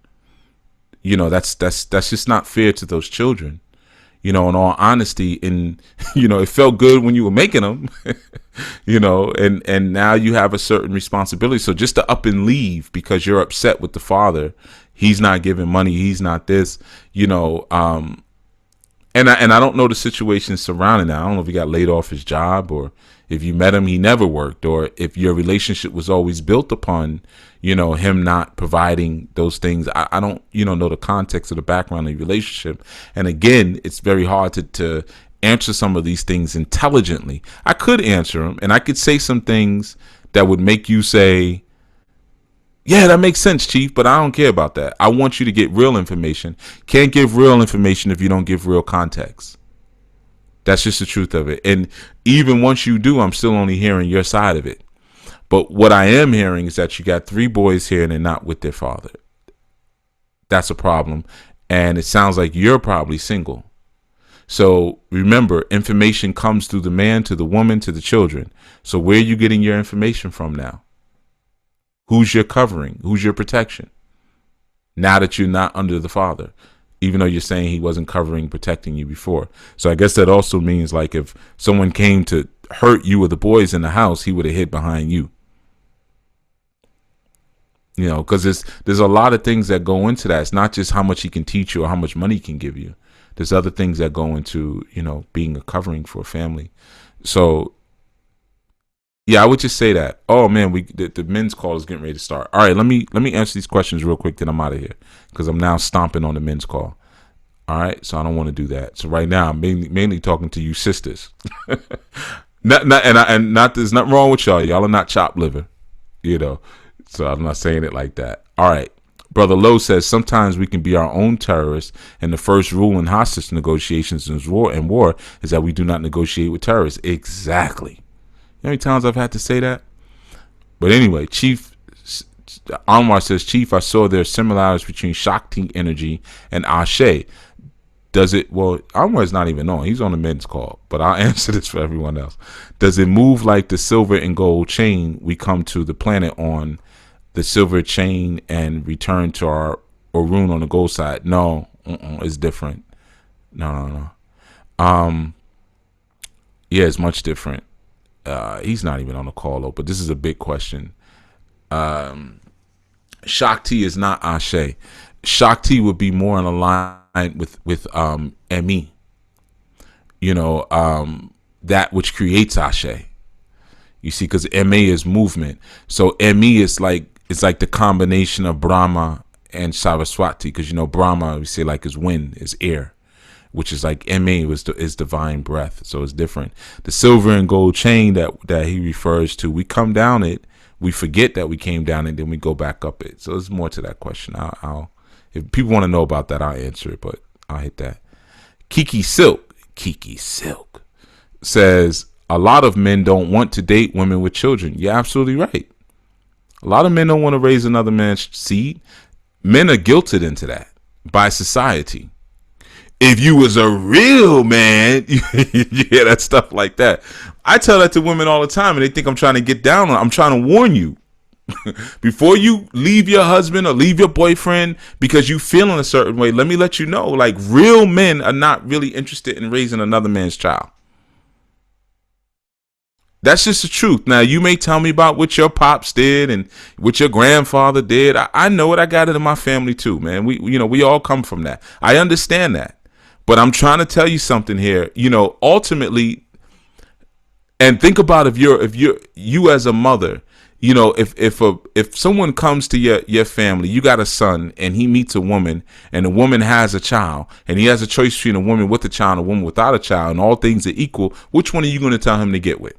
That's just not fair to those children. In all honesty, and it felt good when you were making them, and now you have a certain responsibility. So just to up and leave because you're upset with the father, he's not giving money, he's not this, and I don't know the situation surrounding that. I don't know if he got laid off his job, or if you met him, he never worked, or if your relationship was always built upon, him not providing those things. I don't, know the context of the background of the relationship. And again, it's very hard to answer some of these things intelligently. I could answer them, and I could say some things that would make you say, yeah, that makes sense, Chief, but I don't care about that. I want you to get real information. Can't give real information if you don't give real context. That's just the truth of it. And even once you do, I'm still only hearing your side of it. But what I am hearing is that you got 3 boys here and they're not with their father. That's a problem. And it sounds like you're probably single. So remember, information comes through the man, to the woman, to the children. So where are you getting your information from now? Who's your covering? Who's your protection? Now that you're not under the father, even though you're saying he wasn't covering, protecting you before. So I guess that also means, like, if someone came to hurt you or the boys in the house, he would have hid behind you. Because there's a lot of things that go into that. It's not just how much he can teach you or how much money he can give you. There's other things that go into, being a covering for a family. So yeah, I would just say that. Oh man, the men's call is getting ready to start. All right, let me answer these questions real quick, then I'm out of here because I'm now stomping on the men's call. All right, so I don't want to do that. So right now, I'm mainly talking to you sisters. Not there's nothing wrong with y'all. Y'all are not chopped liver, So I'm not saying it like that. All right. Brother Lowe says sometimes we can be our own terrorists, and the first rule in hostage negotiations and war is that we do not negotiate with terrorists. Exactly. You know how many times I've had to say that? But anyway, Chief Anwar says, Chief, I saw there are similarities between Shakti energy and Ashe. Does it, well, Anwar's not even on. He's on the men's call, but I'll answer this for everyone else. Does it move like the silver and gold chain we come to the planet on the silver chain and return to our Orun on the gold side? No, it's different. No. Yeah, it's much different. He's not even on the call though, but this is a big question. Shakti is not Ashe. Shakti would be more in alignment with Emi, that which creates Ashe. You see, because Emi is movement, so Emi is it's like the combination of Brahma and Saraswati, because Brahma we say like is wind, is air, which is like Emi is divine breath, so it's different. The silver and gold chain that he refers to, we come down it, we forget that we came down it, then we go back up it. So there's more to that question. I'll if people want to know about that, I'll answer it, but I'll hit that. Kiki Silk says, a lot of men don't want to date women with children. You're absolutely right. A lot of men don't want to raise another man's seed. Men are guilted into that by society. If you was a real man, you hear that stuff like that. I tell that to women all the time, and they think I'm trying to get down on. I'm trying to warn you. Before you leave your husband or leave your boyfriend because you feeling a certain way, let me let you know, like, real men are not really interested in raising another man's child. That's just the truth. Now, you may tell me about what your pops did and what your grandfather did. I know it. I got it in my family too, man. We all come from that. I understand that. But I'm trying to tell you something here. Ultimately, and think about if you as a mother, if someone comes to your family, you got a son and he meets a woman and the woman has a child and he has a choice between a woman with a child and a woman without a child, and all things are equal, which one are you going to tell him to get with?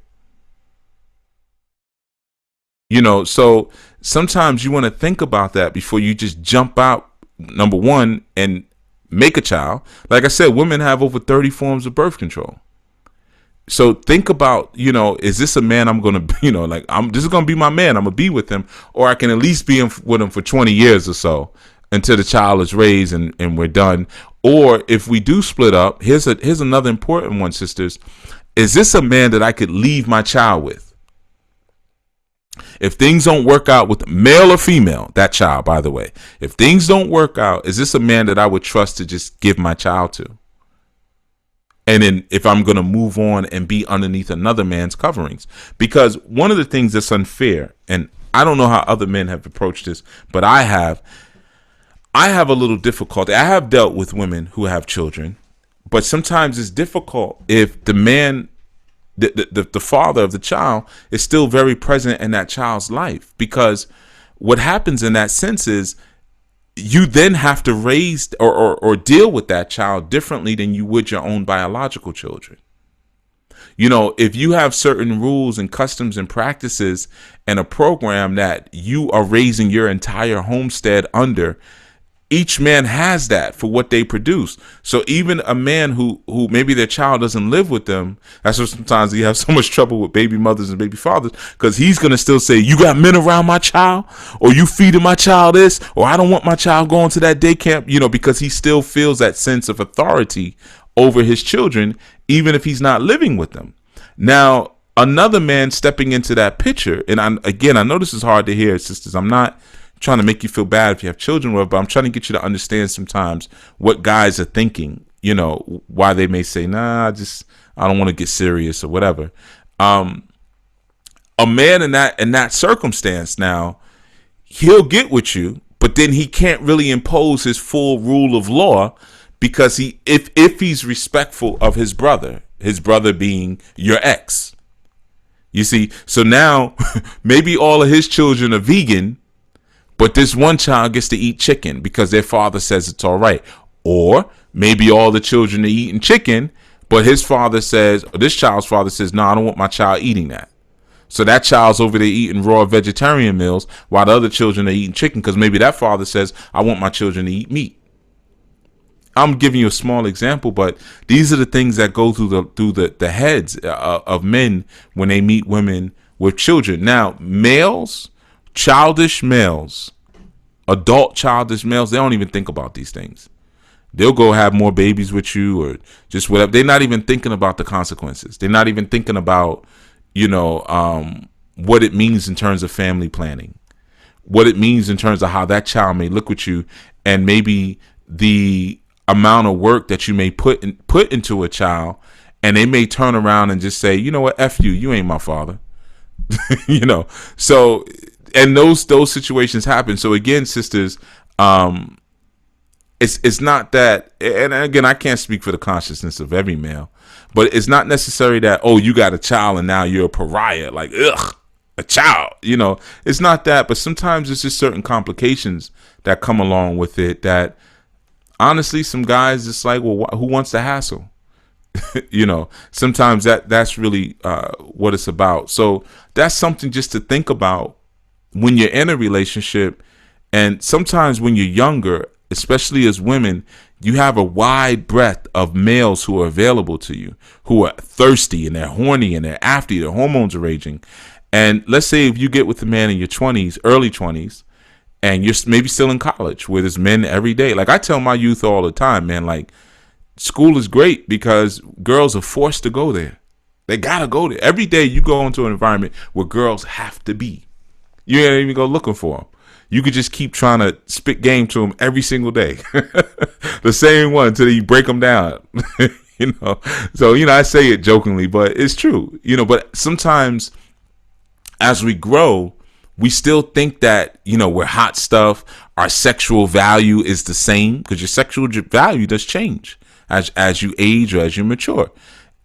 So sometimes you want to think about that before you just jump out, number one, and make a child. Like I said, women have over 30 forms of birth control. So think about, is this a man I'm going to, this is going to be my man. I'm going to be with him, or I can at least be with him for 20 years or so until the child is raised and we're done. Or if we do split up, here's another important one, sisters. Is this a man that I could leave my child with? If things don't work out with male or female, that child, by the way, if things don't work out, is this a man that I would trust to just give my child to? And then if I'm going to move on and be underneath another man's coverings, because one of the things that's unfair, and I don't know how other men have approached this, but I have a little difficulty. I have dealt with women who have children, but sometimes it's difficult if the man, the father of the child, is still very present in that child's life, because what happens in that sense is you then have to raise or deal with that child differently than you would your own biological children. If you have certain rules and customs and practices and a program that you are raising your entire homestead under, each man has that for what they produce. So even a man who maybe their child doesn't live with them, that's why sometimes you have so much trouble with baby mothers and baby fathers, because he's going to still say, you got men around my child, or you feeding my child this, or I don't want my child going to that day camp, because he still feels that sense of authority over his children, even if he's not living with them. Now, another man stepping into that picture, and I know this is hard to hear, sisters. I'm not trying to make you feel bad if you have children, but I'm trying to get you to understand sometimes what guys are thinking, why they may say, nah, I don't want to get serious or whatever. A man in that circumstance, now, he'll get with you, but then he can't really impose his full rule of law, because if he's respectful of his brother being your ex. You see, so now maybe all of his children are vegan, but this one child gets to eat chicken because their father says it's all right. Or maybe all the children are eating chicken, but his father says, or this child's father says, no, I don't want my child eating that. So that child's over there eating raw vegetarian meals while the other children are eating chicken because maybe that father says, I want my children to eat meat. I'm giving you a small example, but these are the things that go through the heads of men when they meet women with children. Now, childish males, adult childish males, they don't even think about these things. They'll go have more babies with you or just whatever. They're not even thinking about the consequences. They're not even thinking about, what it means in terms of family planning, what it means in terms of how that child may look with you, and maybe the amount of work that you may put into a child, and they may turn around and just say, you know what, F you ain't my father. So, and those situations happen. So again, sisters, it's not that, and again, I can't speak for the consciousness of every male, but it's not necessary that, oh, you got a child and now you're a pariah, like, ugh, a child, it's not that, but sometimes it's just certain complications that come along with it that honestly, some guys, it's like, well, who wants the hassle? Sometimes that's really what it's about. So that's something just to think about when you're in a relationship. And sometimes when you're younger, especially as women, you have a wide breadth of males who are available to you, who are thirsty and they're horny and they're after you, their hormones are raging. And let's say if you get with a man in your 20s, early 20s, and you're maybe still in college where there's men every day. Like I tell my youth all the time, man, like school is great because girls are forced to go there. They got to go there. Every day you go into an environment where girls have to be. You ain't even go looking for them. You could just keep trying to spit game to them every single day. The same one until you break them down. So, I say it jokingly, but it's true. But sometimes as we grow, we still think that, we're hot stuff. Our sexual value is the same because your sexual value does change as you age or as you mature.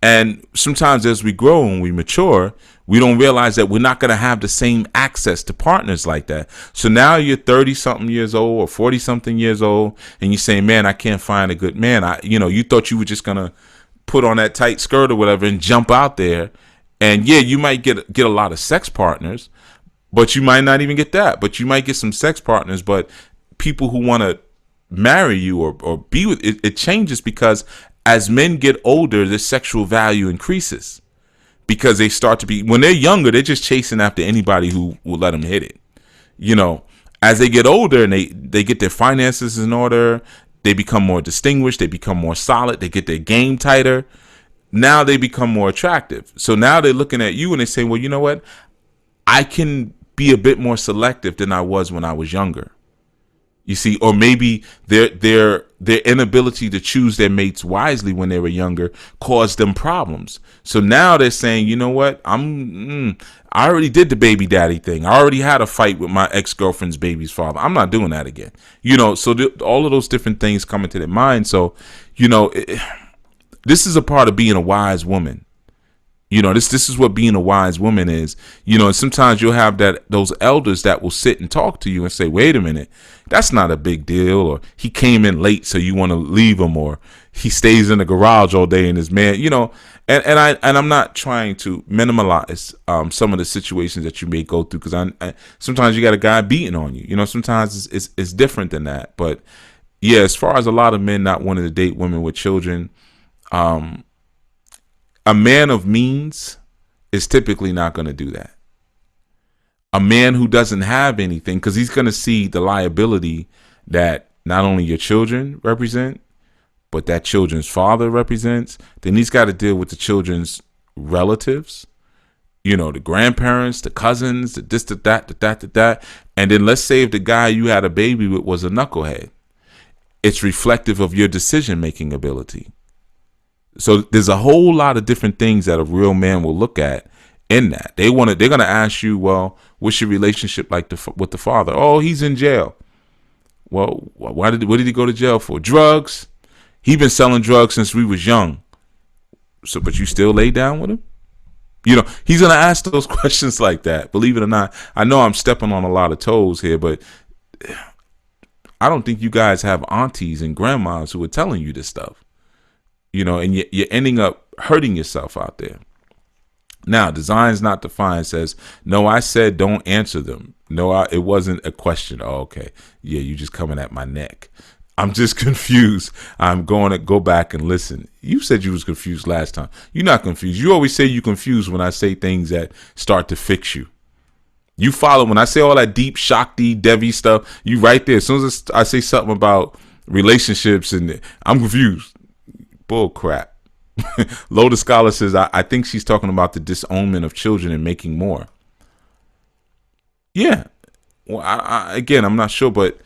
And sometimes as we grow and we mature, we don't realize that we're not going to have the same access to partners like that. So now you're 30 something years old or 40 something years old and you're saying, man, I can't find a good man. You thought you were just going to put on that tight skirt or whatever and jump out there. And yeah, you might get a lot of sex partners, but you might not even get that. But you might get some sex partners, but people who want to marry you or be with it changes because as men get older, their sexual value increases because they start to be, when they're younger, they're just chasing after anybody who will let them hit it. As they get older and they get their finances in order, they become more distinguished, they become more solid, they get their game tighter. Now they become more attractive. So now they're looking at you and they say, well, you know what? I can be a bit more selective than I was when I was younger. You see, or maybe their inability to choose their mates wisely when they were younger caused them problems. So now they're saying, you know what? I already did the baby daddy thing. I already had a fight with my ex-girlfriend's baby's father. I'm not doing that again. So all of those different things come into their mind. So, this is a part of being a wise woman. This is what being a wise woman is. And sometimes you'll have those elders that will sit and talk to you and say, wait a minute, that's not a big deal. Or he came in late, so you want to leave him, or he stays in the garage all day and his man, and I'm not trying to minimize some of the situations that you may go through. Cause I sometimes you got a guy beating on you, sometimes it's different than that. But yeah, as far as a lot of men not wanting to date women with children, a man of means is typically not going to do that. A man who doesn't have anything, because he's going to see the liability that not only your children represent, but that children's father represents. Then he's got to deal with the children's relatives, the grandparents, the cousins, the this, the that. And then let's say if the guy you had a baby with was a knucklehead, it's reflective of your decision-making ability. So there's a whole lot of different things that a real man will look at in that. They're going to ask you, well, what's your relationship like with the father? Oh, he's in jail. Well, what did he go to jail for? Drugs. He been selling drugs since we was young. So, but you still lay down with him? You know, he's going to ask those questions like that. Believe it or not, I know I'm stepping on a lot of toes here, but I don't think you guys have aunties and grandmas who are telling you this stuff. You know, and you're ending up hurting yourself out there. Now, Design's Not Defined says, no, I said don't answer them. No, it wasn't a question. Oh, okay. Yeah, you just coming at my neck. I'm just confused. I'm going to go back and listen. You said you was confused last time. You're not confused. You always say you confused when I say things that start to fix you. You follow when I say all that deep Shakti, Devi stuff. You right there. As soon as I say something about relationships and I'm confused. Bull crap. Lotus Scholar says, I think she's talking about the disownment of children and making more. Yeah. Well, again, I'm not sure, but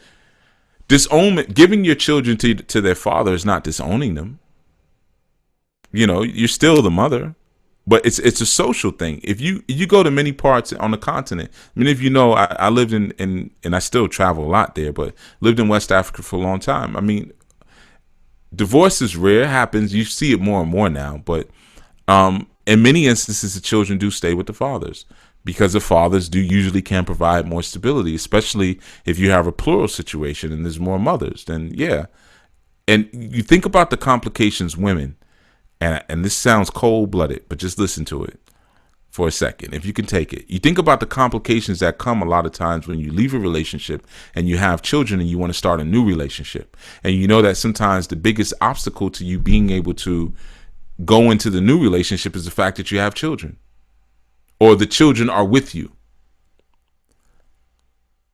disownment, giving your children to their father is not disowning them. You know, you're still the mother, but it's a social thing. If you go to many parts on the continent, I mean, if you know, I lived in and I still travel a lot there, but lived in West Africa for a long time. I mean, divorce is rare, happens. You see it more and more now, but in many instances, the children do stay with the fathers because the fathers do usually can provide more stability, especially if you have a plural situation and there's more mothers. Then yeah, and you think about the complications women, and this sounds cold-blooded, but just listen to it for a second, if you can take it. You think about the complications that come a lot of times when you leave a relationship and you have children and you want to start a new relationship. And you know that sometimes the biggest obstacle to you being able to go into the new relationship is the fact that you have children or the children are with you.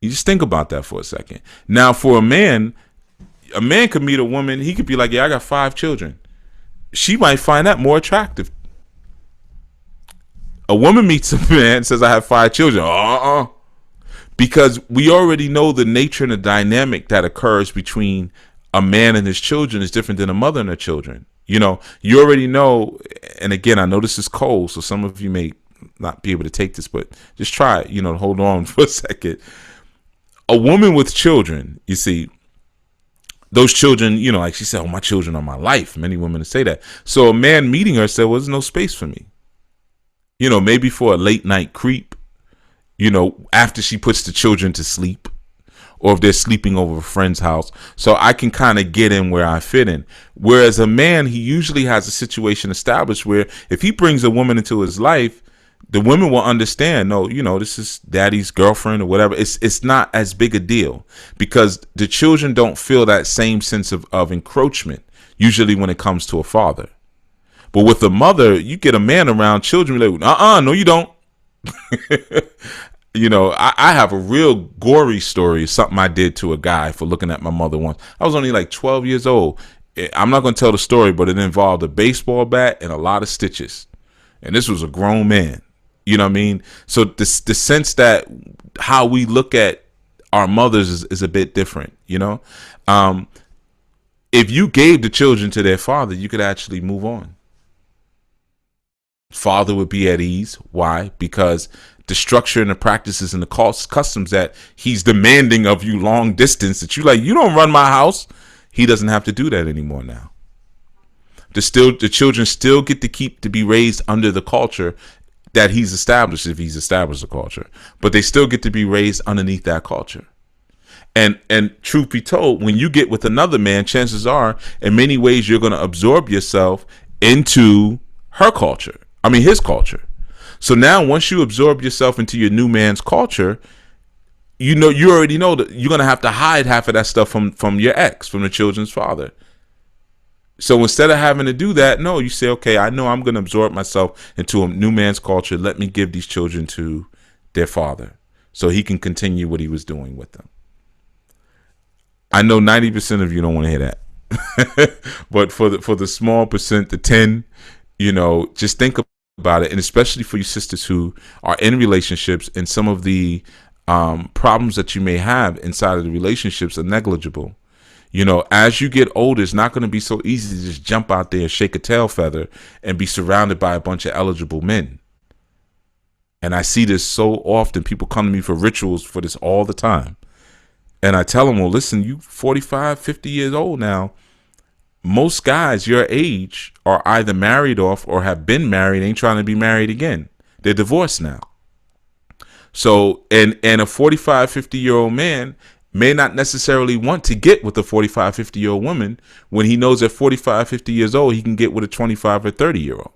You just think about that for a second. Now, for a man could meet a woman. He could be like, yeah, I got 5 children. She might find that more attractive. A woman meets a man and says, I have 5 children. Because we already know the nature and the dynamic that occurs between a man and his children is different than a mother and her children. You know, you already know, and again, I know this is cold, so some of you may not be able to take this, but just try it, hold on for a second. A woman with children, you see, those children, like she said, oh, my children are my life. Many women say that. So a man meeting her said, well, there's no space for me. Maybe for a late night creep, after she puts the children to sleep, or if they're sleeping over a friend's house. So I can kind of get in where I fit in. Whereas a man, he usually has a situation established where if he brings a woman into his life, the women will understand, no, this is daddy's girlfriend or whatever. It's not as big a deal because the children don't feel that same sense of encroachment, usually when it comes to a father. But with a mother, you get a man around children, like, no, you don't. I have a real gory story, something I did to a guy for looking at my mother once. I was only like 12 years old. I'm not going to tell the story, but it involved a baseball bat and a lot of stitches. And this was a grown man. You know what I mean? So the sense that how we look at our mothers is a bit different, If you gave the children to their father, you could actually move on. Father would be at ease. Why? Because the structure and the practices and the customs that he's demanding of you long distance, that you don't run my house. He doesn't have to do that anymore now. The children still get to be raised under the culture that he's established, if he's established a culture, but they still get to be raised underneath that culture. And truth be told, when you get with another man, chances are in many ways you're going to absorb yourself into his culture. So now once you absorb yourself into your new man's culture, you already know that you're going to have to hide half of that stuff from your ex, from the children's father. So instead of having to do that, no, you say, okay, I know I'm going to absorb myself into a new man's culture. Let me give these children to their father so he can continue what he was doing with them. I know 90% of you don't want to hear that. But for the small percent, the 10, just think about it. And especially for you sisters who are in relationships, and some of the problems that you may have inside of the relationships are negligible. As you get older, it's not going to be so easy to just jump out there and shake a tail feather and be surrounded by a bunch of eligible men. And I see this so often. People come to me for rituals for this all the time. And I tell them, well, listen, you 45, 50 years old now. most guys your age are either married off or have been married, ain't trying to be married again. They're divorced now. So, and a 45, 50-year-old man may not necessarily want to get with a 45, 50-year-old woman when he knows at 45, 50 years old, he can get with a 25 or 30-year-old.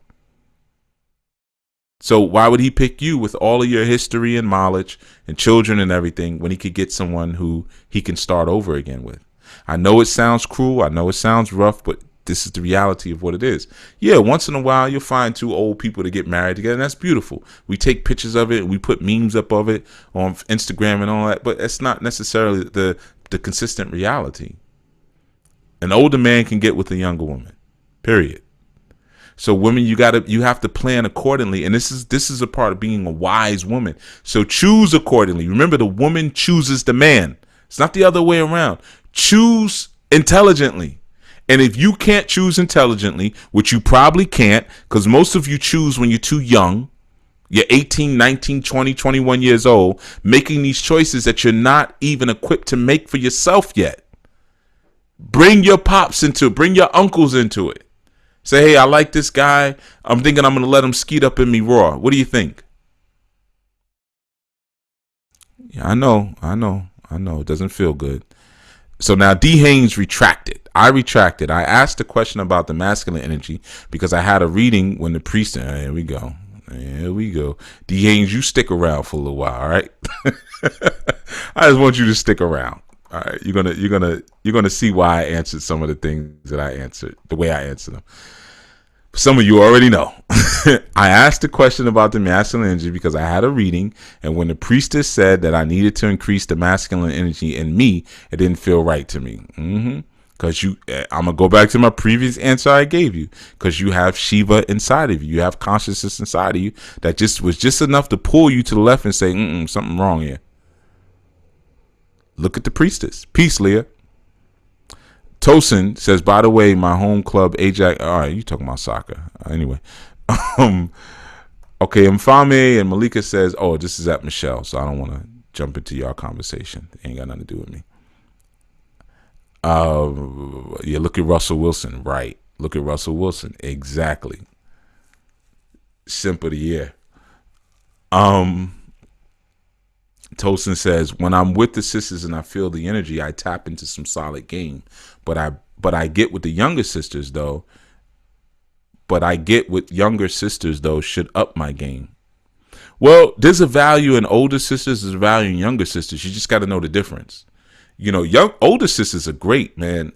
So why would he pick you with all of your history and knowledge and children and everything when he could get someone who he can start over again with? I know it sounds cruel. I know it sounds rough, but this is the reality of what it is. Yeah, once in a while you'll find two old people to get married together, and that's beautiful. We take pictures of it and we put memes up of it on Instagram and all that, but it's not necessarily the consistent reality. An older man can get with a younger woman, period. So women, you have to plan accordingly, and this is a part of being a wise woman. So choose accordingly. Remember, the woman chooses the man. It's not the other way around. Choose intelligently. And if you can't choose intelligently, which you probably can't, because most of you choose when you're too young, you're 18, 19, 20, 21 years old, making these choices that you're not even equipped to make for yourself yet. Bring your pops into it. Bring your uncles into it. Say, hey, I like this guy. I'm thinking I'm going to let him skeet up in me raw. What do you think? Yeah, I know. It doesn't feel good. So now D. Haynes retracted. I retracted. I asked a question about the masculine energy because I had a reading when the priest. Here we go. D. Haynes, you stick around for a little while, all right? I just want you to stick around. All right, you're gonna see why I answered some of the things that I answered, the way I answered them. Some of you already know. I asked a question about the masculine energy because I had a reading, and when the priestess said that I needed to increase the masculine energy in me, it didn't feel right to me. Because I'm gonna go back to my previous answer I gave you. Because you have Shiva inside of you, you have consciousness inside of you that was just enough to pull you to the left and say, something wrong here. Look at the priestess. Peace, Leah. Tosin says, by the way, my home club, Ajax. All right, you talking about soccer. Anyway. Okay, Mfame and Malika says, oh, this is at Michelle, so I don't want to jump into your conversation. It ain't got nothing to do with me. Yeah, look at Russell Wilson. Right. Look at Russell Wilson. Exactly. Simple to hear. Tosin says, when I'm with the sisters and I feel the energy, I tap into some solid game. But I get with the younger sisters though. Should up my game. Well, there's a value in older sisters, there's a value in younger sisters. You just got to know the difference. Older sisters are great, man.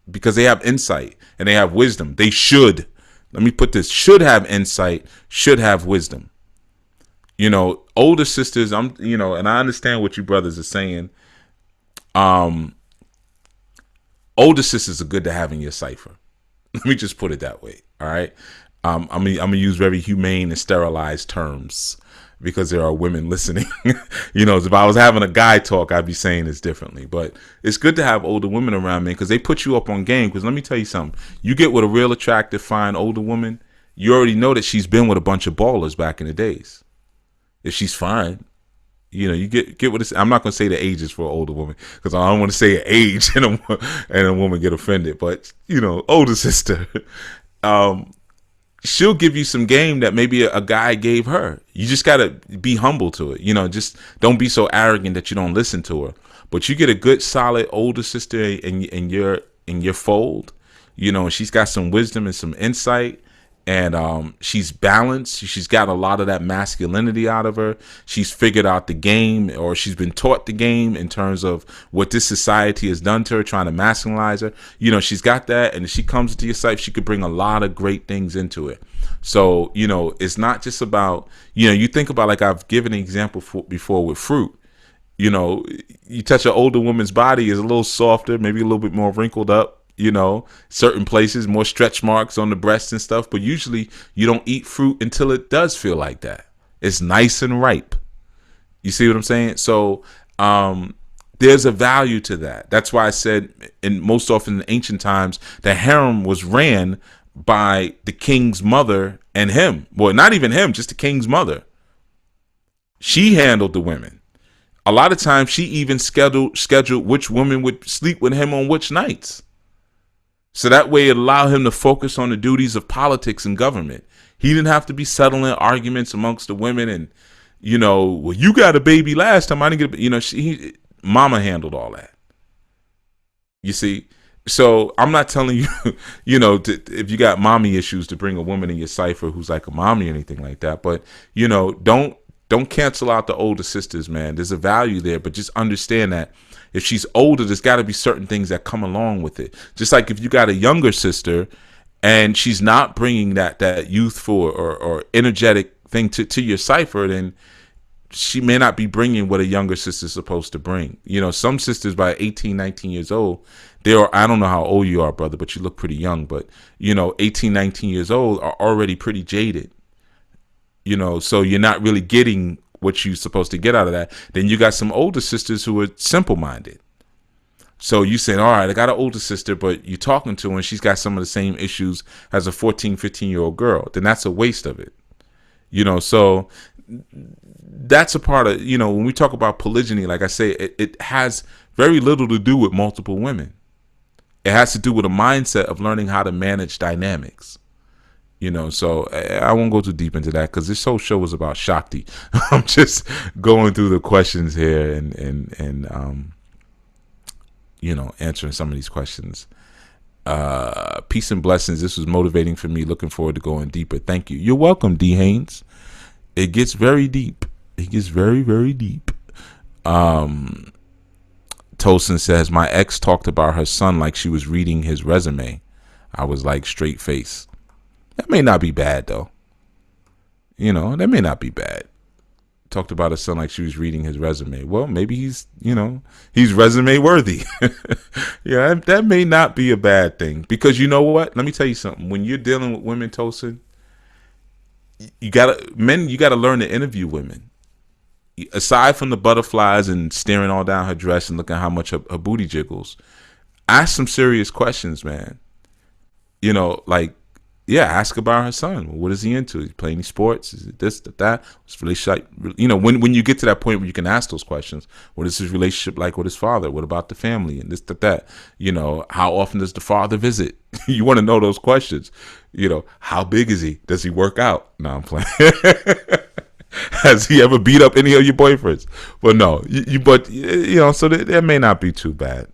Because they have insight and they have wisdom. They should. Let me put this: should have insight, should have wisdom. Older sisters, and I understand what you brothers are saying. Older sisters are good to have in your cipher. Let me just put it that way. All right. I'm gonna use very humane and sterilized terms because there are women listening. If I was having a guy talk, I'd be saying this differently. But it's good to have older women around, man, because they put you up on game. Because let me tell you something: you get with a real attractive, fine older woman, you already know that she's been with a bunch of ballers back in the days. If she's fine, you get what it's. I'm not gonna say the ages for an older woman because I don't want to say an age and a woman get offended. But older sister, she'll give you some game that maybe a guy gave her. You just gotta be humble to it. Just don't be so arrogant that you don't listen to her. But you get a good, solid older sister in your fold. She's got some wisdom and some insight. And she's balanced. She's got a lot of that masculinity out of her. She's figured out the game, or she's been taught the game in terms of what this society has done to her, trying to masculinize her. She's got that. And if she comes into your life, she could bring a lot of great things into it. So, it's not just about, you think about, like I've given an example before with fruit. You touch an older woman's body, is a little softer, maybe a little bit more wrinkled up. Certain places, more stretch marks on the breast and stuff. But usually you don't eat fruit until it does feel like that. It's nice and ripe. You see what I'm saying? So there's a value to that. That's why I said, most often in ancient times, the harem was ran by the king's mother and him. Well, not even him, just the king's mother. She handled the women. A lot of times she even scheduled which women would sleep with him on which nights. So that way it allowed him to focus on the duties of politics and government. He didn't have to be settling arguments amongst the women and, well, you got a baby last time. I didn't get mama handled all that. You see? So I'm not telling you, if you got mommy issues to bring a woman in your cipher who's like a mommy or anything like that. But, don't cancel out the older sisters, man. There's a value there, but just understand that if she's older, there's got to be certain things that come along with it. Just like if you got a younger sister and she's not bringing that youthful or energetic thing to your cipher, then she may not be bringing what a younger sister's supposed to bring. Some sisters by 18, 19 years old, I don't know how old you are, brother, but you look pretty young. But, 18, 19 years old are already pretty jaded. So you're not really getting what you're supposed to get out of that. Then you got some older sisters who are simple-minded. So you saying, all right, I got an older sister, but you're talking to her and she's got some of the same issues as a 14, 15-year-old girl. Then that's a waste of it. So that's a part of, when we talk about polygyny, like I say, it has very little to do with multiple women. It has to do with a mindset of learning how to manage dynamics. So I won't go too deep into that because this whole show was about Shakti. I'm just going through the questions here and answering some of these questions. Peace and blessings. This was motivating for me. Looking forward to going deeper. Thank you. You're welcome, D. Haynes. It gets very deep. It gets very, very deep. Tosin says, my ex talked about her son like she was reading his resume. I was like, straight face. That may not be bad, though. That may not be bad. Talked about her son like she was reading his resume. Well, maybe he's resume worthy. Yeah, that may not be a bad thing. Because you know what? Let me tell you something. When you're dealing with women, Tosin, you gotta learn to interview women. Aside from the butterflies and staring all down her dress and looking at how much her booty jiggles, ask some serious questions, man. Ask about her son. What is he into? Is he playing any sports? Is it this, that? What's relationship? When you get to that point where you can ask those questions, what is his relationship like with his father? What about the family and this, that? How often does the father visit? You want to know those questions. How big is he? Does he work out? No, I'm playing. Has he ever beat up any of your boyfriends? Well, no. So that may not be too bad.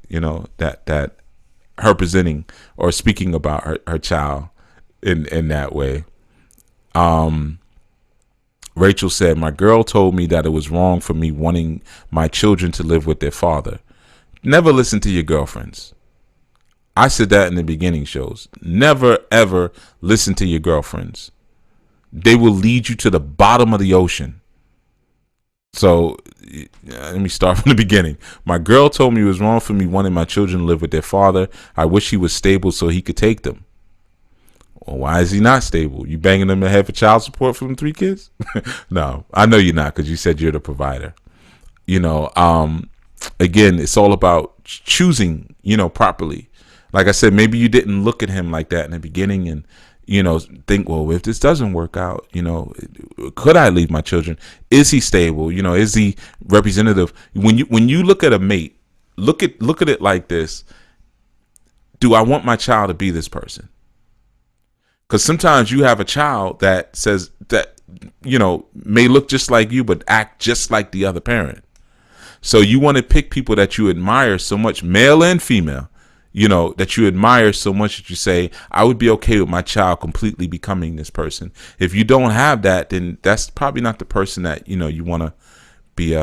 That her presenting or speaking about her child in that way. Rachel said, my girl told me that it was wrong for me wanting my children to live with their father. Never listen to your girlfriends. I said that in the beginning shows. Never, ever listen to your girlfriends. They will lead you to the bottom of the ocean. So let me start from the beginning. My girl told me it was wrong for me wanting my children to live with their father. I wish he was stable so he could take them. Well, why is he not stable? You banging him ahead for child support for them 3 kids? No, I know you're not because you said you're the provider. Again, it's all about choosing, properly. Like I said, maybe you didn't look at him like that in the beginning and, think, well, if this doesn't work out, could I leave my children? Is he stable? Is he representative? When you look at a mate, look at it like this. Do I want my child to be this person? Because sometimes you have a child that says that, may look just like you, but act just like the other parent. So you want to pick people that you admire so much, male and female, that you admire so much that you say, I would be okay with my child completely becoming this person. If you don't have that, then that's probably not the person that, you want to be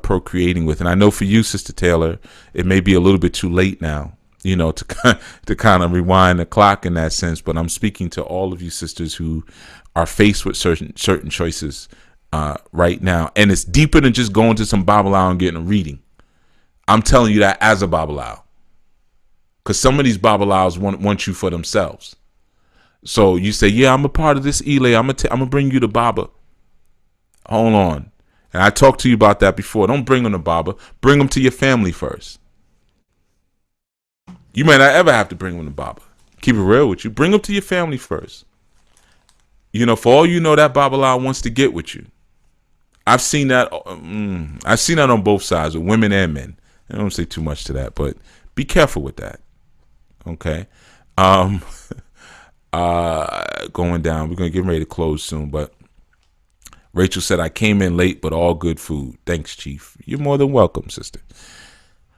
procreating with. And I know for you, Sister Taylor, it may be a little bit too late now, to kind of rewind the clock in that sense. But I'm speaking to all of you sisters who are faced with certain choices right now. And it's deeper than just going to some Babylao and getting a reading. I'm telling you that as a Babylao. Because some of these Babalaos want you for themselves. So you say, yeah, I'm a part of this Elay. I'm gonna bring you to Baba. Hold on. And I talked to you about that before. Don't bring them to Baba. Bring them to your family first. You may not ever have to bring them to Baba. Keep it real with you. Bring them to your family first. For all you know, that Babalao wants to get with you. I've seen that. I've seen that on both sides, with women and men. I don't say too much to that, but be careful with that. Okay. Um, going down. We're gonna get ready to close soon, but Rachel said I came in late, but all good food. Thanks, Chief. You're more than welcome, sister.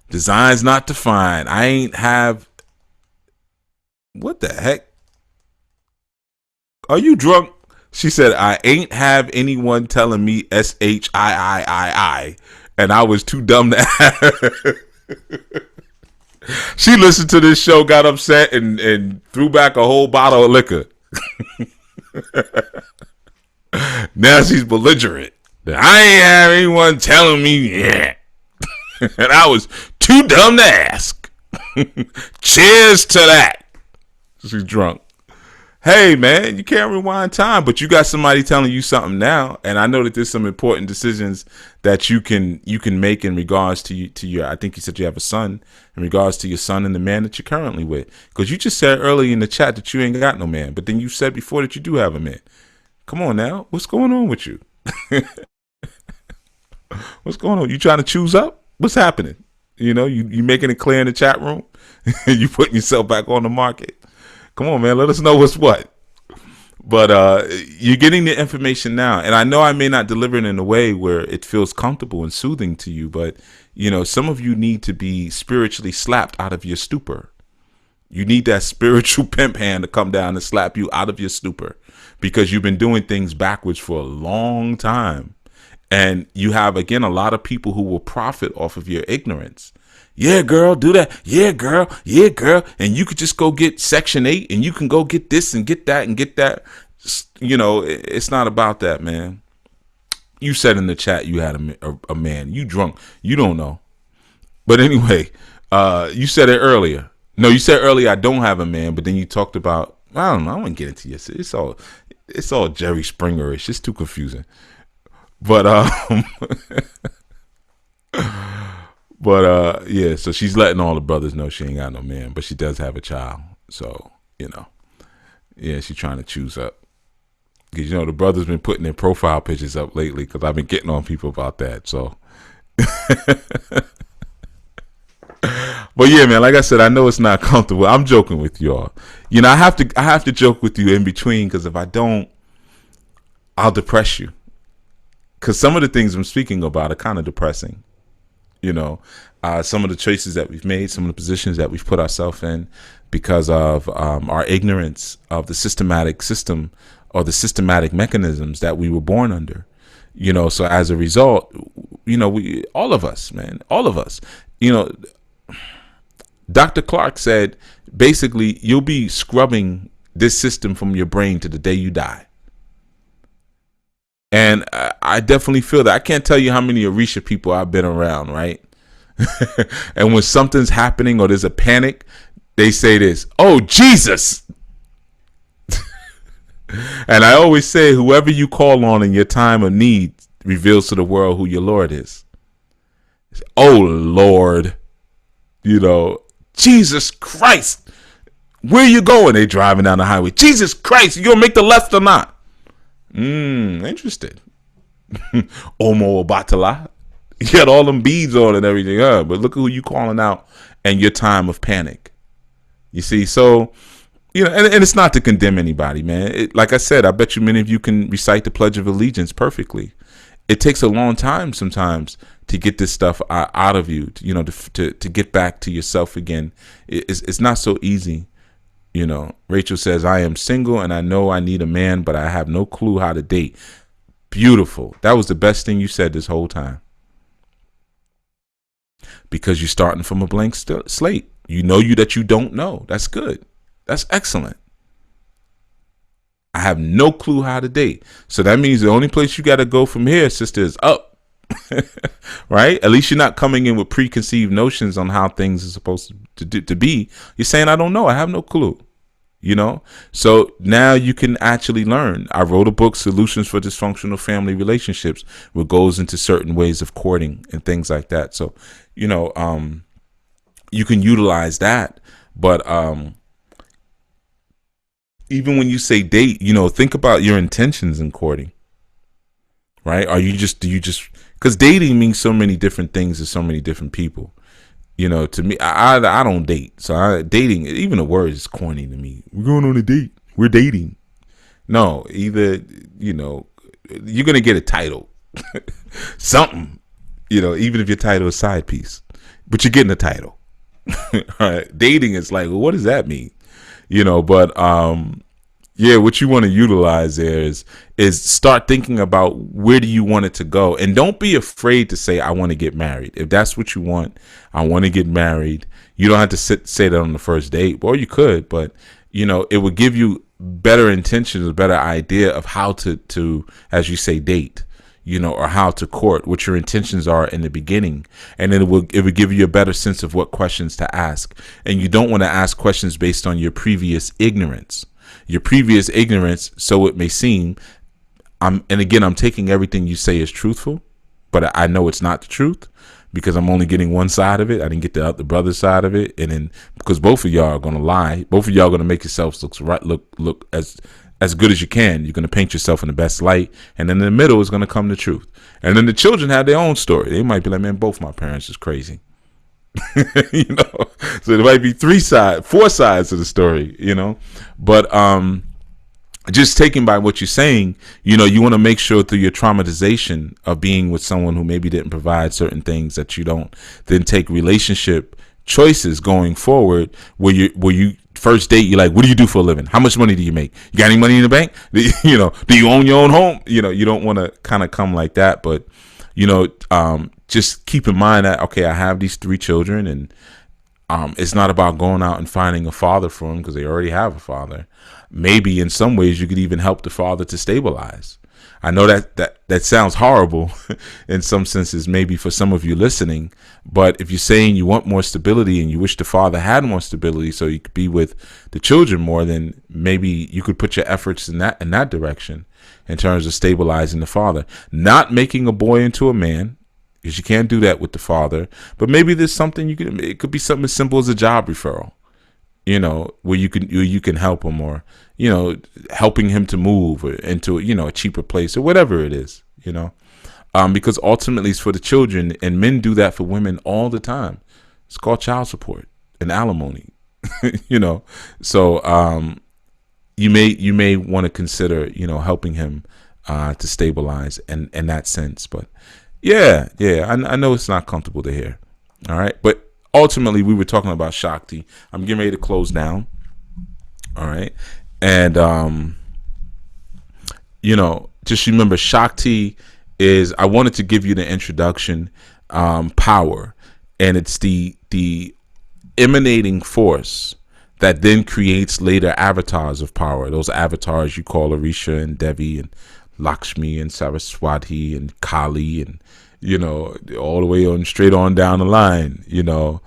Designs not defined. I ain't have. What the heck? Are you drunk? She said I ain't have anyone telling me SHIIII, and I was too dumb to have. She listened to this show, got upset, and threw back a whole bottle of liquor. Now she's belligerent. I ain't have anyone telling me, yeah. And I was too dumb to ask. Cheers to that. She's drunk. Hey, man, you can't rewind time, but you got somebody telling you something now, and I know that there's some important decisions that you can make in regards to your. I think you said you have a son. In regards to your son and the man that you're currently with, because you just said earlier in the chat that you ain't got no man, but then you said before that you do have a man. Come on now, what's going on with you? What's going on? You trying to choose up? What's happening? You know, you making it clear in the chat room. You putting yourself back on the market. Come on, man. Let us know what's what. But you're getting the information now. And I know I may not deliver it in a way where it feels comfortable and soothing to you, but, you know, some of you need to be spiritually slapped out of your stupor. You need that spiritual pimp hand to come down and slap you out of your stupor, because you've been doing things backwards for a long time. And you have, again, a lot of people who will profit off of your ignorance. Yeah, girl, do that. Yeah, girl. Yeah, girl. And you could just go get Section 8 and you can go get this and get that and get that. You know, it's not about that, man. You said in the chat you had a man. You drunk. You don't know. But anyway, you said it earlier. No, you said earlier I don't have a man, but then you talked about, I don't know. I wouldn't get into this. It's all Jerry Springer-ish. It's too confusing. But yeah, so she's letting all the brothers know she ain't got no man, but she does have a child. So, you know, yeah, she's trying to choose up. Because, you know, the brothers been putting their profile pictures up lately because I've been getting on people about that. So, but yeah, man, like I said, I know it's not comfortable. I'm joking with y'all. You know, I have to joke with you in between, because if I don't, I'll depress you. Because some of the things I'm speaking about are kind of depressing. You know, some of the choices that we've made, some of the positions that we've put ourselves in because of our ignorance of the systematic system or the systematic mechanisms that we were born under. You know, so as a result, you know, all of us, you know, Dr. Clark said, basically, you'll be scrubbing this system from your brain to the day you die. And I definitely feel that. I can't tell you how many Orisha people I've been around, right? And when something's happening or there's a panic, they say this, oh, Jesus. And I always say, whoever you call on in your time of need reveals to the world who your Lord is. Oh, Lord. You know, Jesus Christ. Where are you going? They driving down the highway. Jesus Christ, you gonna make the left or not? Interested. Omo Obatala. You got all them beads on and everything, but look at who you calling out in your time of panic. You see, so, you know, and it's not to condemn anybody, man. Like I said, I bet you many of you can recite the Pledge of Allegiance perfectly. It takes a long time sometimes to get this stuff out of you, you know, to get back to yourself again. It's not so easy. You know, Rachel says, I am single and I know I need a man, but I have no clue how to date. Beautiful. That was the best thing you said this whole time. Because you're starting from a blank slate. You know that you don't know. That's good. That's excellent. I have no clue how to date. So that means the only place you got to go from here, sister, is up. Right? At least you're not coming in with preconceived notions on how things are supposed to be. You're saying, I don't know. I have no clue. You know, so now you can actually learn. I wrote a book, Solutions for Dysfunctional Family Relationships, which goes into certain ways of courting and things like that. So, you know, you can utilize that. But even when you say date, you know, think about your intentions in courting. Right? Do you just, because dating means so many different things to so many different people. You know, to me, I don't date. So dating, even the word is corny to me. We're going on a date. We're dating. No, either, you know, you're going to get a title. Something, you know, even if your title is side piece. But you're getting a title. All right. Dating is like, well, what does that mean? You know, but yeah, what you want to utilize there is start thinking about where do you want it to go, and don't be afraid to say I want to get married. If that's what you want, I want to get married. You don't have to say that on the first date, or you could, but you know, it would give you better intentions, a better idea of how to as you say, date, you know, or how to court, what your intentions are in the beginning. And then it would give you a better sense of what questions to ask. And you don't want to ask questions based on your previous ignorance. Your previous ignorance, so it may seem, and again, I'm taking everything you say as truthful, but I know it's not the truth because I'm only getting one side of it. I didn't get the brother side of it. And then because both of y'all are going to lie, both of y'all are going to make yourselves look as good as you can. You're going to paint yourself in the best light, and then in the middle is going to come the truth. And then the children have their own story. They might be like, man, both my parents is crazy. You know, so there might be 4 sides to the story, you know, but just taken by what you're saying, you know, you want to make sure through your traumatization of being with someone who maybe didn't provide certain things that you don't then take relationship choices going forward where you first date, you're like, what do you do for a living? How much money do you make? You got any money in the bank? You know, do you own your own home? You know, you don't want to kind of come like that, but you know, just keep in mind that, okay, I have these 3 children, and it's not about going out and finding a father for them because they already have a father. Maybe in some ways you could even help the father to stabilize. I know that sounds horrible in some senses, maybe for some of you listening, but if you're saying you want more stability and you wish the father had more stability so you could be with the children more, then maybe you could put your efforts in that direction in terms of stabilizing the father, not making a boy into a man, because you can't do that with the father. But maybe there's something it could be something as simple as a job referral, you know, where you can help him, or, you know, helping him to move or into, you know, a cheaper place or whatever it is, you know, because ultimately it's for the children, and men do that for women all the time. It's called child support and alimony, you know. So you may want to consider, you know, helping him to stabilize in that sense. But yeah, I know it's not comfortable to hear. All right, but ultimately we were talking about Shakti. I'm getting ready to close down. All right, and you know, just remember, Shakti is, I wanted to give you the introduction, power, and it's the emanating force that then creates later avatars of power. Those avatars you call Orisha and Devi and Lakshmi and Saraswati and Kali, and, you know, all the way on straight on down the line, you know.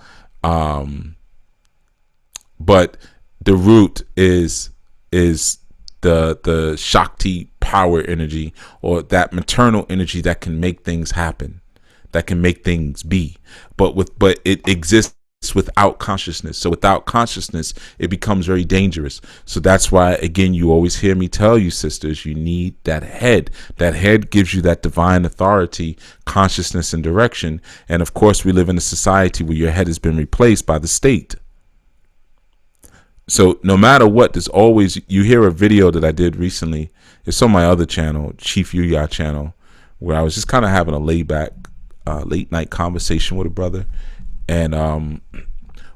But the root is the Shakti power energy, or that maternal energy that can make things happen, that can make things be. But it exists without consciousness. So without consciousness, it becomes very dangerous. So that's why, again, you always hear me tell you, sisters, you need that head. That head gives you that divine authority, consciousness, and direction. And of course, we live in a society where your head has been replaced by the state. So no matter what, there's always, you hear a video that I did recently. It's on my other channel, Chief Yuya channel, where I was just kind of having a laid back, late night conversation with a brother. And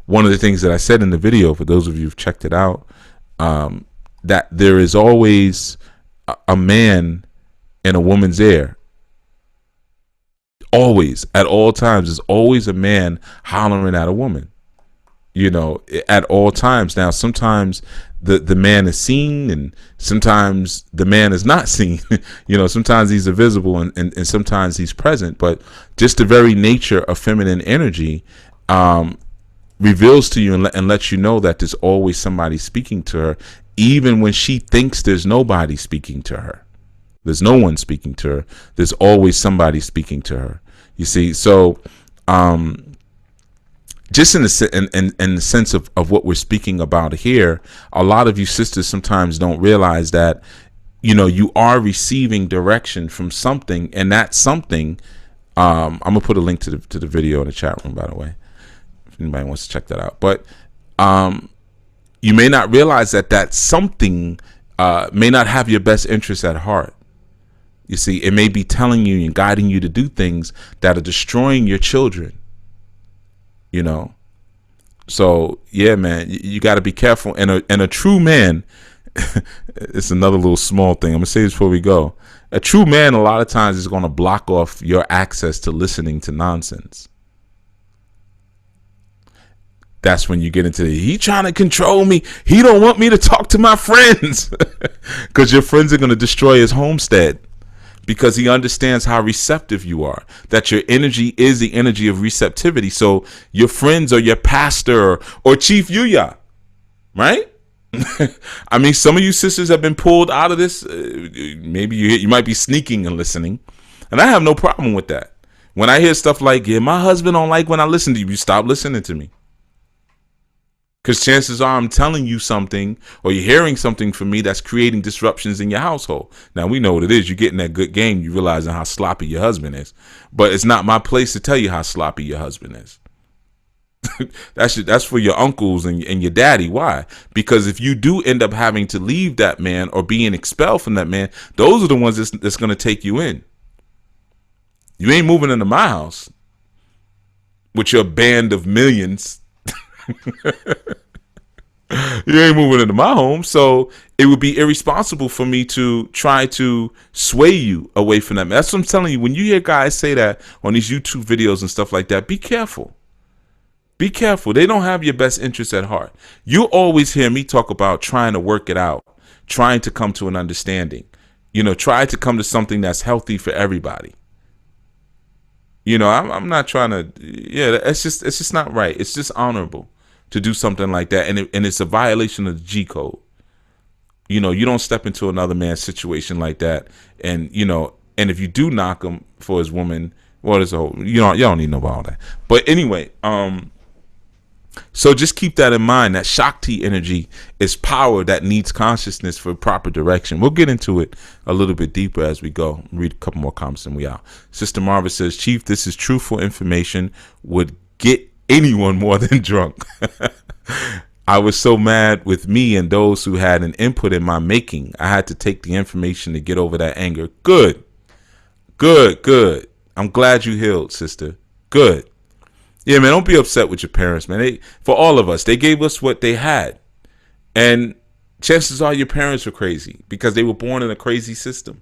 one of the things that I said in the video, for those of you who've checked it out, that there is always a man in a woman's ear. Always, at all times, there's always a man hollering at a woman, you know, at all times. Now, sometimes the man is seen, and sometimes the man is not seen. You know, sometimes he's invisible, and sometimes he's present. But just the very nature of feminine energy reveals to you and lets you know that there's always somebody speaking to her, even when she thinks there's nobody speaking to her. There's no one speaking to her. There's always somebody speaking to her. You see, so just in the sense of what we're speaking about here, a lot of you sisters sometimes don't realize that, you know, you are receiving direction from something, and that something, I'm gonna put a link to the video in the chat room, by the way, if anybody wants to check that out. But you may not realize that something may not have your best interest at heart. You see, it may be telling you and guiding you to do things that are destroying your children. You know, so yeah, man, you got to be careful. And a true man, it's another little small thing. I'm gonna say this before we go. A true man, a lot of times, is going to block off your access to listening to nonsense. That's when you get into he trying to control me. He don't want me to talk to my friends, because your friends are going to destroy his homestead, because he understands how receptive you are, that your energy is the energy of receptivity. So your friends or your pastor or Chief Yuya, right? I mean, some of you sisters have been pulled out of this. Maybe you might be sneaking and listening, and I have no problem with that. When I hear stuff like, yeah, my husband don't like when I listen to you, stop listening to me. Because chances are I'm telling you something, or you're hearing something from me that's creating disruptions in your household. Now, we know what it is. You're getting that good game. You realizing how sloppy your husband is. But it's not my place to tell you how sloppy your husband is. That's for your uncles and your daddy. Why? Because if you do end up having to leave that man or being expelled from that man, those are the ones that's going to take you in. You ain't moving into my house with your band of millions. You ain't moving into my home. So it would be irresponsible for me to try to sway you away from that. That's what I'm telling you. When you hear guys say that on these YouTube videos and stuff like that, be careful. Be careful. They don't have your best interest at heart. You always hear me talk about trying to work it out, trying to come to an understanding, try to come to something that's healthy for everybody. I'm not trying to, it's just not right. It's just honorable to do something like that. And it's a violation of the G code. You don't step into another man's situation like that. And, and if you do knock him for his woman, well, there's a whole, y'all don't need to know about all that. But anyway, so just keep that in mind, that Shakti energy is power that needs consciousness for proper direction. We'll get into it a little bit deeper as we go. Read a couple more comments and we out. Sister Marva says, Chief, this is truthful information, would get anyone more than drunk. I was so mad with me and those who had an input in my making. I had to take the information to get over that anger. Good. I'm glad you healed, sister. Good. Yeah, man, don't be upset with your parents, man. For all of us, they gave us what they had. And chances are your parents were crazy because they were born in a crazy system.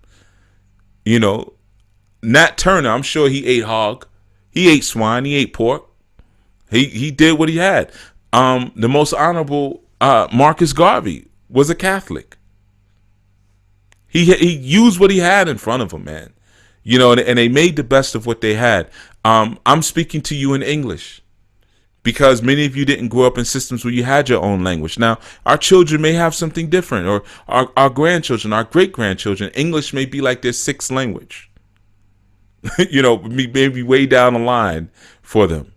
Nat Turner, I'm sure he ate hog. He ate swine. He ate pork. He did what he had. The most honorable Marcus Garvey was a Catholic. He used what he had in front of him, man. And they made the best of what they had. I'm speaking to you in English because many of you didn't grow up in systems where you had your own language. Now, our children may have something different, or our grandchildren, our great-grandchildren. English may be like their sixth language. Maybe way down the line for them.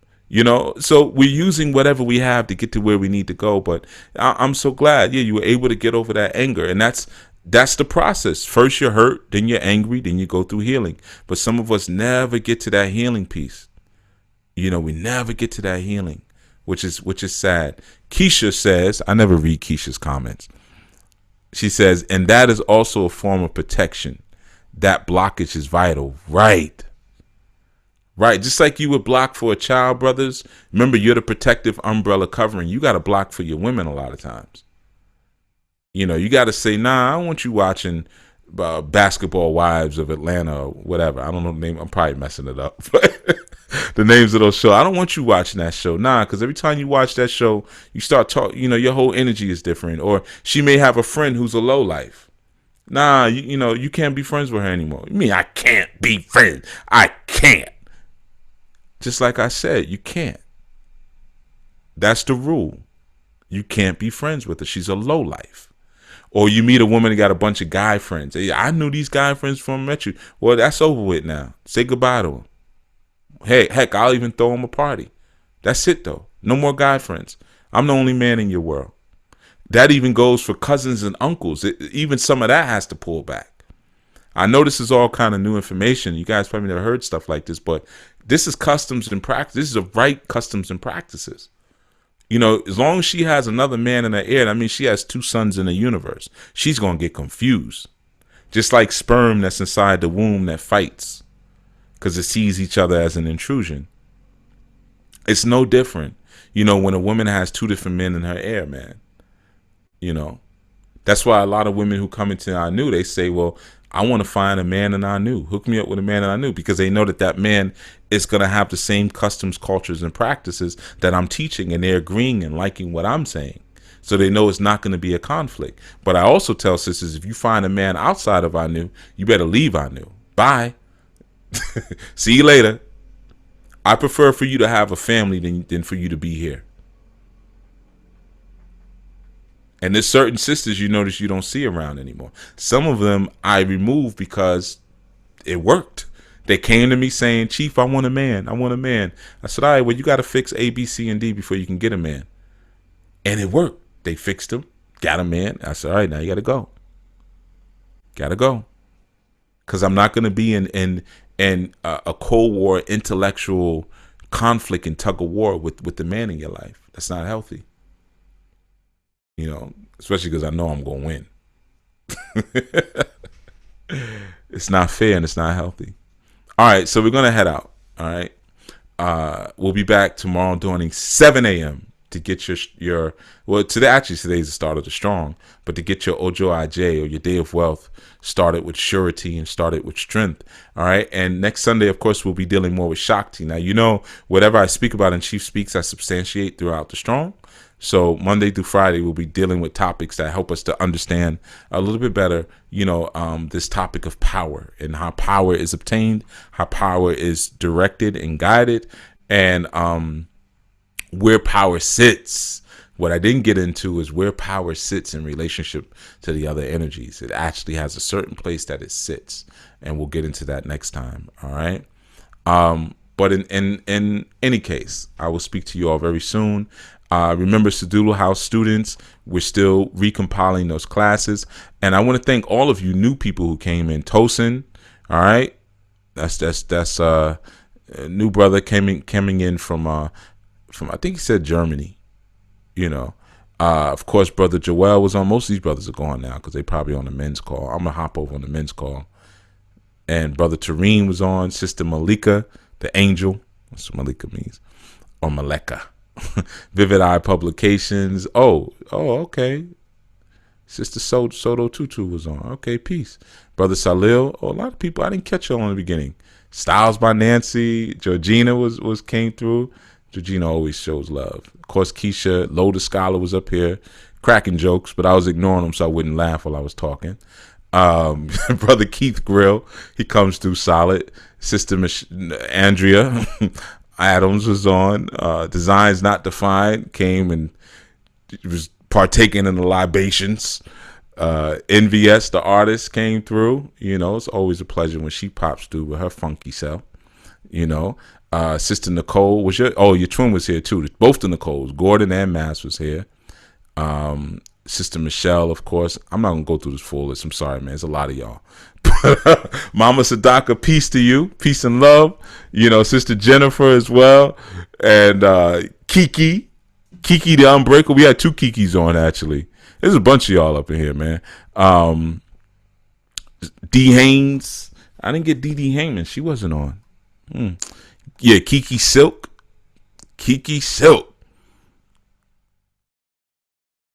So we're using whatever we have to get to where we need to go. But I'm so glad, you were able to get over that anger. And that's the process. First you're hurt, then you're angry, then you go through healing. But some of us never get to that healing piece. We never get to that healing, which is sad. Keisha says, I never read Keisha's comments. She says, and that is also a form of protection. That blockage is vital. Right. Just like you would block for a child, brothers. Remember, you're the protective umbrella covering. You got to block for your women a lot of times. You got to say, nah, I don't want you watching Basketball Wives of Atlanta or whatever. I don't know the name. I'm probably messing it up. But the names of those shows. I don't want you watching that show. Nah, because every time you watch that show, you start talking, your whole energy is different. Or she may have a friend who's a lowlife. Nah, you can't be friends with her anymore. You mean I can't be friends? I can't. Just like I said, you can't. That's the rule. You can't be friends with her. She's a lowlife. Or you meet a woman that got a bunch of guy friends. Hey, I knew these guy friends before I met you. Well, that's over with now. Say goodbye to them. Hey, heck, I'll even throw them a party. That's it, though. No more guy friends. I'm the only man in your world. That even goes for cousins and uncles. Even some of that has to pull back. I know this is all kind of new information. You guys probably never heard stuff like this, but this is customs and practice. This is the right customs and practices. You know, as long as she has another man in her ear, I mean, she has two sons in the universe. She's going to get confused. Just like sperm that's inside the womb that fights because it sees each other as an intrusion. It's no different, you know, when a woman has two different men in her ear, man. You know, that's why a lot of women who come into Anu, they say, well, I want to find a man in Anu. Hook me up with a man in Anu, because they know that that man is going to have the same customs, cultures, and practices that I'm teaching, and they're agreeing and liking what I'm saying. So they know it's not going to be a conflict. But I also tell sisters, if you find a man outside of Anu, you better leave Anu. Bye. See you later. I prefer for you to have a family than for you to be here. And there's certain sisters you notice you don't see around anymore. Some of them I removed because it worked. They came to me saying, Chief, I want a man. I want a man. I said, all right, well, you got to fix A, B, C, and D before you can get a man. And it worked. They fixed him, got a man. I said, all right, now you got to go. Got to go. Because I'm not going to be in a Cold War intellectual conflict and tug of war with the man in your life. That's not healthy. You know, especially because I know I'm going to win. It's not fair and it's not healthy. All right, so we're going to head out. All right. We'll be back tomorrow during 7 a.m. to get your well, today's the start of the strong, but to get your Ojo Aj, or your day of wealth, started with surety and started with strength. All right. And next Sunday, of course, we'll be dealing more with Shakti. Now, you know, whatever I speak about in Chief Speaks, I substantiate throughout the strong. So Monday through Friday, we'll be dealing with topics that help us to understand a little bit better, you know, this topic of power and how power is obtained, how power is directed and guided, and where power sits. What I didn't get into is where power sits in relationship to the other energies. It actually has a certain place that it sits, and we'll get into that next time. All right. But in any case, I will speak to you all very soon. Remember, Sedulu House students, we're still recompiling those classes. And I want to thank all of you new people who came in. Tosin, all right? That's a new brother coming in from I think he said Germany, you know. Of course, Brother Joel was on. Most of these brothers are gone now because they probably on the men's call. I'm going to hop over on the men's call. And Brother Tareen was on. Sister Malika, the angel. That's what Malika means. Or Maleka. Vivid Eye Publications. Oh, okay. Sister Soto Tutu was on. Okay, peace. Brother Salil. Oh, a lot of people I didn't catch y'all in the beginning. Styles by Nancy. Georgina came through. Georgina always shows love. Of course, Keisha Lotus Scholar was up here cracking jokes, but I was ignoring them so I wouldn't laugh while I was talking. Brother Keith Grill, he comes through solid. Sister Andrea Adams was on. Designs Not Defined came and was partaking in the libations. NVS, the artist, came through. You know, it's always a pleasure when she pops through with her funky self. You know, Sister Nicole was your twin was here too. Both the Nicoles, Gordon and Mass, was here. Sister Michelle, of course. I'm not gonna go through this full list. I'm sorry, man. There's a lot of y'all. Mama Sadaka, peace to you, peace and love. You know, Sister Jennifer as well, and Kiki the Unbreakable. We had two Kikis on actually. There's a bunch of y'all up in here, man. D Haynes. I didn't get D Hayman. She wasn't on. Yeah, Kiki Silk.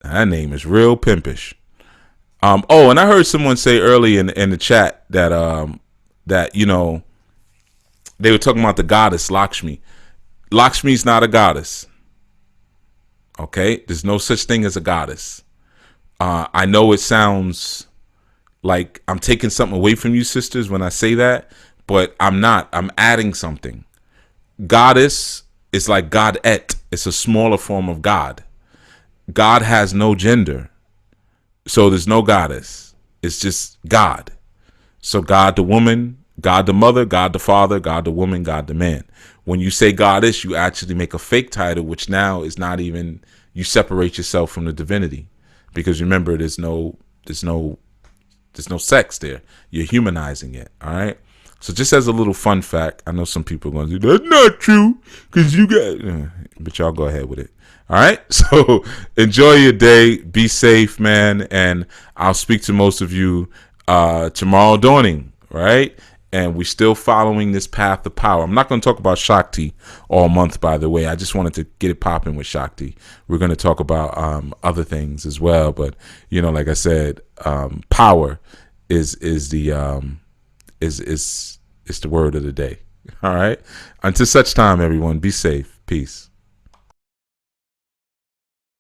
That name is real pimpish. And I heard someone say early in the chat that you know, they were talking about the goddess Lakshmi. Lakshmi's not a goddess. Okay, there's no such thing as a goddess. I know it sounds like I'm taking something away from you, sisters, when I say that, but I'm not. I'm adding something. Goddess is like godette. It's a smaller form of God. God has no gender. So there's no goddess. It's just God. So God the woman, God the mother, God the father, God the woman, God the man. When you say goddess, you actually make a fake title, which now is not even, you separate yourself from the divinity. Because remember, there's no There's no sex there. You're humanizing it. All right. So just as a little fun fact, I know some people are going to say that's not true because you got, but y'all go ahead with it. All right. So enjoy your day. Be safe, man. And I'll speak to most of you tomorrow dawning. Right. And we're still following this path of power. I'm not going to talk about Shakti all month, by the way. I just wanted to get it popping with Shakti. We're going to talk about other things as well. But, you know, like I said, power is the is the word of the day. All right. Until such time, everyone, be safe. Peace.